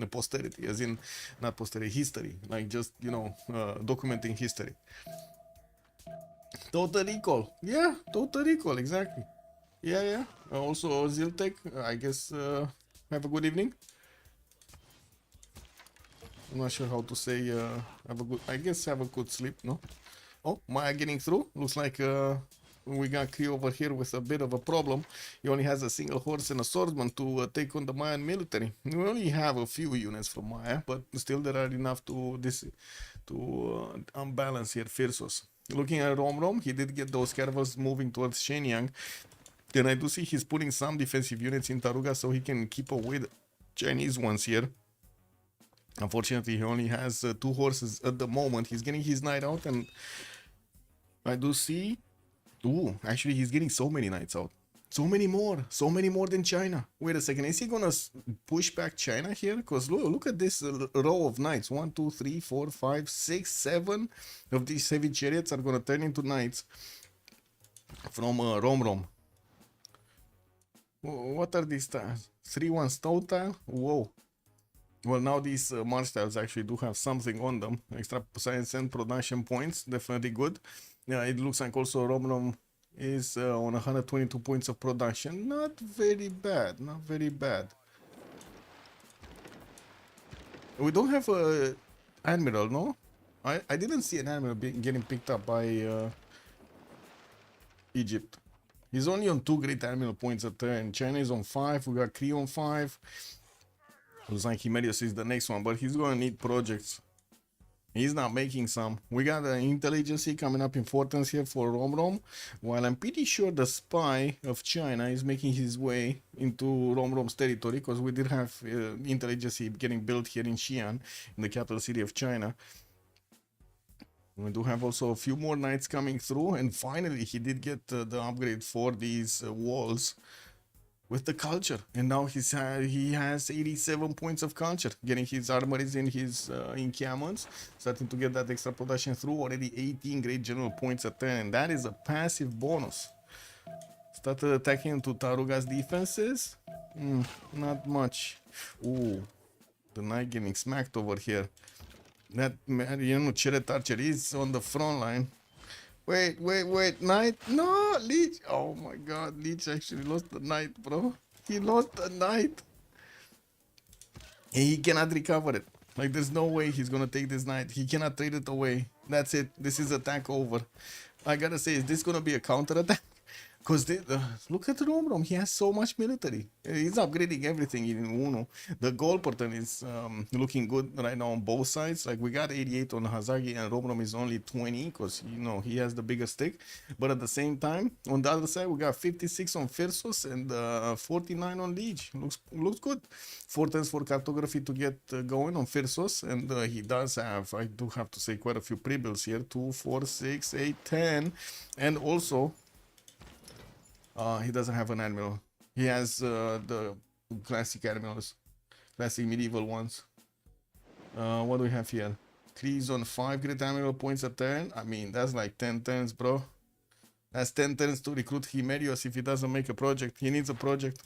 posterity, as in not posterity, history, like just, you know, documenting history. Total Recall, yeah, Total Recall, exactly. Yeah. Also Ziltech, I guess, have a good evening. I'm not sure how to say have a good sleep, no? Oh, Maya getting through. Looks like we got Kree over here with a bit of a problem. He only has a single horse and a swordsman to take on the Mayan military. We only have a few units from Maya, but still there are enough to unbalance here Phyrsos. Looking at Romrom, he did get those caravels moving towards Shenyang. Then I do see he's putting some defensive units in Taruga so he can keep away the Chinese ones here. Unfortunately, he only has 2 horses at the moment. He's getting his knight out, and I do see... Ooh, actually, he's getting so many knights out. So many more than China. Wait a second, is he gonna push back China here? Because look at this row of knights. 1, 2, 3, 4, 5, 6, 7 of these heavy chariots are gonna turn into knights from Romrom. What are these tiles? 3-1 total? Whoa. Well, now these Mars tiles actually do have something on them. Extra science and production points, definitely good. Yeah, it looks like also Romrom is on 122 points of production. Not very bad, not very bad. We don't have a admiral, no? I didn't see an admiral getting picked up by Egypt. He's only on 2 great admiral points a turn. China is on 5. We got Cree on 5. Looks like Himerius is the next one, but he's gonna need projects. He's not making some. We got an intelligence coming up importance here for Romrom, while I'm pretty sure the spy of China is making his way into Romrom's territory, because we did have intelligence getting built here in Xi'an, in the capital city of China. We do have also a few more knights coming through, and finally he did get the upgrade for these walls with the culture, and now he has 87 points of culture, getting his armories in his encampments, starting to get that extra production through. Already 18 great general points a turn, and that is a passive bonus. Started attacking into Taruga's defenses. Not much. Ooh, the knight getting smacked over here. That, you know, Cheret Archer is on the front line. Wait, knight? No, Lege. Oh my god, Lege actually lost the knight, bro. He lost the knight. He cannot recover it. Like, there's no way he's gonna take this knight. He cannot trade it away. That's it. This is attack over. I gotta say, is this gonna be a counter attack? Because look at Romrom, he has so much military. He's upgrading everything in Uno. The gold pattern is looking good right now on both sides. Like, we got 88 on Hazaggi, and Romrom is only 20 because, you know, he has the bigger stick. But at the same time, on the other side, we got 56 on Phyrsos and 49 on Lege. Looks good. 4 turns for cartography to get going on Phyrsos, and he does have, I do have to say, quite a few pre-builds here. 2, 4, 6, 8, 10, and also he doesn't have an admiral. He has the classic admirals, classic medieval ones. What do we have here? Crease on 5 great admiral points a turn. I mean, that's like 10 turns, bro. That's 10 turns to recruit Himerius if he doesn't make a project. He needs a project.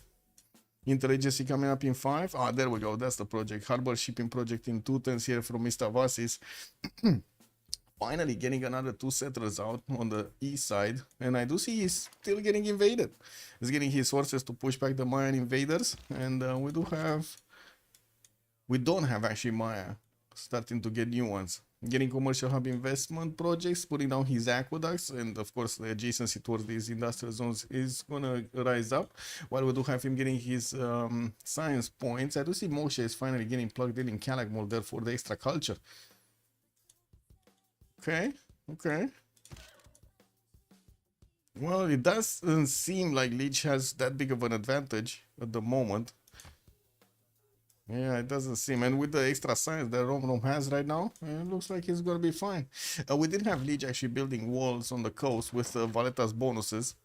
Intelligence coming up in 5. Ah, there we go. That's the project. Harbor shipping project in 2 turns here from Mr. Vasis. Finally getting another 2 settlers out on the east side, and I do see he's still getting invaded. He's getting his forces to push back the Mayan invaders, and we don't have actually Maya starting to get new ones. Getting commercial hub investment projects, putting down his aqueducts, and of course the adjacency towards these industrial zones is gonna rise up, while we do have him getting his science points. I do see Moshe is finally getting plugged in Calakmul there for the extra culture. Okay. Well, it doesn't seem like Lege has that big of an advantage at the moment. Yeah, it doesn't seem. And with the extra science that Romrom has right now, it looks like he's gonna be fine. We did have Lege actually building walls on the coast with Valeta's bonuses.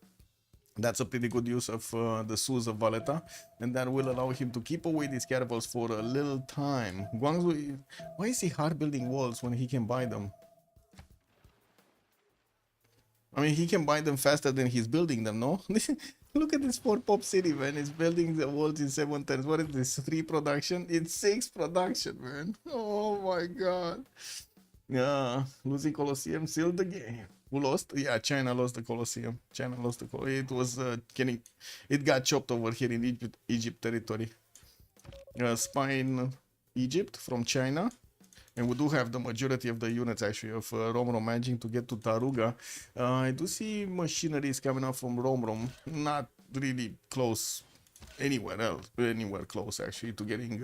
That's a pretty good use of the Sus of Valeta, and that will allow him to keep away these caravels for a little time. Guangzhou, why is he hard building walls when he can buy them? I mean, he can buy them faster than he's building them, no? Look at this poor pop city, man. He's building the walls in 7 turns. What is this? 3 production? It's 6 production, man. Oh my god. Yeah, losing Colosseum sealed the game. Who lost? Yeah, China lost the Colosseum. It was it got chopped over here in Egypt territory. Spy in Egypt from China. And we do have the majority of the units actually of Romrom managing to get to Taruga. I do see machineries coming out from Romrom, not really close anywhere close actually to getting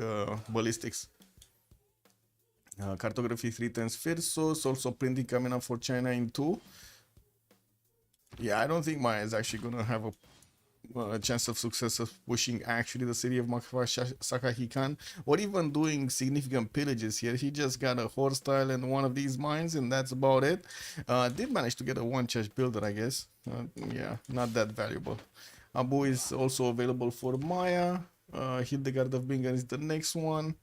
ballistics. Cartography 3 turns Phyrsos, also printing coming up for China in 2. Yeah, I don't think Maya is actually gonna have a chance of success of pushing actually the city of Sakahikan, or even doing significant pillages here. He just got a horse tile and one of these mines, and that's about it. Did manage to get a 1 church builder, I guess. Yeah, not that valuable. Abu is also available for Maya. Hildegard of Bingen is the next one.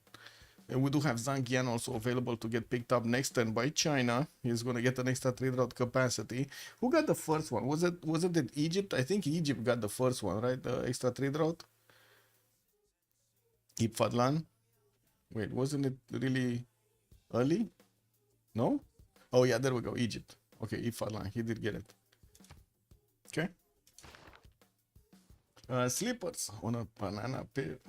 And we do have Zhang Yan also available to get picked up next turn by China. He's going to get an extra trade route capacity. Who got the first one? Was it Egypt? I think Egypt got the first one, right? The extra trade route. Ipfadlan. Wait, wasn't it really early? No? Oh yeah, there we go. Egypt. Okay, Ifalan. He did get it. Okay. Slippers on a banana pit.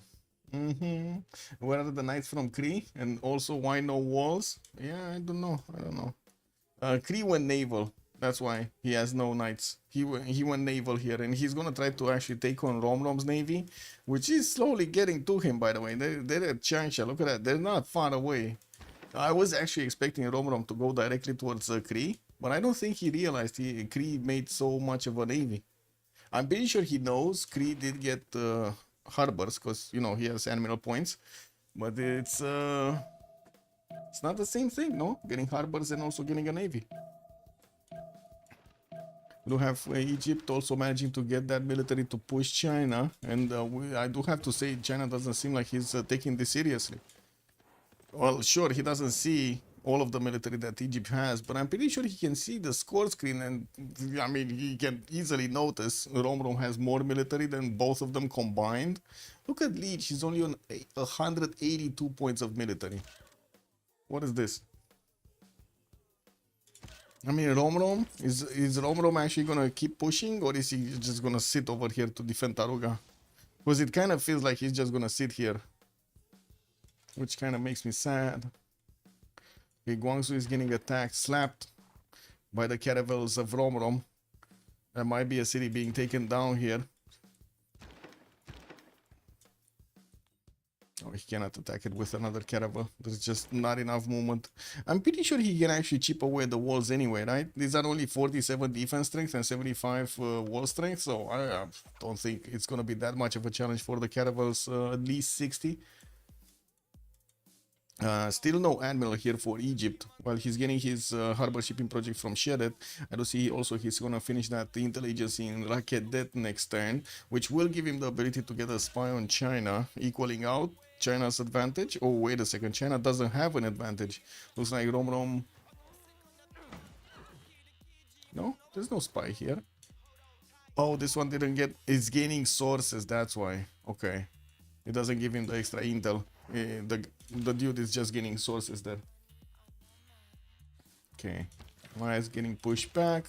Where are the knights from Kree? And also, why no walls? Yeah, I don't know. I don't know. Kree went naval. That's why he has no knights. He went naval here, and he's gonna try to actually take on Romrom's navy, which is slowly getting to him. By the way, they're at Changsha. Look at that. They're not far away. I was actually expecting Romrom to go directly towards Kree, but I don't think he realized Kree made so much of a navy. I'm pretty sure he knows Kree did get harbors because you know he has admiral points, but it's not the same thing, no? Getting harbors and also getting a navy. We do have Egypt also managing to get that military to push China, and I do have to say China doesn't seem like he's taking this seriously. Well, sure, he doesn't see all of the military that Egypt has, but I'm pretty sure he can see the score screen, and I mean, he can easily notice Romrom has more military than both of them combined. Look at Lege, he's only on 182 points of military. What is this? I mean, Romrom, is Romrom actually gonna keep pushing, or is he just gonna sit over here to defend Taruga? Because it kind of feels like he's just gonna sit here, which kind of makes me sad. Okay, Guangzhou is getting attacked, slapped by the caravels of Romrom. There might be a city being taken down here. Oh, he cannot attack it with another caravel. There's just not enough movement. I'm pretty sure he can actually chip away the walls anyway, right? These are only 47 defense strength and 75 wall strength, so I don't think it's going to be that much of a challenge for the caravels, at least 60. Still no admiral here for Egypt, while he's getting his harbor shipping project from Shedet. I do see also he's gonna finish that intel agency in Rakedet next turn, which will give him the ability to get a spy on China, equaling out China's advantage. Oh, wait a second, China doesn't have an advantage. Looks like Romrom... No, there's no spy here. Oh, this one didn't get... It's gaining sources, that's why. Okay. It doesn't give him the extra intel. The dude is just getting sources there. Okay. Maya is getting pushed back.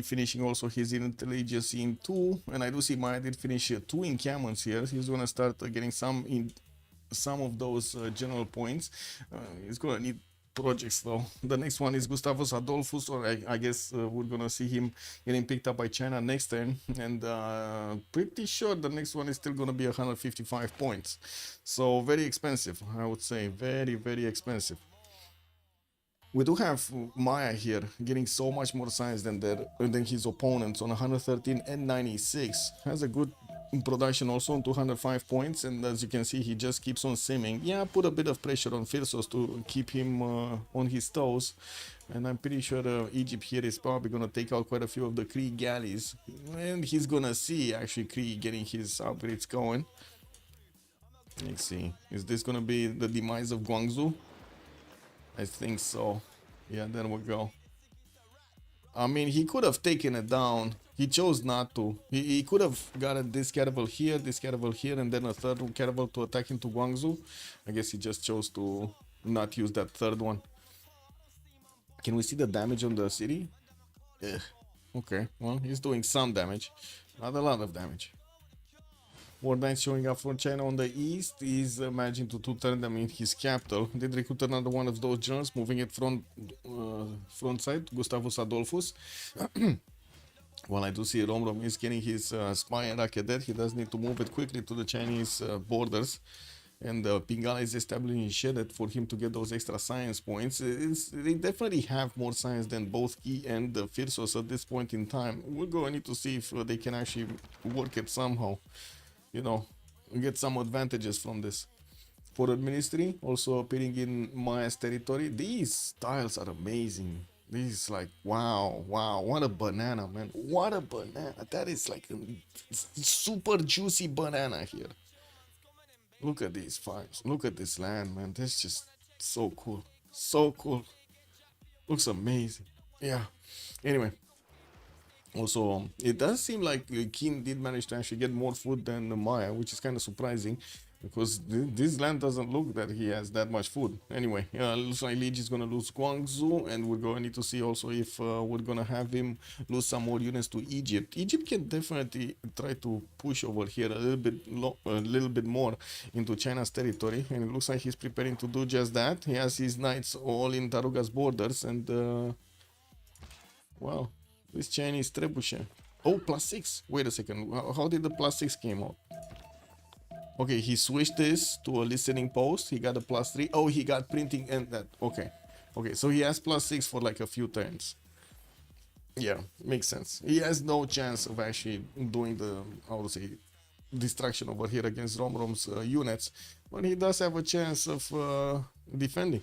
Finishing also his intelligence in 2. And I do see Maya did finish 2 encampments here. He's gonna start getting some of those general points. He's gonna need projects though. The next one is Gustavus Adolphus, or I guess we're gonna see him getting picked up by China next turn, and pretty sure the next one is still gonna be 155 points. So very expensive, I would say, very expensive. We do have Maya here getting so much more science than his opponents on 113 and 96. Has a good production also on 205 points, and as you can see, he just keeps on simming. Yeah, put a bit of pressure on Phyrsos to keep him on his toes, and I'm pretty sure Egypt here is probably gonna take out quite a few of the Kree galleys, and he's gonna see actually Kree getting his upgrades going. Let's see, is this gonna be the demise of Guangzhou? I think so. Yeah, there we go. I mean, he could have taken it down. He chose not to. He could have gotten this caravel here, and then a third caravel to attack into Guangzhou. I guess he just chose to not use that third one. Can we see the damage on the city? Ugh. Okay, well, he's doing some damage. Not a lot of damage. War Knights showing up for China on the east. He's managing to turn them in his capital. Did recruit another one of those generals, moving it front side, Gustavus Adolphus. Well, I do see Romrom is getting his spy in Rakedet. He does need to move it quickly to the Chinese borders. And Pingala is establishing Shedet for him to get those extra science points. They definitely have more science than both Key and Phyrsos at this point in time. We're going to need to see if they can actually work it somehow. You know, get some advantages from this. For ministry, also appearing in Maya's territory. These tiles are amazing. These, like, wow, what a banana, man. What a banana. That is like a super juicy banana here. Look at these farms. Look at this land, man. That's just so cool. So cool. Looks amazing. Yeah. Anyway. Also, it does seem like Keen did manage to actually get more food than Maya, which is kind of surprising. because this land doesn't look that he has that much food. Anyway, looks like Lege is gonna lose Guangzhou, and we're going to need to see also if we're gonna have him lose some more units to Egypt. Egypt can definitely try to push over here a little bit more into China's territory, and it looks like he's preparing to do just that. He has his knights all in Taruga's borders, and wow, this Chinese trebuchet. Oh, +6. Wait a second. How did the +6 came out? Okay, he switched this to a listening post. He got a +3. Oh, he got printing and that. Okay. Okay, so he has +6 for like a few turns. Yeah, makes sense. He has no chance of actually doing the, how to say, destruction over here against Romrom's units. But he does have a chance of defending.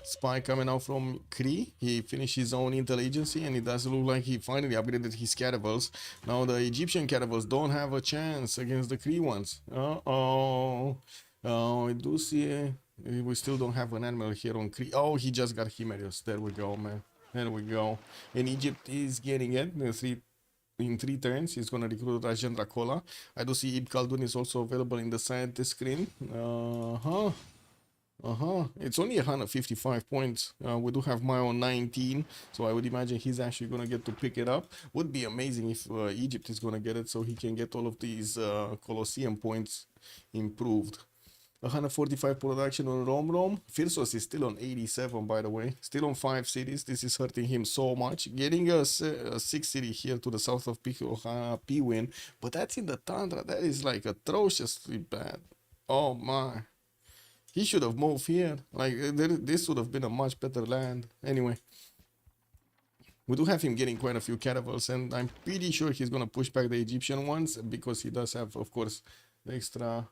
Spy coming out from Kree. He finished his own intelligence and it does look like he finally upgraded his caravels. Now the Egyptian caravels don't have a chance against the Kree ones. Oh, I do see we still don't have an admiral here on Kree. Oh, he just got Himerius. There we go, man. There we go. And Egypt is getting it. In 3 turns, he's gonna recruit Rajan Dracola. I do see Ibn Khaldun is also available in the side screen. It's only 155 points. We do have Maya on 19, so I would imagine he's actually gonna get to pick it up. Would be amazing if Egypt is gonna get it, so he can get all of these Colosseum points improved. 145 production on Romrom. Phyrsos is still on 87, by the way. Still on 5 cities. This is hurting him so much. Getting a 6 city here to the south of Piwin, but that's in the tundra. That is like atrociously bad. Oh my. He should have moved here. Like, this would have been a much better land. Anyway. We do have him getting quite a few caravels, and I'm pretty sure he's going to push back the Egyptian ones, because he does have, of course, the extra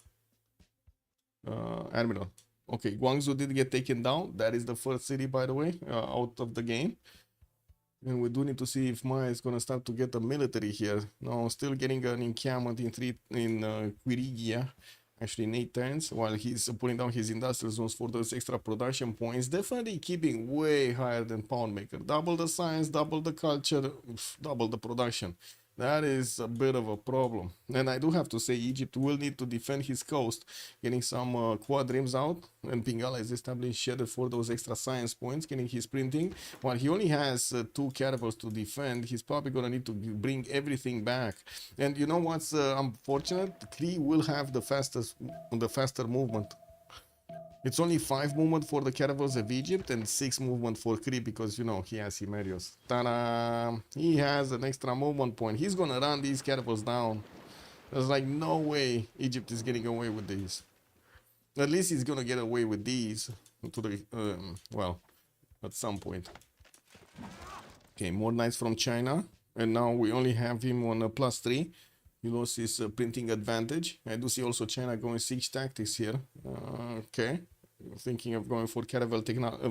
admiral. Okay, Guangzhou did get taken down. That is the first city, by the way, out of the game. And we do need to see if Maya is going to start to get a military here. No, still getting an encampment in Quirigia. Actually in 8 turns, while he's putting down his industrial zones for those extra production points. Definitely keeping way higher than Poundmaker. Double the science, double the culture, double the production. That is a bit of a problem. And I do have to say Egypt will need to defend his coast, getting some quadrims out. And Pingala is established shaded for those extra science points, getting his printing. While he only has 2 caravels to defend, he's probably going to need to bring everything back. And you know what's unfortunate? Kree will have the faster movement. It's only 5 movement for the caravels of Egypt and 6 movement for Kree, because, you know, he has Himerius. Ta-da! He has an extra movement point. He's gonna run these caravels down. There's like no way Egypt is getting away with these. At least he's gonna get away with these to the, well, at some point. Okay, more knights from China. And now we only have him on a +3. He lost his printing advantage. I do see also China going siege tactics here. Okay, thinking of going for caravel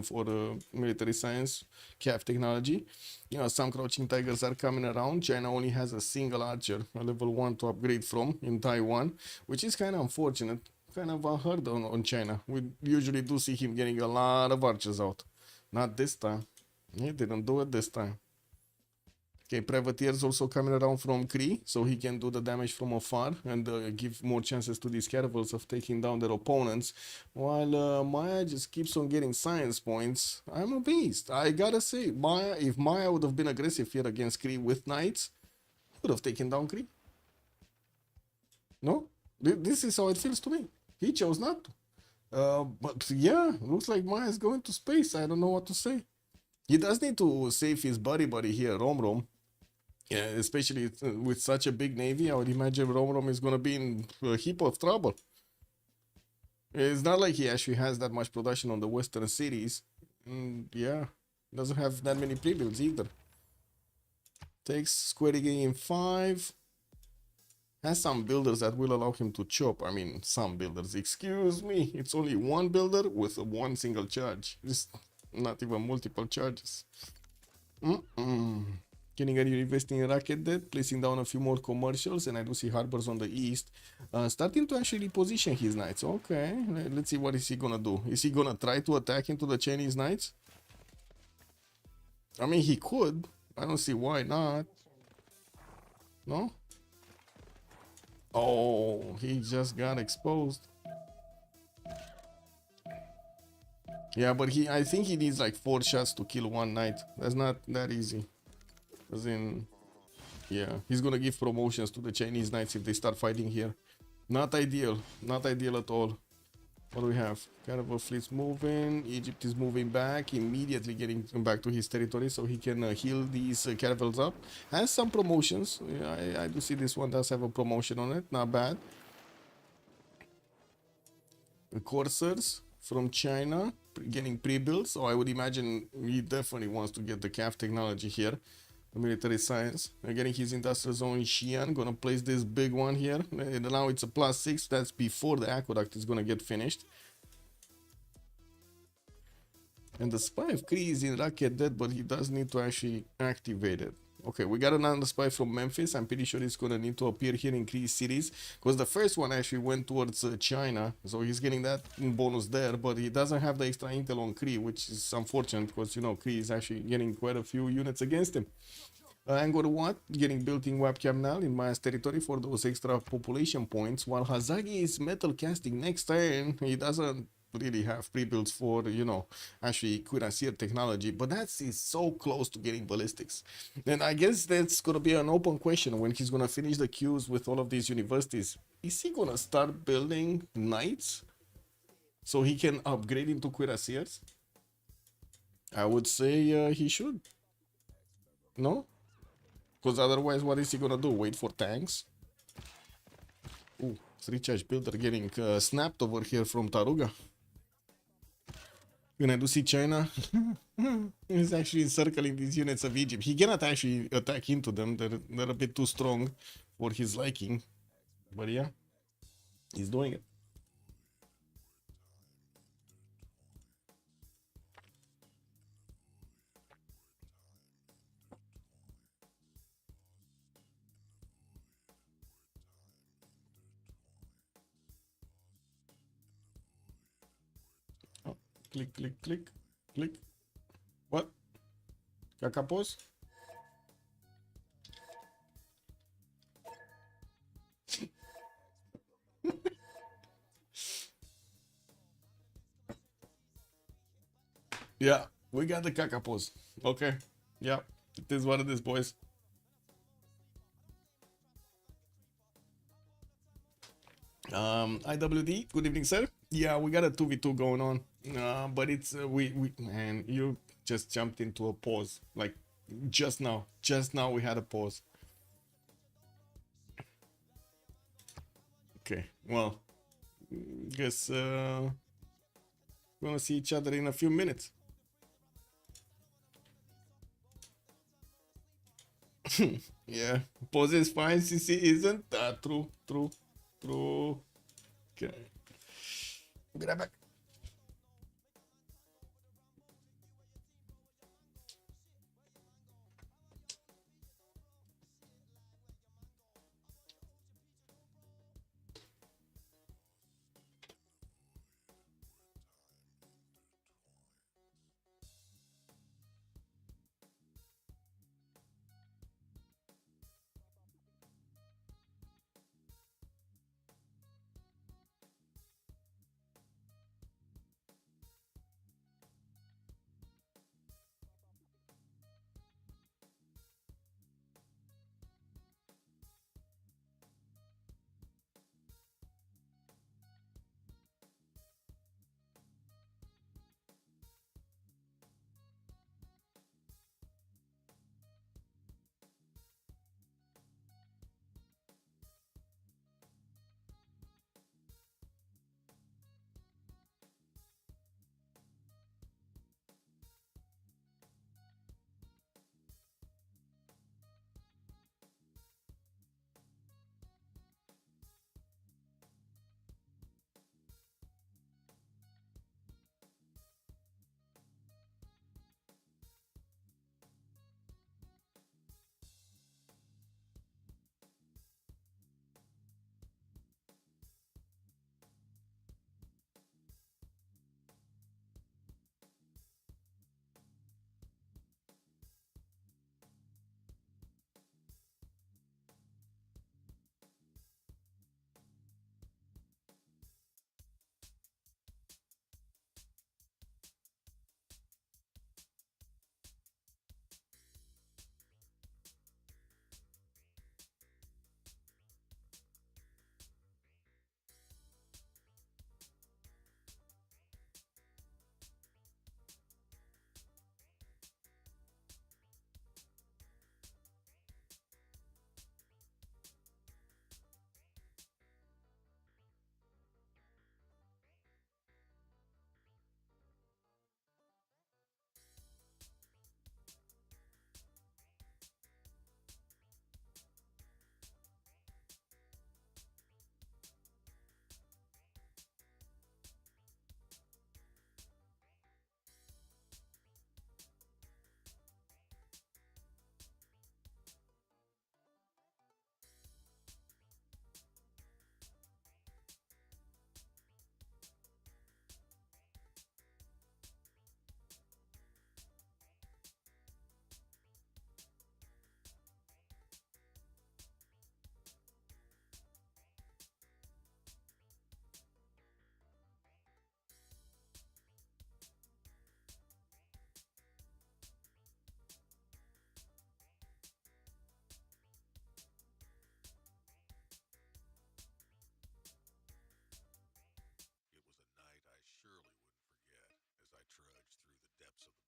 for military science, CAF technology. Yeah, some crouching tigers are coming around. China only has a single archer, a level 1 to upgrade from in Taiwan, which is kind of unfortunate. Kind of unheard on China. We usually do see him getting a lot of archers out. Not this time. He didn't do it this time. Okay, Privateers also coming around from Kree, so he can do the damage from afar and give more chances to these caravels of taking down their opponents. While Maya just keeps on getting science points. I'm a beast. I gotta say, Maya, if Maya would have been aggressive here against Kree with knights, he would have taken down Kree. No? This is how it feels to me. He chose not to. But yeah, looks like Maya is going to space. I don't know what to say. He does need to save his buddy here, Romrom. Yeah, especially with such a big navy, I would imagine Romrom is going to be in a heap of trouble. It's not like he actually has that much production on the western cities. Yeah, doesn't have that many pre-builds either. Takes Square Game in 5. Has some builders that will allow him to chop. I mean, some builders. Excuse me, it's only 1 builder with 1 single charge. It's not even multiple charges. Getting a reinvesting rocket debt, placing down a few more commercials, and I do see harbors on the east. Starting to actually reposition his knights. Okay, let's see what is he gonna do. Is he gonna try to attack into the Chinese knights? I mean, he could. I don't see why not. No? Oh, he just got exposed. Yeah, but I think he needs like 4 shots to kill one knight. That's not that easy. As in, yeah, he's gonna give promotions to the Chinese knights if they start fighting here. Not ideal. Not ideal at all. What do we have? Caravel fleet's moving. Egypt is moving back, immediately getting back to his territory so he can heal these caravels up. Has some promotions. Yeah, I do see this one does have a promotion on it. Not bad. The Corsairs from China getting pre-built, so I would imagine he definitely wants to get the CAF technology here. The military science. Getting his industrial zone in Xi'an. Gonna place this big one here. And now it's a +6. That's before the aqueduct is gonna get finished. And the Spy of Kree is in Racket dead, but he does need to actually activate it. Okay, we got another spy from Memphis. I'm pretty sure it's gonna need to appear here in Kree cities, because the first one actually went towards China, so he's getting that bonus there, but he doesn't have the extra intel on Kree, which is unfortunate, because, you know, Kree is actually getting quite a few units against him. Angkor Wat getting built in webcam now in Maya's territory for those extra population points, while Hazaggi is metal casting next turn. He doesn't really have pre-builds for, you know, actually cuirassier technology, but is so close to getting ballistics. And I guess that's gonna be an open question when he's gonna finish the queues with all of these universities. Is he gonna start building knights so he can upgrade into cuirassiers? I would say he should. No? Because otherwise, what is he gonna do? Wait for tanks? Ooh, 3-charge builder getting snapped over here from Taruga. When I do see China, he's actually encircling these units of Egypt. He cannot actually attack into them. They're a bit too strong for his liking. But yeah, he's doing it. Oh, click, click, click, click. What? Kakapos? Yeah, we got the Kakapos. Okay. Yeah, it is what it is, boys. IWD, good evening, sir. Yeah, we got a 2v2 going on. But it's man, you just jumped into a pause. Like just now. Just now we had a pause. Okay, well, guess we're gonna see each other in a few minutes. Yeah, pause is fine, CC isn't. True. Okay. Be right back.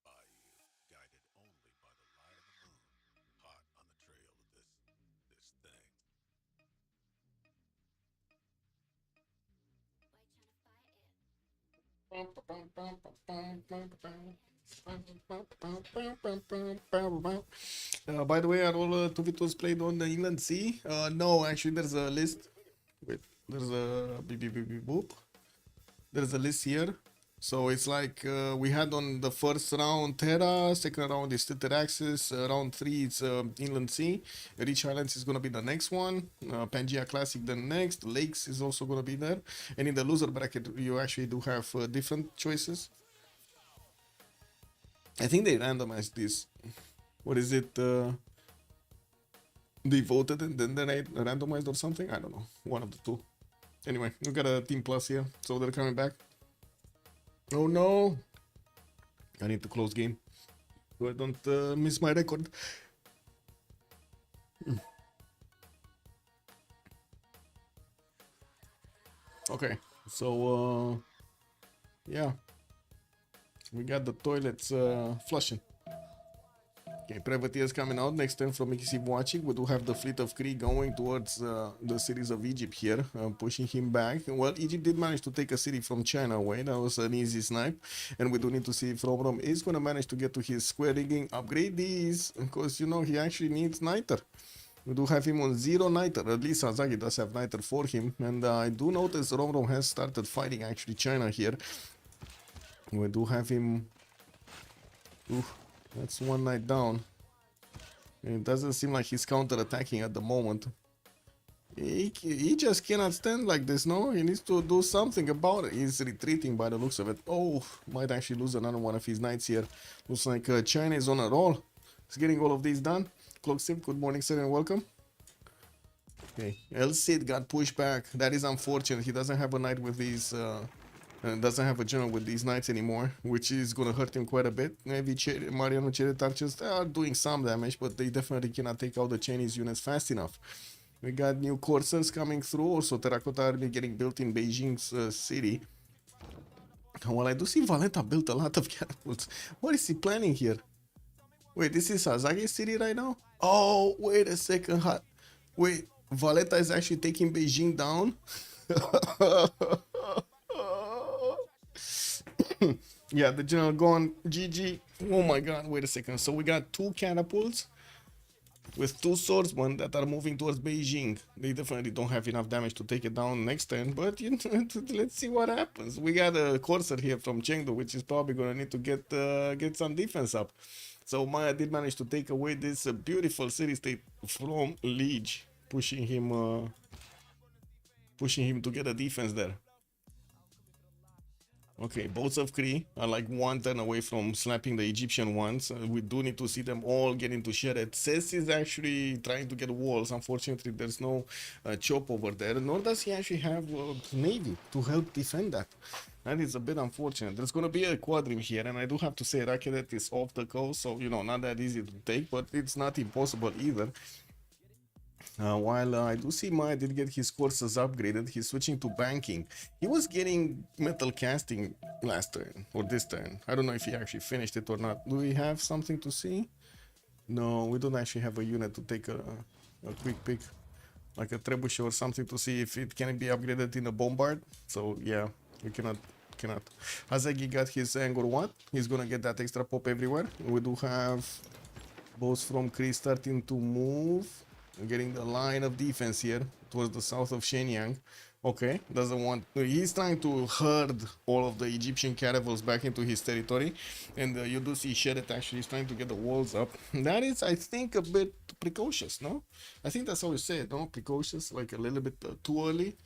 parts of the bayou, guided only by the light of the moon, hot on the trail of this thing. By the way, are all 2v2s played on the Inland Sea? No, actually, there's a list. Wait, there's a beep, beep, beep, beep, boop. There's a list here. So it's like we had on the first round Terra, second round is Tilted Axis, round 3 it's Inland Sea, Rich Islands is going to be the next one, Pangea Classic the next, Lakes is also going to be there, and in the loser bracket you actually do have different choices. I think they randomized this. What is it? They voted and then they randomized or something? I don't know. One of the two. Anyway, we got a Team Plus here, so they're coming back. Oh no! I need to close game so I don't miss my record. Okay, so yeah, we got the toilets flushing. Okay, privateers coming out next turn from Civ watching. We do have the fleet of Kree going towards the cities of Egypt here, pushing him back. Well, Egypt did manage to take a city from China away. That was an easy snipe. And we do need to see if Romrom is going to manage to get to his square rigging, upgrade these, because, you know, he actually needs Niter. We do have him on 0 Niter. At least Hazaggi does have Niter for him. And I do notice Romrom has started fighting actually China here. We do have him... Oof. That's one night down. It doesn't seem like he's counter-attacking at the moment. He just cannot stand like this, no? He needs to do something about it. He's retreating by the looks of it. Oh, might actually lose another one of his knights here. Looks like China is on a roll. He's getting all of these done. Clock Sim, good morning, sir, and welcome. Okay, El Cid got pushed back. That is unfortunate. He doesn't have a knight with these... doesn't have a general with these knights anymore, which is going to hurt him quite a bit. Maybe Mariano Chariot archers are doing some damage, but they definitely cannot take out the Chinese units fast enough. We got new coursers coming through, also Terracotta Army getting built in Beijing's city. Well, I do see Valletta built a lot of catapults. What is he planning here? Wait, this is Hazaggi's city right now? Oh, wait a second. Wait, Valletta is actually taking Beijing down? Yeah, the general gone. GG. Oh my god, wait a second. So we got 2 catapults with 2 swordsmen that are moving towards Beijing. They definitely don't have enough damage to take it down next turn, but you know, let's see what happens. We got a Corsair here from Chengdu, which is probably going to need to get some defense up. So Maya did manage to take away this beautiful city-state from Lege, pushing him to get a defense there. Okay, boats of Kree are like 1 turn away from slapping the Egyptian ones. We do need to see them all get into Sheret. Cess is actually trying to get walls. Unfortunately, there's no chop over there, nor does he actually have navy to help defend that. That is a bit unfortunate. There's going to be a quadrim here, and I do have to say Rakedet is off the coast, so, you know, not that easy to take, but it's not impossible either. While I do see Maya did get his courses upgraded, he's switching to banking. He was getting metal casting last turn, or this turn. I don't know if he actually finished it or not. Do we have something to see? No, we don't actually have a unit to take a quick pick, like a trebuchet or something to see if it can be upgraded in a bombard. So yeah, we cannot. Hazaggi got his Angor what? He's gonna get that extra pop everywhere. We do have boats from Kree starting to move. Getting the line of defense here towards the south of Shenyang. Okay, doesn't want... He's trying to herd all of the Egyptian caravels back into his territory. And you do see Sheret actually is trying to get the walls up. That is, I think, a bit precocious, no? I think that's how you say it, no? Precocious, like a little bit too early.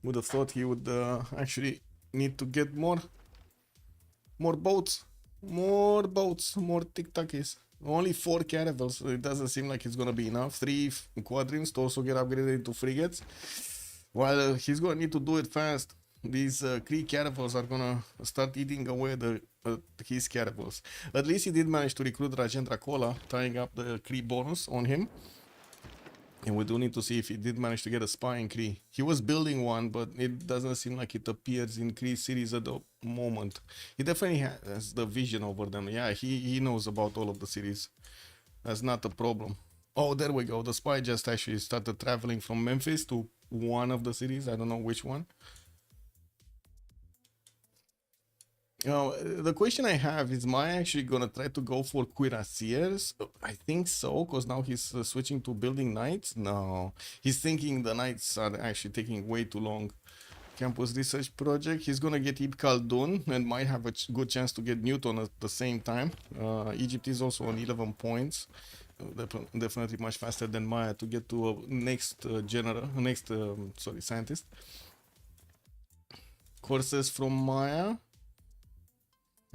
Would have thought he would actually need to get more boats. More tic-tackies. Only 4 caravels. It doesn't seem like it's gonna be enough. 3 quadrants to also get upgraded into frigates. While he's gonna need to do it fast. These Kree caravels are gonna start eating away his caravels. At least he did manage to recruit Rajendra Kola, tying up the Kree bonus on him. And we do need to see if he did manage to get a spy in Kree. He was building one, but it doesn't seem like it appears in Kree series at the moment. He definitely has the vision over them. Yeah, he knows about all of the series. That's not a problem. Oh, there we go. The spy just actually started traveling from Memphis to one of the cities. I don't know which one. The question I have is, am I actually gonna try to go for cuirassiers? I think so, because now he's switching to building knights. No, he's thinking the knights are actually taking way too long. Campus research project. He's gonna get Ibn Khaldun and might have a good chance to get Newton at the same time. Egypt is also on 11 points. Definitely much faster than Maya to get to a next scientist. Courses from Maya.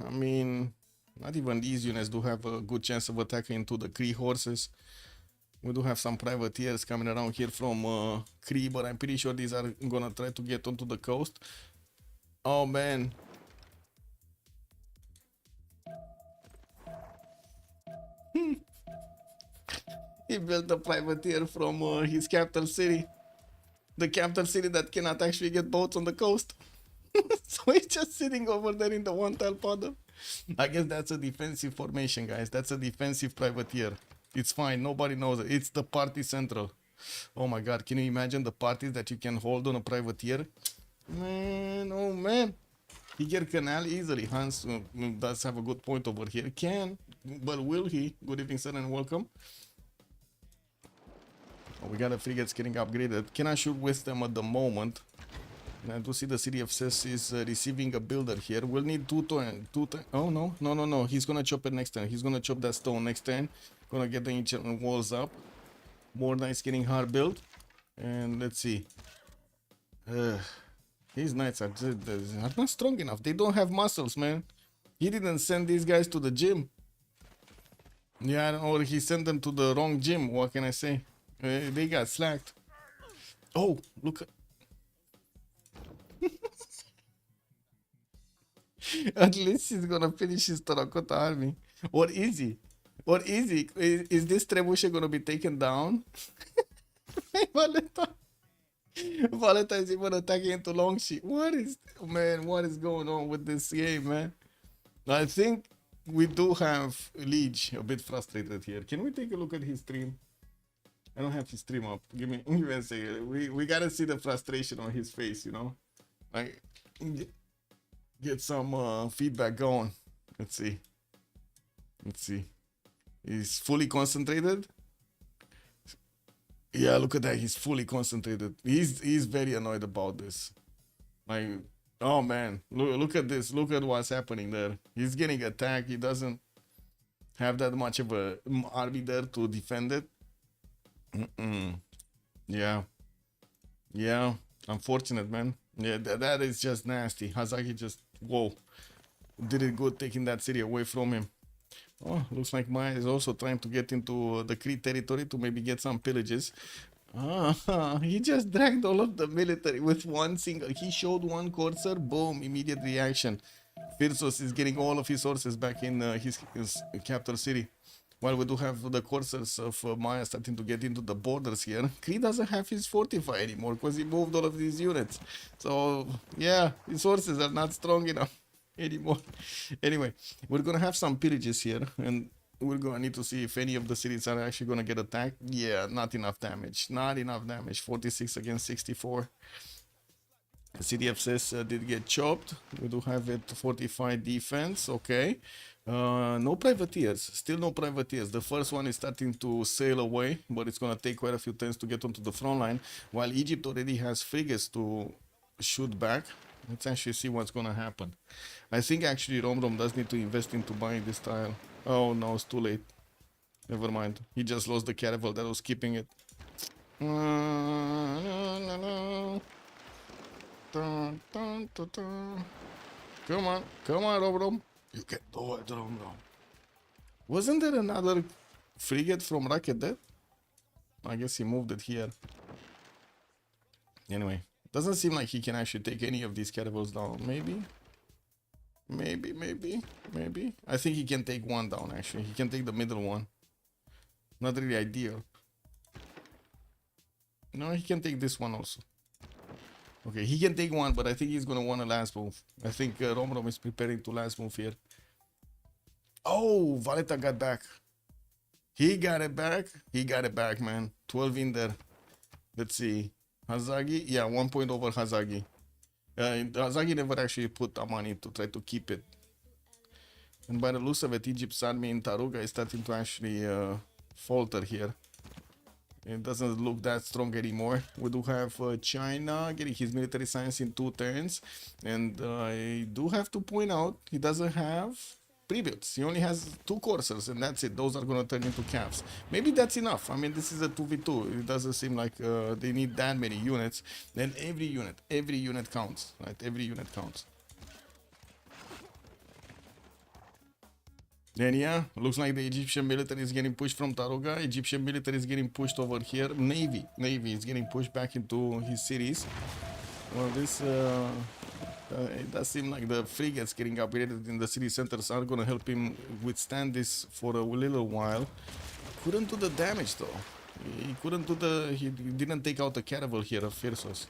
I mean, not even these units do have a good chance of attacking into the Kree horses. We do have some privateers coming around here from Kree, but I'm pretty sure these are gonna try to get onto the coast. Oh man. He built a privateer from his capital city. The capital city that cannot actually get boats on the coast. So he's just sitting over there in the one tile puddle. I guess that's a defensive formation, guys. That's a defensive privateer. It's fine. Nobody knows it. It's the party central. Oh my god. Can you imagine the parties that you can hold on a privateer? Man, oh man. Tiger Canal easily. Hans does have a good point over here. Can, but will he? Good evening, sir, and welcome. Oh, we got a frigates getting upgraded. Cannot shoot with them at the moment. And I do see the city of Phyrsos is receiving a builder here. We'll need two turn. Oh no. He's gonna chop it next turn. He's gonna chop that stone next turn. Gonna get the ancient walls up. More knights getting hard built. And let's see. These knights are not strong enough. They don't have muscles, man. He didn't send these guys to the gym. Yeah, or he sent them to the wrong gym. What can I say? They got slacked. Oh, look. At least he's gonna finish his terracotta army. Or is he? Or is he? Is this trebuchet gonna be taken down? Valeta is even attacking into Longship. What is going on with this game, man? I think we do have Lege a bit frustrated here. Can we take a look at his stream? I don't have his stream up. Give me a second. We gotta see the frustration on his face, you know? Like, get some feedback going. Let's see. He's fully concentrated. Yeah, look at that. He's fully concentrated. He's very annoyed about this. Like, oh man, look at this. Look at what's happening there. He's getting attacked. He doesn't have that much of a army there to defend it. Yeah. Unfortunate, man. Yeah, that is just nasty. Hazaggi just, whoa, did it good taking that city away from him. Oh, looks like Maya is also trying to get into the Kree territory to maybe get some pillages. He just dragged all of the military with one single. He showed one courser, boom, immediate reaction. Phyrsos is getting all of his horses back in his capital city. While we do have the coursers of Maya starting to get into the borders here, Kree doesn't have his fortify anymore because he moved all of these units. So, yeah, his horses are not strong enough anymore. Anyway, we're gonna have some pillages here, and we're gonna need to see if any of the cities are actually gonna get attacked. Yeah, not enough damage. 46 against 64. The city of Sis did get chopped. We do have it fortified defense. Okay. No privateers. Still no privateers. The first one is starting to sail away, but it's gonna take quite a few turns to get onto the front line. While Egypt already has frigates to shoot back. Let's actually see what's gonna happen. I think actually Romrom does need to invest into buying this tile. Oh no, it's too late. Never mind. He just lost the caravel that was keeping it. Come on, Romrom. You can do it, Romrom. Wasn't there another frigate from Rocket Dead? I guess he moved it here. Anyway, doesn't seem like he can actually take any of these caravels down. Maybe. I think he can take one down, actually. He can take the middle one. Not really ideal. No, he can take this one also. Okay, he can take one, but I think he's gonna want a last move. I think Romrom is preparing to last move here. Oh, Valeta got back. He got it back. He got it back, man. 12 in there. Let's see. Hazaggi, yeah, 1 point over Hazaggi. Hazaggi never actually put money to try to keep it. And by the looks of it, Egypt's army in Taruga is starting to actually falter here. It doesn't look that strong anymore. We do have China getting his military science in 2 turns. And I do have to point out, he doesn't have pre-builds. He only has 2 coursers, and that's it. Those are going to turn into caps. Maybe that's enough. I mean, this is a 2v2. It doesn't seem like they need that many units. Then every unit counts, right? Every unit counts. Then yeah, looks like the Egyptian military is getting pushed from Taruga. Egyptian military is getting pushed over here. Navy is getting pushed back into his cities. Well, this it does seem like the frigates getting upgraded in the city centers are going to help him withstand this for a little while. Couldn't do the damage though. He couldn't do the. He didn't take out the caravel here of Phyrsos.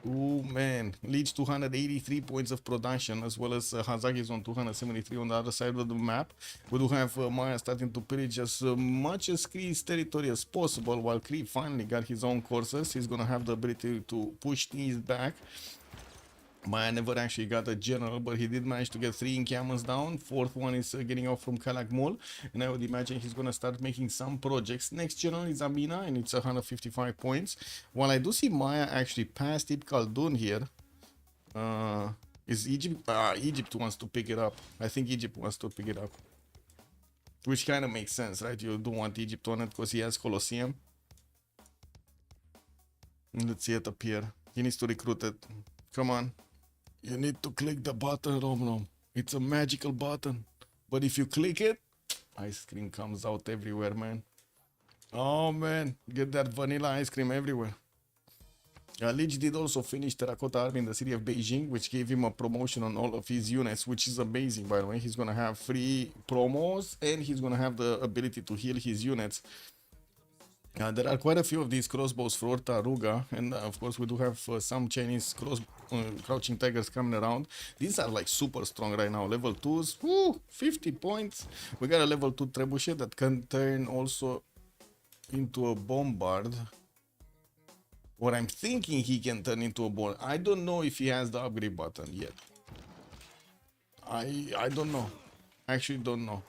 Oh man, Lege 283 points of production, as well as Hazaggi is on 273 on the other side of the map. We do have Maya starting to pillage as much as Kree's territory as possible, while Kree finally got his own courses. He's gonna have the ability to push these back. Maya never actually got a general, but he did manage to get 3 encampments down. 4th one is getting out from Kalak Mall, and I would imagine he's going to start making some projects. Next general is Amina, and it's 155 points. While I do see Maya actually past Ibn Khaldun here, is Egypt? Egypt wants to pick it up. I think Egypt wants to pick it up, which kind of makes sense, right? You do want Egypt on it because he has Colosseum. Let's see it appear. He needs to recruit it. Come on. You need to click the button, Romrom. It's a magical button. But if you click it, ice cream comes out everywhere, man. Oh, man. Get that vanilla ice cream everywhere. Lege did also finish Terracotta Army in the city of Beijing, which gave him a promotion on all of his units, which is amazing, by the way. He's going to have free promos, and he's going to have the ability to heal his units. There are quite a few of these crossbows for Taruga, and of course we do have some Chinese crouching tigers coming around. These are like super strong right now. Level 2s, woo, 50 points. We got a level 2 trebuchet that can turn also into a bombard. What I'm thinking he can turn into a bombard. I don't know if he has the upgrade button yet. I don't know. Actually don't know.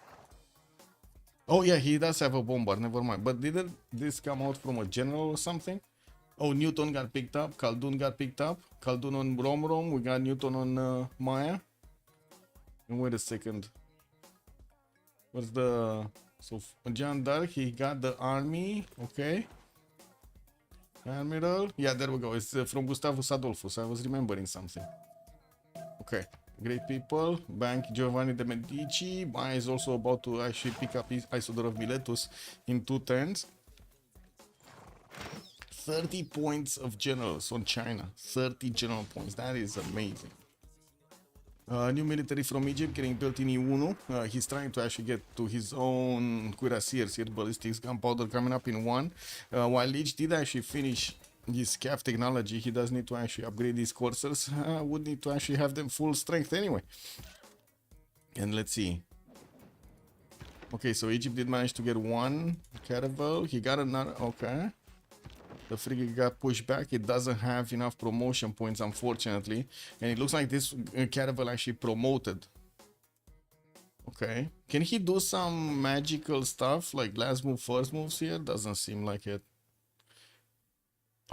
Oh yeah, he does have a bombard, never mind. But didn't this come out from a general or something? Oh, Newton got picked up, Khaldun got picked up. Khaldun on Romrom, we got Newton on Maya. And wait a second. What's the... So, John Dark, he got the army, okay. Admiral, yeah, there we go. It's from Gustavus Adolphus, I was remembering something. Okay. Great people. Bank Giovanni de Medici. Maya is also about to actually pick up his Isodor of Miletus in 2 turns. 30 points of generals on China. 30 general points. That is amazing. New military from Egypt getting built in E1. He's trying to actually get to his own cuirassiers here. Ballistics, gunpowder coming up in 1. While Lege did actually finish his CAF technology, he does need to actually upgrade these coursers. Would need to actually have them full strength anyway. And let's see. Okay, so Egypt did manage to get 1 caravel. He got another. Okay. The frigate got pushed back. It doesn't have enough promotion points, unfortunately. And it looks like this caravel actually promoted. Okay. Can he do some magical stuff like last move, first moves here? Doesn't seem like it.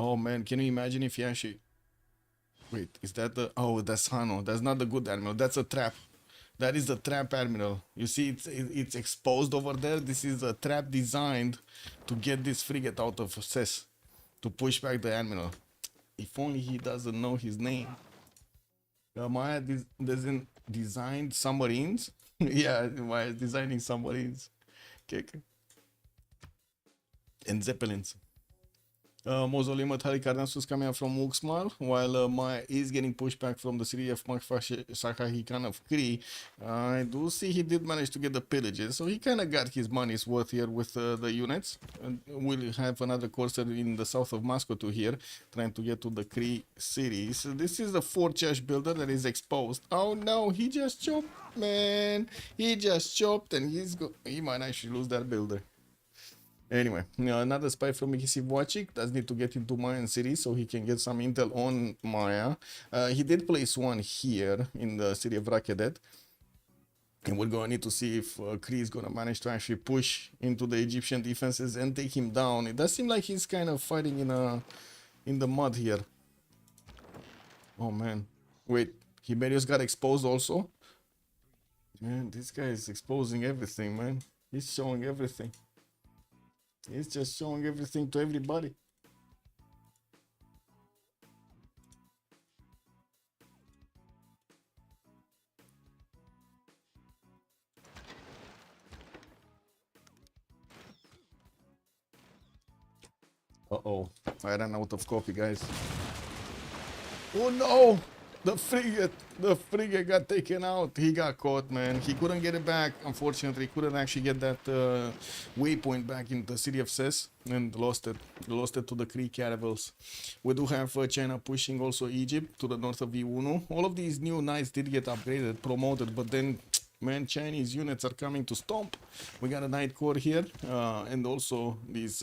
Oh man, can you imagine if he actually... Wait, is that the... Oh, that's Hano. That's not the good admiral. That's a trap. That is the trap admiral. You see, it's exposed over there. This is a trap designed to get this frigate out of cess. To push back the admiral. If only he doesn't know his name. Maya doesn't design submarines. Yeah, Maya is designing submarines. Okay. And zeppelins. Mausoleum Metallic Carnassus coming up from Uxmal, while Maya is getting pushed back from the city of Sakaki kind of Kri. I do see he did manage to get the pillages, so he kind of got his money's worth here with the units. And we'll have another courser in the south of Moscow to here, trying to get to the Kri city. So this is the 4 builder that is exposed. Oh no, he just chopped, man. He just chopped, and he might actually lose that builder. Anyway, another spy from Civ6 does need to get into Mayan city so he can get some intel on Maya. He did place one here in the city of Rakedet. And we're going to need to see if Kri is going to manage to actually push into the Egyptian defenses and take him down. It does seem like he's kind of fighting in the mud here. Oh man. Wait, Himerius got exposed also? Man, this guy is exposing everything, man. He's showing everything. He's just showing everything to everybody. Uh-oh. I ran out of coffee, guys. Oh no! The frigate got taken out. He got caught, man. He couldn't get it back. Unfortunately, he couldn't actually get that waypoint back in the city of Ses and lost it. Lost it to the Kri caravels. We do have China pushing also Egypt to the north of V1. All of these new knights did get upgraded, promoted, but then, man, Chinese units are coming to stomp. We got a knight core here, and also these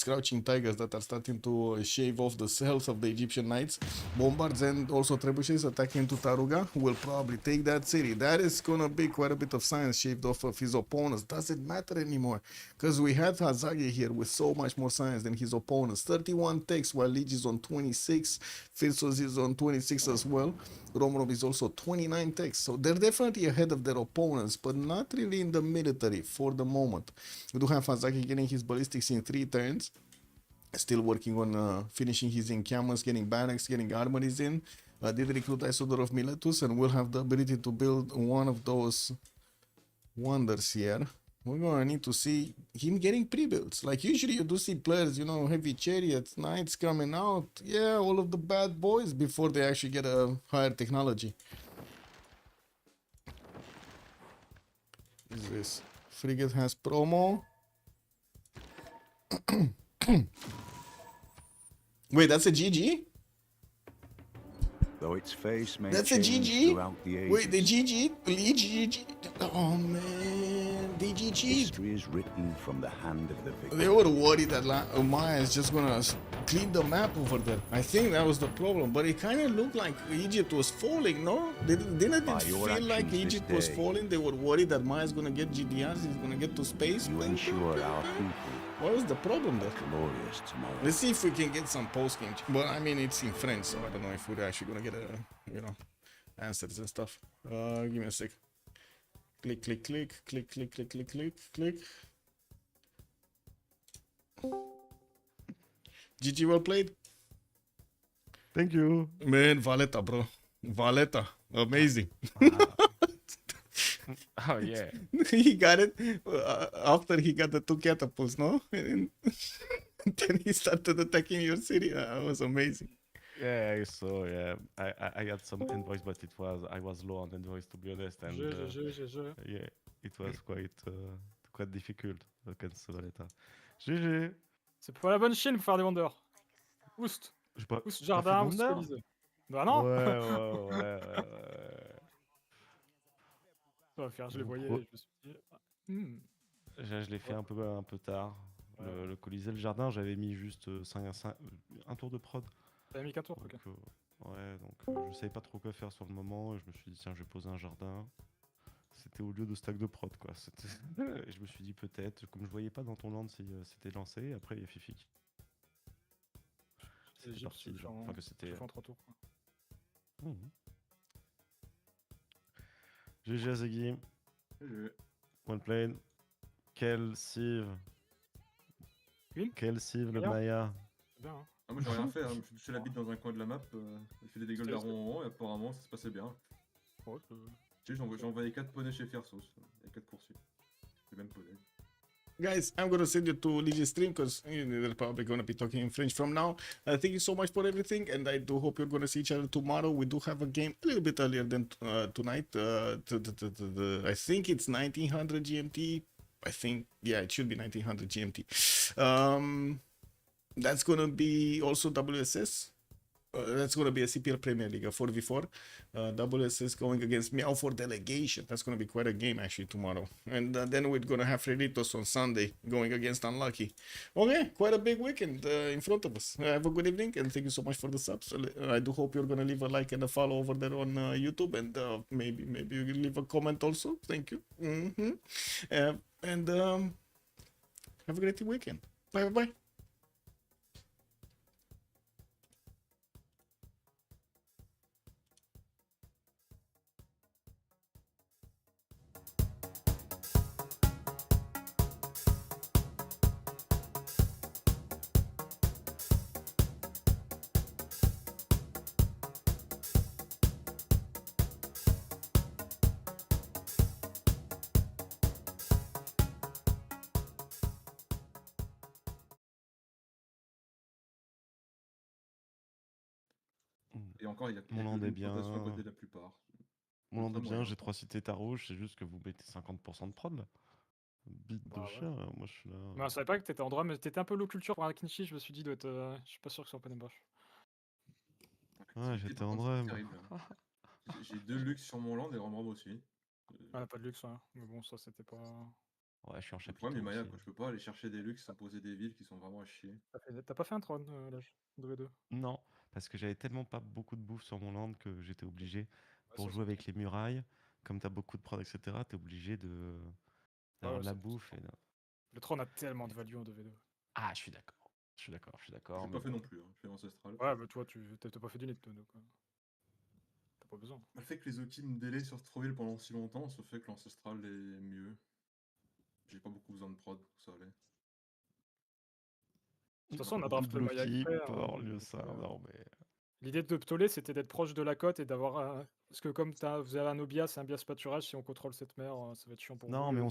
crouching tigers that are starting to shave off the health of the Egyptian knights. Bombards and also trebuchets attacking to Taruga will probably take that city. That is gonna be quite a bit of science shaved off of his opponents. Doesn't matter anymore because we had Hazaggi here with so much more science than his opponents. 31 techs while Lege is on 26. Phyrsos is on 26 as well. Romrom is also 29 techs. So they're definitely ahead of their opponents, but not really in the military for the moment. We do have Hazaggi getting his ballistics in 3 turns. Still working on finishing his encampments, getting barracks, getting armories in. Did recruit Isodor of Miletus and will have the ability to build one of those wonders here. We're gonna need to see him getting pre-builds. Like usually you do see players, you know, heavy chariots, knights coming out. Yeah, all of the bad boys before they actually get a higher technology. What is this? Frigate has promo. Wait, that's a GG? Though its face may That's a change GG? throughout the ages, Wait, the GG? GG? Oh man, the GG. history is written from the hand of the victor. They were worried that Maya is just gonna clean the map over there. I think that was the problem, but it kind of looked like Egypt was falling, no? Didn't it By feel your like actions this Egypt was day, falling? They were worried that Maya's gonna get GDRs, he's gonna get to space. You ensure our people What was the problem there? glorious tomorrow. Let's see if we can get some post-game. But I mean, it's in French, so I don't know if we're actually gonna get answers and stuff. Give me a sec. Click, click, click, click, click, click, click, click, click. GG, well played. Thank you. Man, Valletta, bro. Valletta. Amazing. Oh yeah. He got it after he got the 2 catapults, no? And then he started attacking your city. That was amazing. Yeah, I saw. Yeah, I had some invoice, but I was low on invoice to be honest, and yeah, it was quite difficult against Valletta. GG. C'est pas la bonne Chine pour faire des vendeurs. Oust. J'ai pas. Oust t'as jardin, fait oust Wonder Colisée. Bah non. Ouais. Ça va faire, je les voyais, Gros. je me suis dit... Hmm. Je l'ai fait un peu tard. Le Colisée, le jardin, j'avais mis juste un tour de prod. T'avais mis 4 tours, ok. Donc je savais pas trop quoi faire sur le moment. Et je me suis dit tiens, je vais poser un jardin. C'était au lieu de stack de prod quoi. Et je me suis dit peut-être, comme je voyais pas dans ton land si c'était lancé. Après il y a Fifi. J'ai Parti, genre. Enfin que c'était. en 3 tours. Quoi. GG Hazaggi. One plane. Quel Civ. Une Quel Civ le Rien. Maya. C'est bien, hein. Ah, moi j'ai rien fait, hein. Je me suis touché la bite dans un coin de la map, j'ai fait des dégâts de la rond en rond et apparemment ça se passait bien. Ouais, Tu sais, j'ai envoyé 4 poneys chez Phyrsos, il y a 4 poursuites. Les mêmes poneys. guys, I'm gonna send you to Lege stream because they're probably gonna be talking in French from now. Thank you so much for everything, and I do hope you're gonna see each other tomorrow. We do have a game a little bit earlier than tonight. I think it's 1900 GMT. I think, yeah, it should be 1900 GMT. That's gonna be also WSS. That's going to be a CPL Premier League, a 4v4. WSS going against Meow for Delegation. That's going to be quite a game actually tomorrow. And then we're going to have Freditos on Sunday going against Unlucky. Okay, quite a big weekend in front of us. Have a good evening and thank you so much for the subs. I do hope you're going to leave a like and a follow over there on YouTube, and maybe you can leave a comment also. Thank you. And have a great weekend. Bye bye. Et encore, il y a Mon land que est une bien. plantation à côté de la plupart. Mon land Très est bien, moyen. j'ai 3 cités rouges, c'est juste que vous mettez 50% de prod là. Bite de Bah, ouais. chien, moi je suis là. Mais on savait pas que t'étais en droit, mais t'étais un peu low culture pour un Kinshi, je me suis dit, doit être, je suis pas sûr que ce soit open brush. Ouais, L'activité, j'étais par en contre, c'est dream. terrible. J'ai 2 luxe sur mon land et Romrom aussi. Ah, pas de luxe, ouais. Mais bon, ça c'était pas. Ouais, je suis en Le chapiteau problème, il aussi. quoi. Je peux pas aller chercher des luxes sans poser des villes qui sont vraiment à chier. T'as pas fait un trône, Lege, de 2. Non, parce que j'avais tellement pas beaucoup de bouffe sur mon land que j'étais obligé, pour ça, jouer avec les murailles, comme t'as beaucoup de prod, etc., t'es obligé d'avoir de la ça- bouffe. Le trône a tellement de value en 2v2. Ah, je suis d'accord. Je suis d'accord, J'ai mais pas fait bon. non plus, hein. Je fais ancestral. Ouais, bah toi, t'as pas fait du nid, toi, donc. T'as pas besoin. Le fait que les outils me délaient sur Stroville pendant si longtemps, ça fait que l'ancestral est mieux. J'ai pas beaucoup besoin de prod, ça allait. De toute façon, on a draft le Maya Blue Expert, pour donc, lieu ça, non mais... l'idée de Ptolé, c'était d'être proche de la côte et d'avoir. Parce que comme vous avez un Obias et un bias pâturage, si on contrôle cette mer, ça va être chiant pour vous. Non, mais on